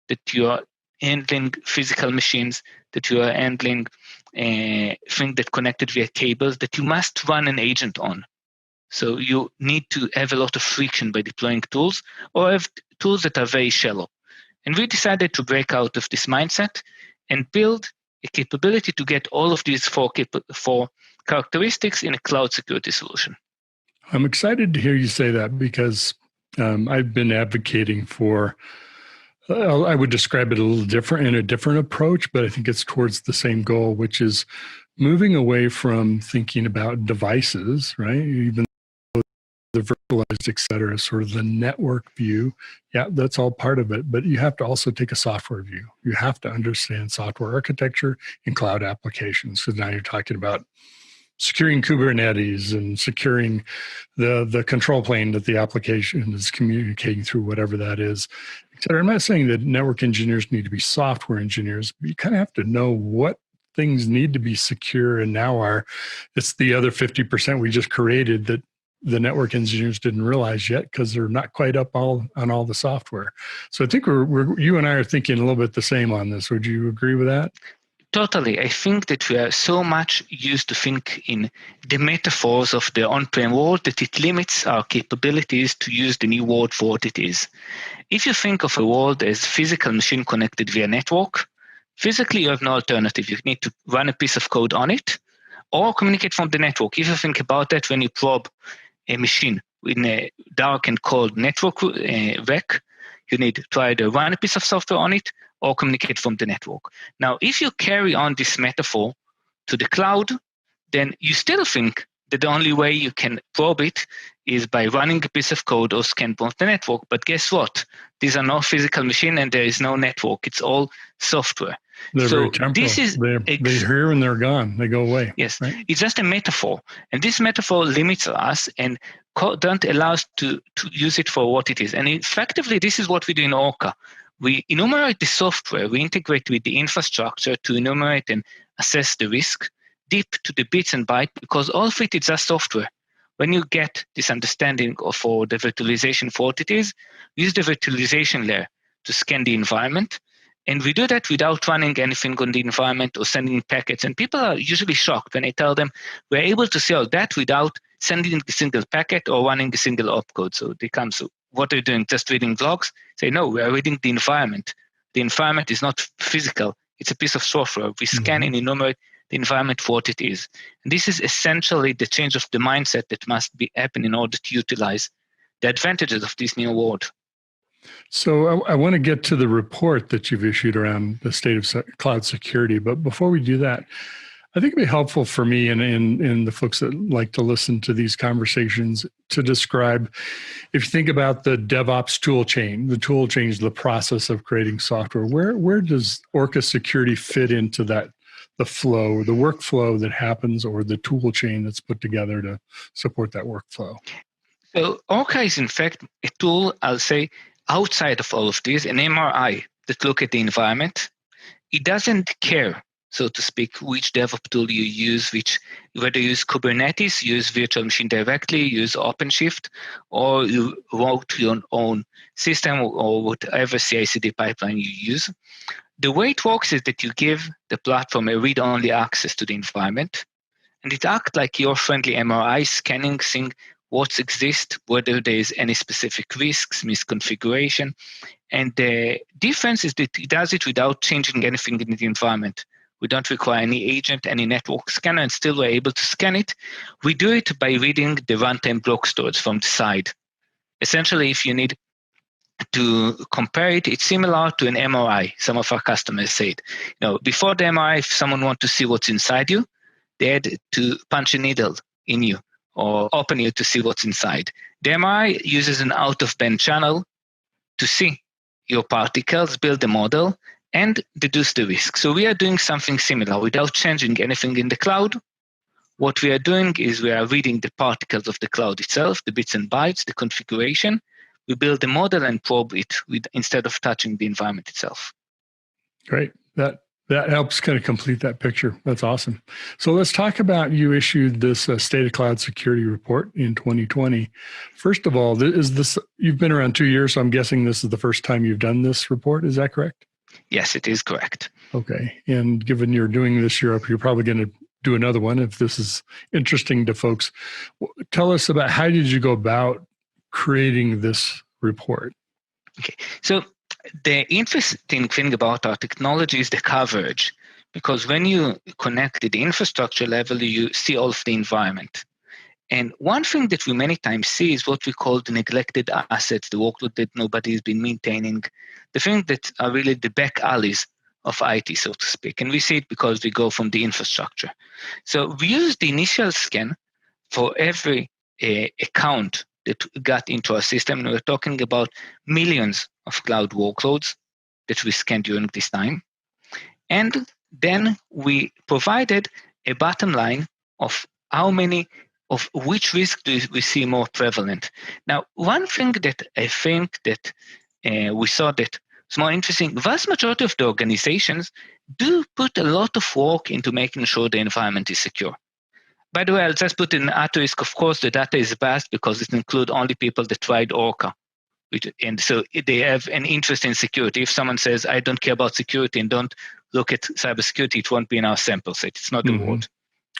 that you are handling physical machines, that you are handling things that connected via cables, that you must run an agent on. So you need to have a lot of friction by deploying tools or have tools that are very shallow. And we decided to break out of this mindset and build a capability to get all of these four characteristics in a cloud security solution. I'm excited to hear you say that because I've been advocating for, I would describe it a little different in a different approach, but I think it's towards the same goal, which is moving away from thinking about devices, right? Even the virtualized, et cetera, sort of the network view. Yeah, that's all part of it, but you have to also take a software view. You have to understand software architecture and cloud applications. So now you're talking about securing Kubernetes and securing the control plane that the application is communicating through, whatever that is, et cetera. I'm not saying that network engineers need to be software engineers, but you kind of have to know what things need to be secure and now it's the other 50% we just created that the network engineers didn't realize yet because they're not quite up on all the software. So I think you and I are thinking a little bit the same on this. Would you agree with that? Totally. I think that we are so much used to think in the metaphors of the on-prem world that it limits our capabilities to use the new world for what it is. If you think of a world as physical machine connected via network, physically you have no alternative. You need to run a piece of code on it or communicate from the network. If you think about that, when you probe a machine in a dark and cold network rack, you need to either run a piece of software on it or communicate from the network. Now, if you carry on this metaphor to the cloud, then you still think that the only way you can probe it is by running a piece of code or scan from the network. But guess what? These are not physical machine and there is no network. It's all software. They're so very temporal. This is they're here and they're gone. They go away. Yes, right? It's just a metaphor. And this metaphor limits us and don't allow us to use it for what it is. And effectively, this is what we do in Orca. We enumerate the software, we integrate with the infrastructure to enumerate and assess the risk deep to the bits and bytes, because all of it is just software. When you get this understanding for the virtualization for what it is, use the virtualization layer to scan the environment. And we do that without running anything on the environment or sending packets. And people are usually shocked when I tell them we're able to see all that without sending a single packet or running a single opcode. So they come, so what are you doing? Just reading logs? Say, no, we are reading the environment. The environment is not physical. It's a piece of software. We scan and enumerate the environment for what it is. And this is essentially the change of the mindset that must be happen in order to utilize the advantages of this new world. So I want to get to the report that you've issued around the state of cloud security. But before we do that, I think it'd be helpful for me and the folks that like to listen to these conversations to describe, if you think about the DevOps tool chain, the process of creating software, where does Orca Security fit into that, the flow, the workflow that happens, or the tool chain that's put together to support that workflow? So Orca is in fact a tool, I'll say, outside of all of this, an MRI that look at the environment. It doesn't care, so to speak, which DevOps tool you use, whether you use Kubernetes, use virtual machine directly, use OpenShift, or you wrote your own system or whatever CI/CD pipeline you use. The way it works is that you give the platform a read-only access to the environment, and it acts like your friendly MRI, scanning, seeing what exists, whether there is any specific risks, misconfiguration. And the difference is that it does it without changing anything in the environment. We don't require any agent, any network scanner, and still we're able to scan it. We do it by reading the runtime block storage from the side. Essentially, if you need to compare it, it's similar to an MRI. Some of our customers say it. Before the MRI, if someone wants to see what's inside you, they had to punch a needle in you or open you to see what's inside. The MRI uses an out-of-band channel to see your particles, build a model, and deduce the risk. So we are doing something similar without changing anything in the cloud. What we are doing is we are reading the particles of the cloud itself, the bits and bytes, the configuration. We build a model and probe it instead of touching the environment itself. Great. That helps kind of complete that picture. That's awesome. So let's talk about, you issued this State of Cloud Security report in 2020. First of all, you've been around 2 years, so I'm guessing this is the first time you've done this report. Is that correct? Yes, it is correct. Okay. And given you're doing this Europe, you're probably going to do another one if this is interesting to folks. Tell us about, how did you go about creating this report? Okay. So the interesting thing about our technology is the coverage, because when you connect at the infrastructure level, you see all of the environment. And one thing that we many times see is what we call the neglected assets, the workload that nobody has been maintaining, the things that are really the back alleys of IT, so to speak. And we see it because we go from the infrastructure. So we use the initial scan for every account that got into our system. And we're talking about millions of cloud workloads that we scanned during this time. And then we provided a bottom line of how many, of which risk do we see more prevalent. Now, one thing that I think that we saw that it's more interesting, vast majority of the organizations do put a lot of work into making sure the environment is secure. By the way, I'll just put in at-risk. Of course, the data is vast because it includes only people that tried Orca. And so they have an interest in security. If someone says, I don't care about security and don't look at cybersecurity, it won't be in our sample set. It's not the word.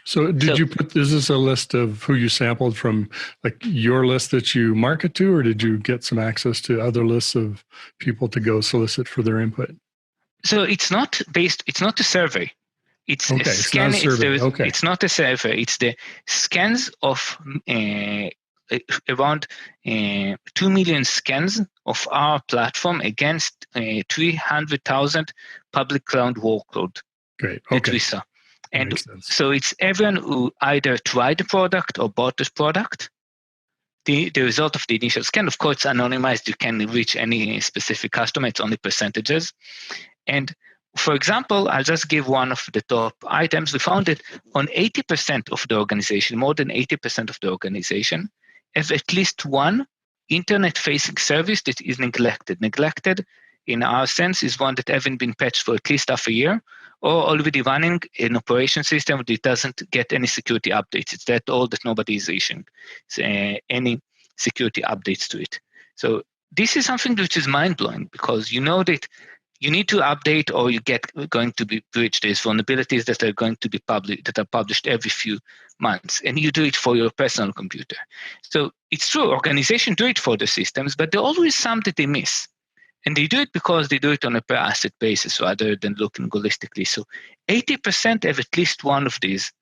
So is this a list of who you sampled from, like your list that you market to, or did you get some access to other lists of people to go solicit for their input? So it's not a survey. It's a scan. It's not a survey. It's the scans of around 2 million scans of our platform against 300,000 public cloud workload. Great. That we saw. And so it's everyone who either tried the product or bought this product. The result of the initial scan, of course, it's anonymized. You can reach any specific customer. It's only percentages. And for example, I'll just give one of the top items. We found that on 80% of the organization, more than 80% of the organization, have at least one internet-facing service that is neglected. Neglected, in our sense, is one that hasn't been patched for at least half a year, or already running an operation system that doesn't get any security updates. It's that old that nobody is issuing any security updates to it. So this is something which is mind-blowing, because you know that you need to update or you get going to be breached. There's vulnerabilities that are going to be published every few months, and you do it for your personal computer. So it's true, organizations do it for the systems, but there are always some that they miss. And they do it because they do it on a per asset basis rather than looking holistically. So 80% have at least one of these.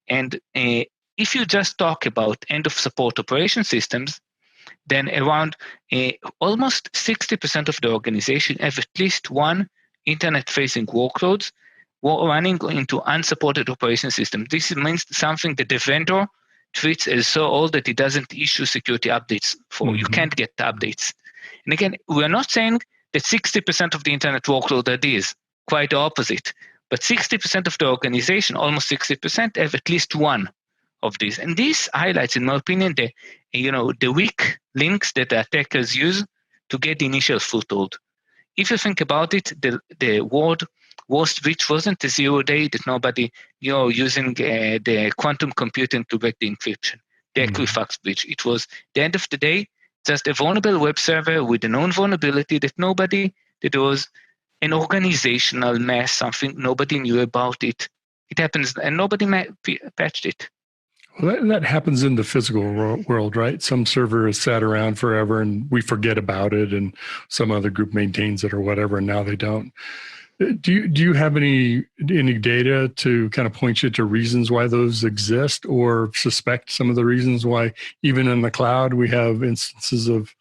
And if you just talk about end of support operation systems, then around almost 60% of the organization have at least one internet-facing workloads running into unsupported operation system. This means something that the vendor treats as so old that it doesn't issue security updates for. You can't get the updates. And again, we're not saying that 60% of the internet workload are these, quite the opposite. But 60% of the organization, almost 60%, have at least one of these. And this highlights, in my opinion, the weak links that the attackers use to get the initial foothold. If you think about it, the worst breach wasn't a 0-day that nobody, using the quantum computing to break the encryption, the Equifax breach. It was, the end of the day, just a vulnerable web server with a known vulnerability that there was an organizational mess, something nobody knew about it. It happens, and nobody patched it. Well, that happens in the physical world, right? Some server is sat around forever and we forget about it, and some other group maintains it or whatever, and now they don't. Do you have any data to kind of point you to reasons why those exist, or suspect some of the reasons why even in the cloud we have instances of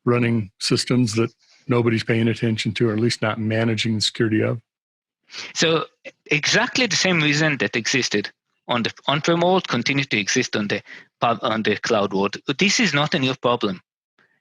running systems that nobody's paying attention to, or at least not managing the security of? So exactly the same reason that existed on the on-prem world continue to exist on the cloud world. This is not a new problem.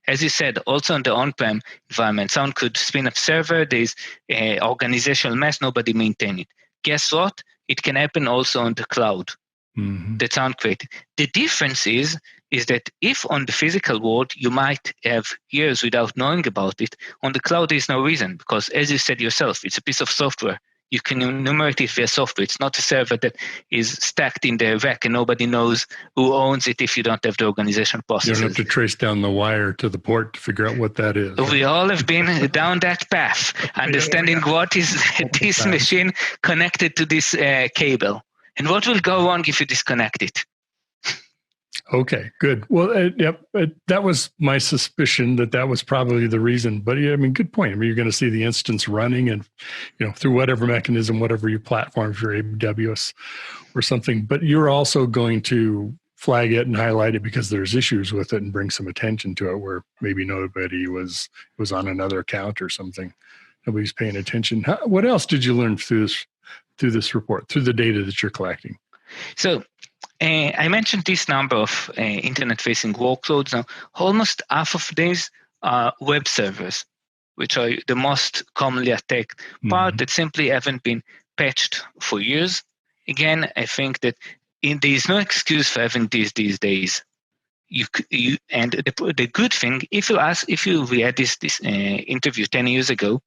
As you said, also on the on-prem environment, someone could spin up server, there's an organizational mess, nobody maintain it. Guess what? It can happen also on the cloud. That sound created. The difference is that if on the physical world you might have years without knowing about it, on the cloud there's no reason, because as you said yourself, it's a piece of software. You can enumerate it via software. It's not a server that is stacked in the rack and nobody knows who owns it if you don't have the organizational processes. You don't have to trace down the wire to the port to figure out what that is. We all have been down that path, understanding what is this machine connected to this cable, and what will go wrong if you disconnect it. Okay, good. Well, that was my suspicion that was probably the reason. But yeah, I mean, good point. I mean, you're going to see the instance running, and through whatever mechanism, whatever your platform, if you're AWS or something. But you're also going to flag it and highlight it because there's issues with it and bring some attention to it where maybe nobody was on another account or something. Nobody's paying attention. What else did you learn through this report, through the data that you're collecting? So I mentioned this number of internet-facing workloads. Now, almost half of these are web servers, which are the most commonly attacked part that simply haven't been patched for years. Again, I think that there is no excuse for having these days. And the good thing, if we had this interview 10 years ago,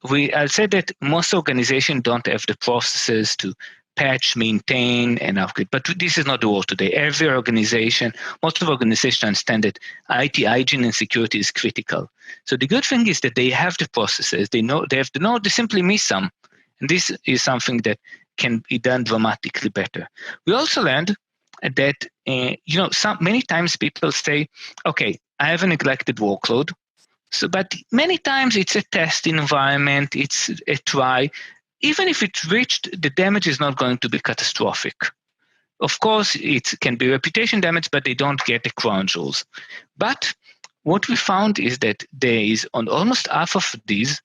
I said that most organizations don't have the processes to patch, maintain, and upgrade. But this is not the world today. Every organization, most of organizations understand that IT hygiene and security is critical. So the good thing is that they have the processes. They have the know. They simply miss some, and this is something that can be done dramatically better. We also learned that many times people say, "Okay, I have a neglected workload." But many times it's a test environment. It's a try. Even if it's reached, the damage is not going to be catastrophic. Of course, it can be reputation damage, but they don't get the crown jewels. But what we found is that there is on almost half of these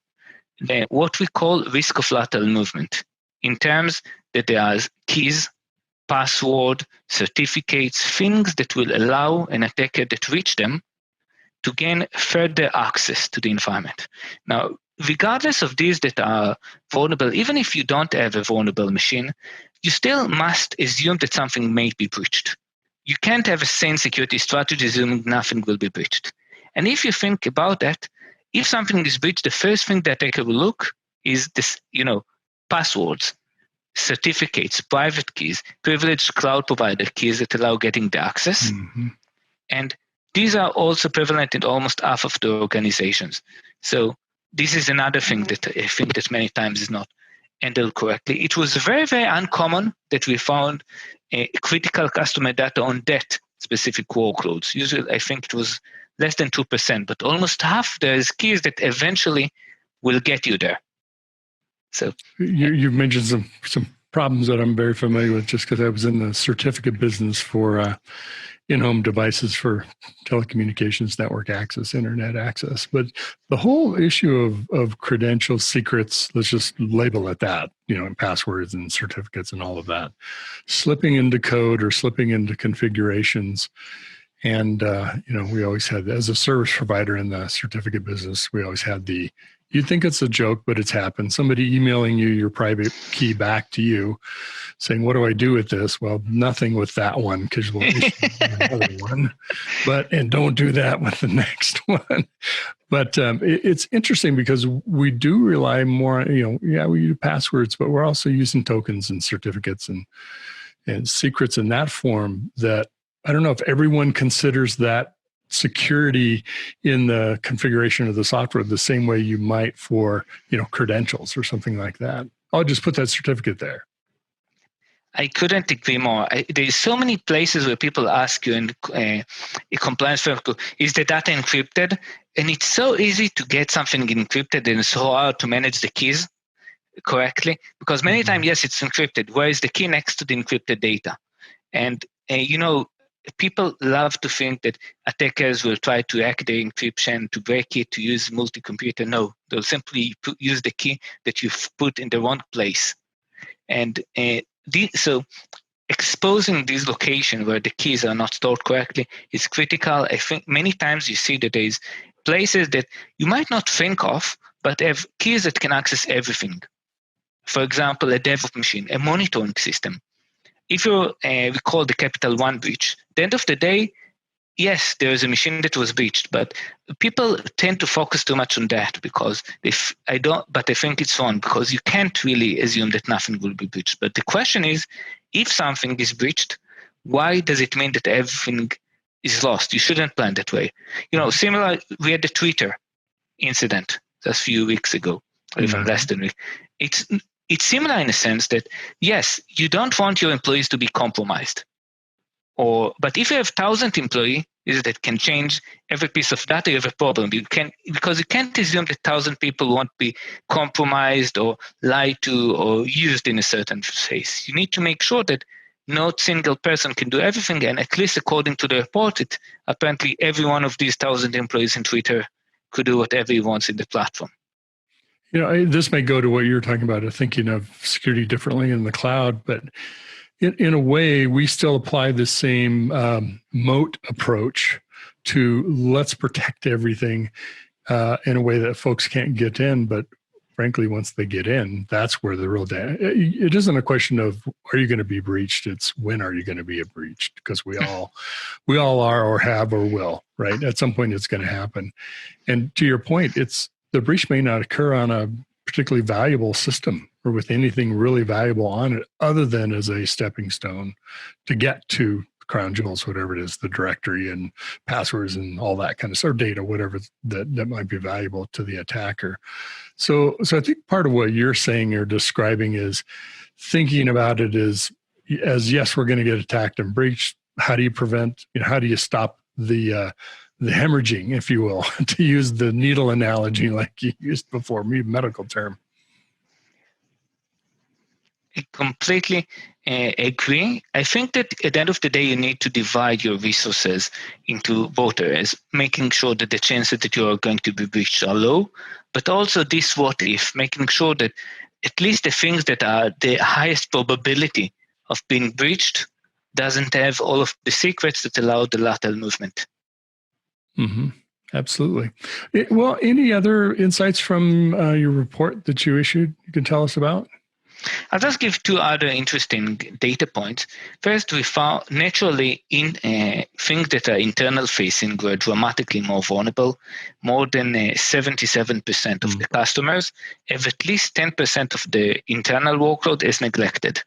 what we call risk of lateral movement, in terms that there are keys, password, certificates, things that will allow an attacker that reach them to gain further access to the environment. Now, regardless of these that are vulnerable, even if you don't have a vulnerable machine, you still must assume that something may be breached. You can't have a sane security strategy assuming nothing will be breached. And if you think about that, if something is breached, the first thing the attacker will look is this, passwords, certificates, private keys, privileged cloud provider keys that allow getting the access. And these are also prevalent in almost half of the organizations. So this is another thing that I think that many times is not handled correctly. It was very, very uncommon that we found critical customer data on that specific workloads. Usually, I think it was less than 2%, but almost half there's keys that eventually will get you there. So you've mentioned some problems that I'm very familiar with just because I was in the certificate business for in-home devices for telecommunications, network access, internet access. But the whole issue of credentials, secrets, let's just label it that, and passwords and certificates and all of that, slipping into code or slipping into configurations. And, we always had, as a service provider in the certificate business, we always had you'd think it's a joke, but it's happened. Somebody emailing you your private key back to you saying, what do I do with this? Well, nothing with that one because we'll issue another one. And don't do that with the next one. But it's interesting because we do rely more on, we use passwords, but we're also using tokens and certificates and secrets in that form that I don't know if everyone considers that security in the configuration of the software the same way you might for, credentials or something like that. I'll just put that certificate there. I couldn't agree more. There's so many places where people ask you in a compliance framework, is the data encrypted? And it's so easy to get something encrypted and so hard to manage the keys correctly because many times, yes, it's encrypted. Where is the key next to the encrypted data? And, people love to think that attackers will try to hack the encryption, to break it, to use multi-computer. No, they'll simply use the key that you've put in the wrong place. And so exposing this location where the keys are not stored correctly is critical. I think many times you see that there's places that you might not think of, but have keys that can access everything. For example, a DevOps machine, a monitoring system. If you recall the Capital One breach, at the end of the day, yes, there is a machine that was breached, but people tend to focus too much on that because I think it's wrong because you can't really assume that nothing will be breached. But the question is, if something is breached, why does it mean that everything is lost? You shouldn't plan that way. Similar, we had the Twitter incident just a few weeks ago, or even less than a week. It's similar in a sense that, yes, you don't want your employees to be compromised. But if you have 1,000 employees that can change every piece of data, you have a problem. Because you can't assume that 1,000 people won't be compromised or lied to or used in a certain phase. You need to make sure that no single person can do everything, and at least according to the report, apparently every one of these 1,000 employees in Twitter could do whatever he wants in the platform. This may go to what you're talking about, thinking of security differently in the cloud, but in a way, we still apply the same moat approach to let's protect everything in a way that folks can't get in. But frankly, once they get in, that's where the real it isn't a question of are you going to be breached? It's when are you going to be breached? Because we all are or have or will, right? At some point, it's going to happen. And to your point, the breach may not occur on a particularly valuable system or with anything really valuable on it other than as a stepping stone to get to crown jewels, whatever it is, the directory and passwords and all that kind of stuff, or data, whatever that might be valuable to the attacker. So I think part of what you're saying or describing is thinking about it as yes, we're going to get attacked and breached. How do you prevent, how do you stop the hemorrhaging, if you will, to use the needle analogy like you used before, medical term? I completely agree. I think that at the end of the day, you need to divide your resources into both areas, making sure that the chances that you are going to be breached are low, but also this what if, making sure that at least the things that are the highest probability of being breached doesn't have all of the secrets that allow the lateral movement. Mm-hmm. Absolutely. Well, any other insights from your report that you issued you can tell us about? I'll just give two other interesting data points. First, we found naturally in things that are internal facing were dramatically more vulnerable. More than 77% of the customers have at least 10% of the internal workload is neglected,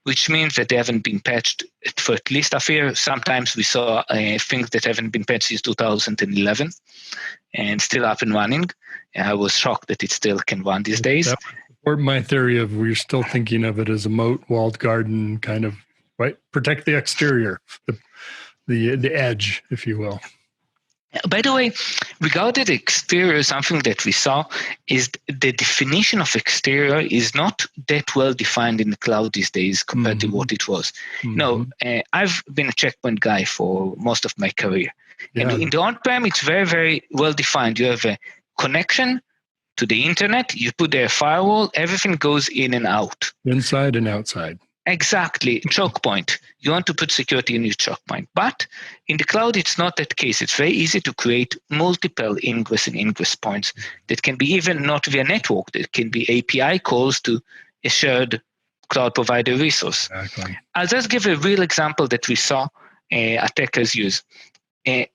which means that they haven't been patched for at least a year. Sometimes we saw things that haven't been patched since 2011 and still up and running. I was shocked that it still can run these days. Or my theory of we're still thinking of it as a moat, walled garden, kind of, right? Protect the exterior, the edge, if you will. By the way, regarding the exterior, something that we saw is the definition of exterior is not that well defined in the cloud these days compared to what it was. I've been a checkpoint guy for most of my career. Yeah. And in the on-prem, it's very, very well defined. You have a connection to the internet, you put there a firewall, everything goes in and out. Inside and outside. Exactly. Choke point. You want to put security in your choke point. But in the cloud, it's not that case. It's very easy to create multiple ingress and ingress points that can be even not via network. That can be API calls to a shared cloud provider resource. Exactly. I'll just give a real example that we saw attackers use.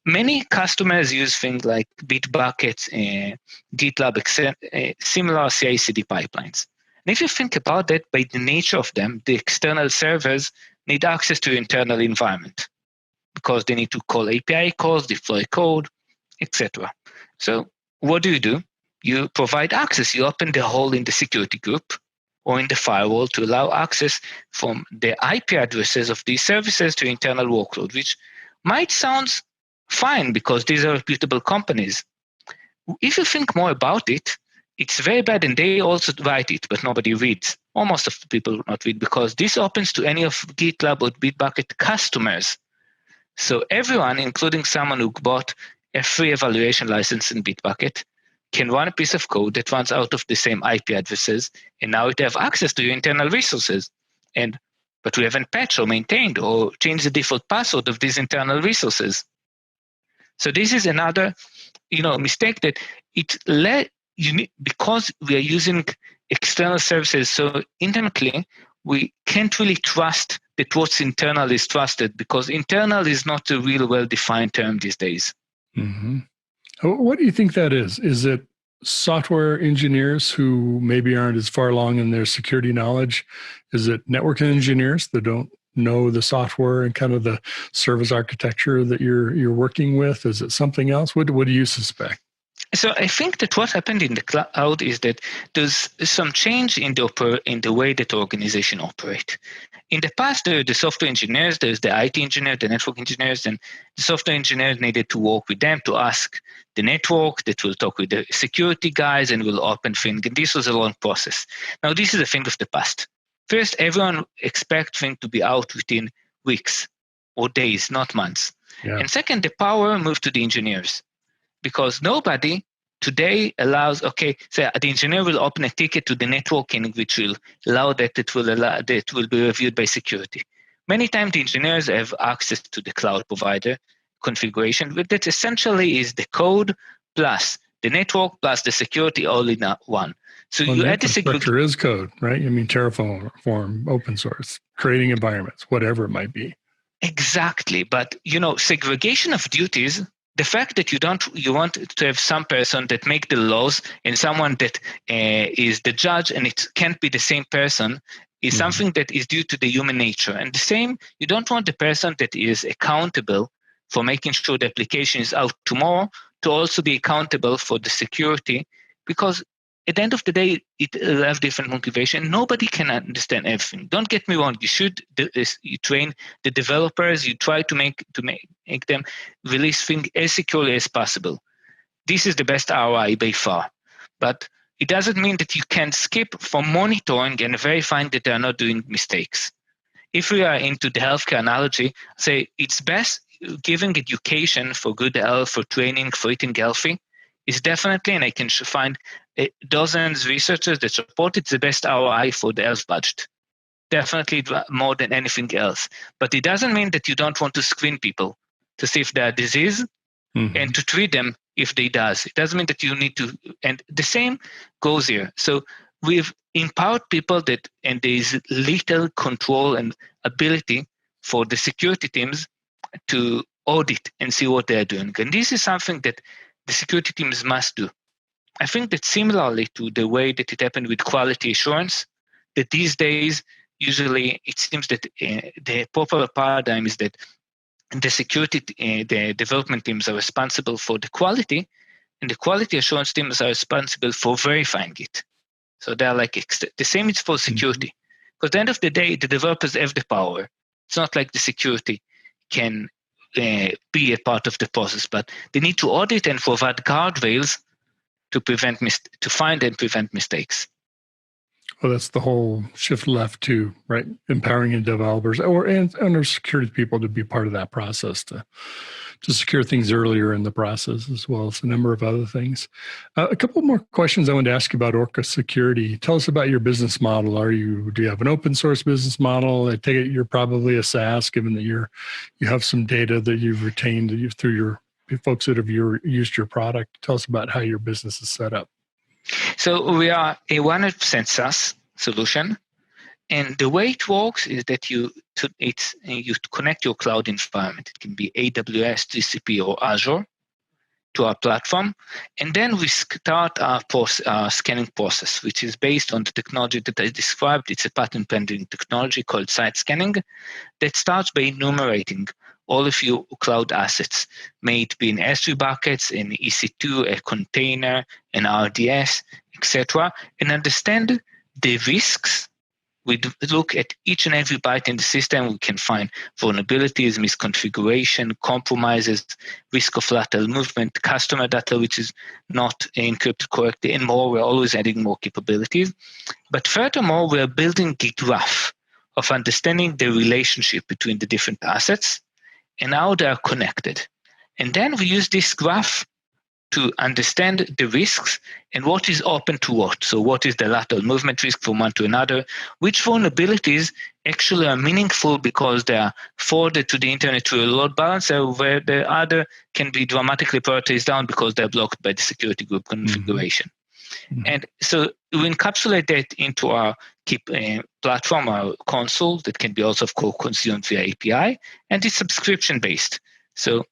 Many customers use things like Bitbucket, GitLab, similar CI/CD pipelines. And if you think about that, by the nature of them, the external servers need access to your internal environment because they need to call API calls, deploy code, etc. So what do? You provide access. You open the hole in the security group or in the firewall to allow access from the IP addresses of these services to internal workload, which might sound fine because these are reputable companies. If you think more about it, it's very bad, and they also write it, but nobody reads. Or most of the people not read because this opens to any of GitLab or Bitbucket customers So everyone, including someone who bought a free evaluation license in Bitbucket, can run a piece of code that runs out of the same IP addresses, and now it have access to your internal resources. But we haven't patched or maintained or changed the default password of these internal resources. So this is another, mistake that because we are using external services so intimately, we can't really trust that what's internal is trusted, because internal is not a real well-defined term these days. Mm-hmm. What do you think that is? Is it software engineers who maybe aren't as far along in their security knowledge? Is it network engineers that don't know the software and kind of the service architecture that you're working with? Is it something else? What do you suspect? So I think that what happened in the cloud is that there's some change in the way that organizations operate. In the past, there were the software engineers, there's the IT engineer, the network engineers, and the software engineers needed to work with them to ask the network that will talk with the security guys and will open things. And this was a long process. Now, this is a thing of the past. First, everyone expects things to be out within weeks or days, not months. Yeah. And second, the power moved to the engineers, because nobody today allows, the engineer will open a ticket to the networking, which will allow that it will be reviewed by security. Many times the engineers have access to the cloud provider configuration, but that essentially is the code plus the network plus the security all in one. So you add the infrastructure is code, right? I mean, Terraform, open source, creating environments, whatever it might be. Exactly. But, segregation of duties, the fact that you want to have some person that make the laws and someone that is the judge, and it can't be the same person, is something that is due to the human nature. And the same, you don't want the person that is accountable for making sure the application is out tomorrow to also be accountable for the security, because at the end of the day, it will have different motivation. Nobody can understand everything. Don't get me wrong. You train the developers. You try to make them release things as securely as possible. This is the best ROI by far. But it doesn't mean that you can skip from monitoring and verifying that they are not doing mistakes. If we are into the healthcare analogy, say it's best giving education for good health, for training, for eating healthy, is definitely, and I can find dozens of researchers that support it's the best ROI for the health budget. Definitely more than anything else. But it doesn't mean that you don't want to screen people to see if they are diseased and to treat them if they does. It doesn't mean that you need to, and the same goes here. So we've empowered people and there is little control and ability for the security teams to audit and see what they're doing. And this is something that the security teams must do. I think that similarly to the way that it happened with quality assurance, that these days, usually it seems that the popular paradigm is that the development teams are responsible for the quality, and the quality assurance teams are responsible for verifying it. So they're like, the same is for security. Because at the end of the day, the developers have the power. It's not like the security can be a part of the process, but they need to audit and provide guardrails to find and prevent mistakes. Well, that's the whole shift left to, right? Empowering developers and our security people to be part of that process to secure things earlier in the process, as well as a number of other things. A couple more questions I wanted to ask you about Orca Security. Tell us about your business model. Do you have an open source business model? I take it you're probably a SaaS, given that you have some data that you've retained through your folks that have used your product. Tell us about how your business is set up. So we are a 100% SaaS solution. And the way it works is that you connect your cloud environment. It can be AWS, GCP, or Azure to our platform. And then we start our scanning process, which is based on the technology that I described. It's a patent-pending technology called site scanning that starts by enumerating all of your cloud assets, may it be in S3 buckets, in EC2, a container, an RDS, etc., and understand the risks. We look at each and every byte in the system. We can find vulnerabilities, misconfiguration, compromises, risk of lateral movement, customer data which is not encrypted correctly, and more. We're always adding more capabilities. But furthermore, we're building a graph of understanding the relationship between the different assets and how they are connected. And then we use this graph to understand the risks and what is open to what. So what is the lateral movement risk from one to another? Which vulnerabilities actually are meaningful because they are forwarded to the internet through a load balancer, where the other can be dramatically prioritized down because they're blocked by the security group configuration. Mm-hmm. And so we encapsulate that into our platform, our console, that can be also, of course, consumed via API, and it's subscription-based. So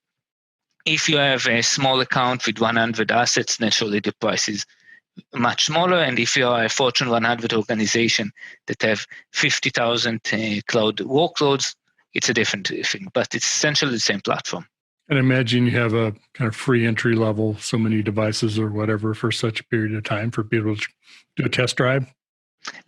if you have a small account with 100 assets, naturally the price is much smaller. And if you are a Fortune 100 organization that have 50,000 cloud workloads, it's a different thing, but it's essentially the same platform. And imagine you have a kind of free entry level, so many devices or whatever for such a period of time for people to do a test drive.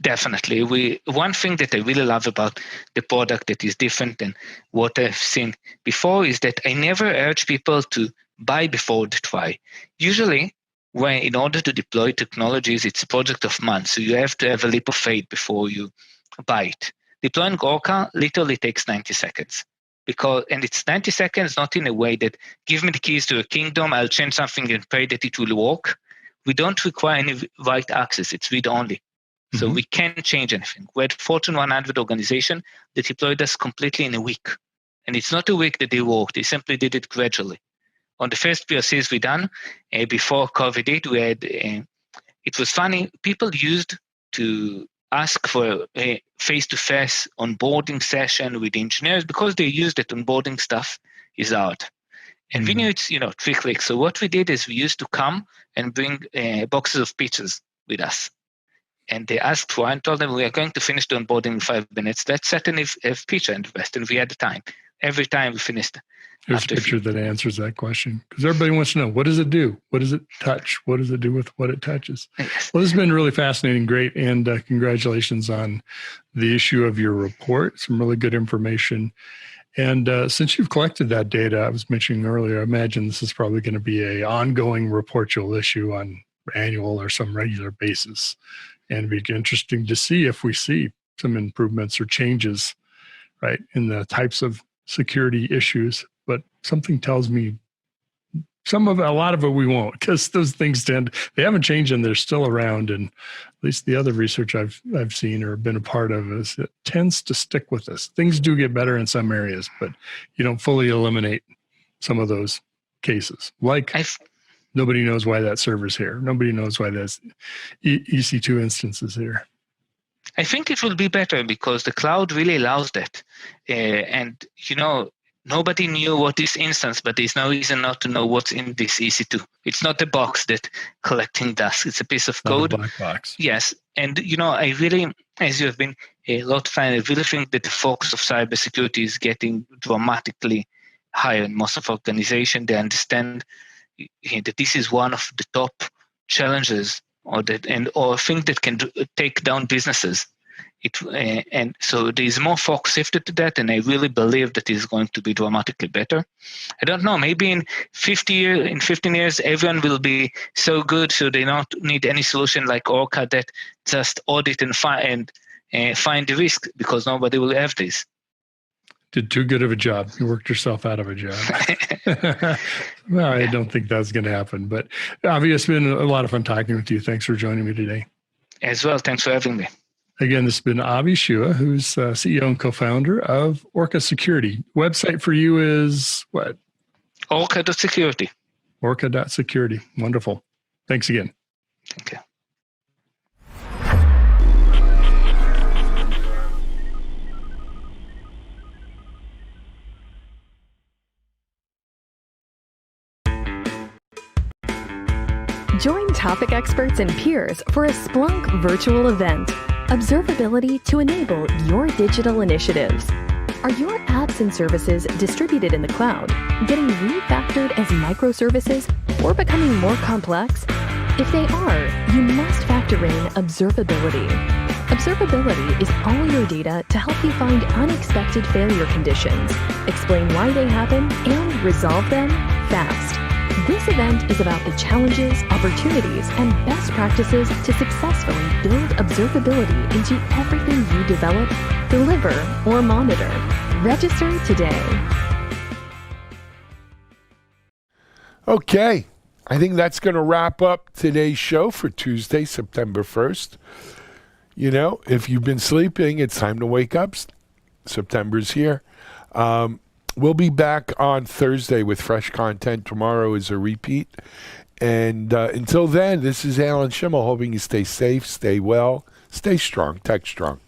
Definitely. One thing that I really love about the product that is different than what I've seen before is that I never urge people to buy before they try. Usually, in order to deploy technologies, it's a project of months. So you have to have a leap of faith before you buy it. Deploying Orca literally takes 90 seconds. And it's 90 seconds, not in a way that give me the keys to a kingdom, I'll change something and pray that it will work. We don't require any write access. It's read only. So we can't change anything. We had Fortune 100 organization that deployed us completely in a week. And it's not a week that they worked. They simply did it gradually. On the first POCs we done, before COVID, we had, it was funny, people used to ask for a face-to-face onboarding session with engineers because they used that onboarding stuff is hard. And we knew it's, 3 clicks. So what we did is we used to come and bring boxes of pizzas with us. And they asked for, and told them, we are going to finish the onboarding in 5 minutes. Let's set a feature and invest. And we had the time. Every time we finished. There's a picture that answers that question. Because everybody wants to know, what does it do? What does it touch? What does it do with what it touches? Yes. Well, this has been really fascinating, great. And congratulations on the issue of your report. Some really good information. And since you've collected that data, I was mentioning earlier, I imagine this is probably going to be an ongoing report you'll issue on annual or some regular basis. And it'd be interesting to see if we see some improvements or changes, right, in the types of security issues. But something tells me a lot of it we won't, because those things they haven't changed and they're still around. And at least the other research I've seen or been a part of is it tends to stick with us. Things do get better in some areas, but you don't fully eliminate some of those cases. Nobody knows why that server's here. Nobody knows why that's EC2 instance is here. I think it will be better because the cloud really allows that. Nobody knew what this instance, but there's no reason not to know what's in this EC2. It's not a box that collecting dust. It's a piece of code. Not a black box. Yes. And, I really, as you have been a lot of time, I really think that the focus of cybersecurity is getting dramatically higher in most of organizations. They understand that this is one of the top challenges or thing that can take down businesses. And so there is more focus shifted to that, and I really believe that it is going to be dramatically better. I don't know, maybe in 15 years, everyone will be so good, so they don't need any solution like Orca that just audit and find the risk, because nobody will have this. Did too good of a job. You worked yourself out of a job. Well, I don't think that's going to happen. But Avi, it's been a lot of fun talking with you. Thanks for joining me today. As well. Thanks for having me. Again, this has been Avi Shua, who's CEO and co-founder of Orca Security. Website for you is what? Orca.security. Orca.security. Wonderful. Thanks again. Thank you. Join topic experts and peers for a Splunk virtual event. Observability to enable your digital initiatives. Are your apps and services distributed in the cloud, getting refactored as microservices, or becoming more complex? If they are, you must factor in observability. Observability is all your data to help you find unexpected failure conditions, explain why they happen, and resolve them fast. This event is about the challenges, opportunities, and best practices to successfully build observability into everything you develop, deliver, or monitor. Register today. Okay. I think that's going to wrap up today's show for Tuesday, September 1st. You know, if you've been sleeping, it's time to wake up. September's here. We'll be back on Thursday with fresh content. Tomorrow is a repeat. And until then, this is Alan Schimmel, hoping you stay safe, stay well, stay strong, TechStrong.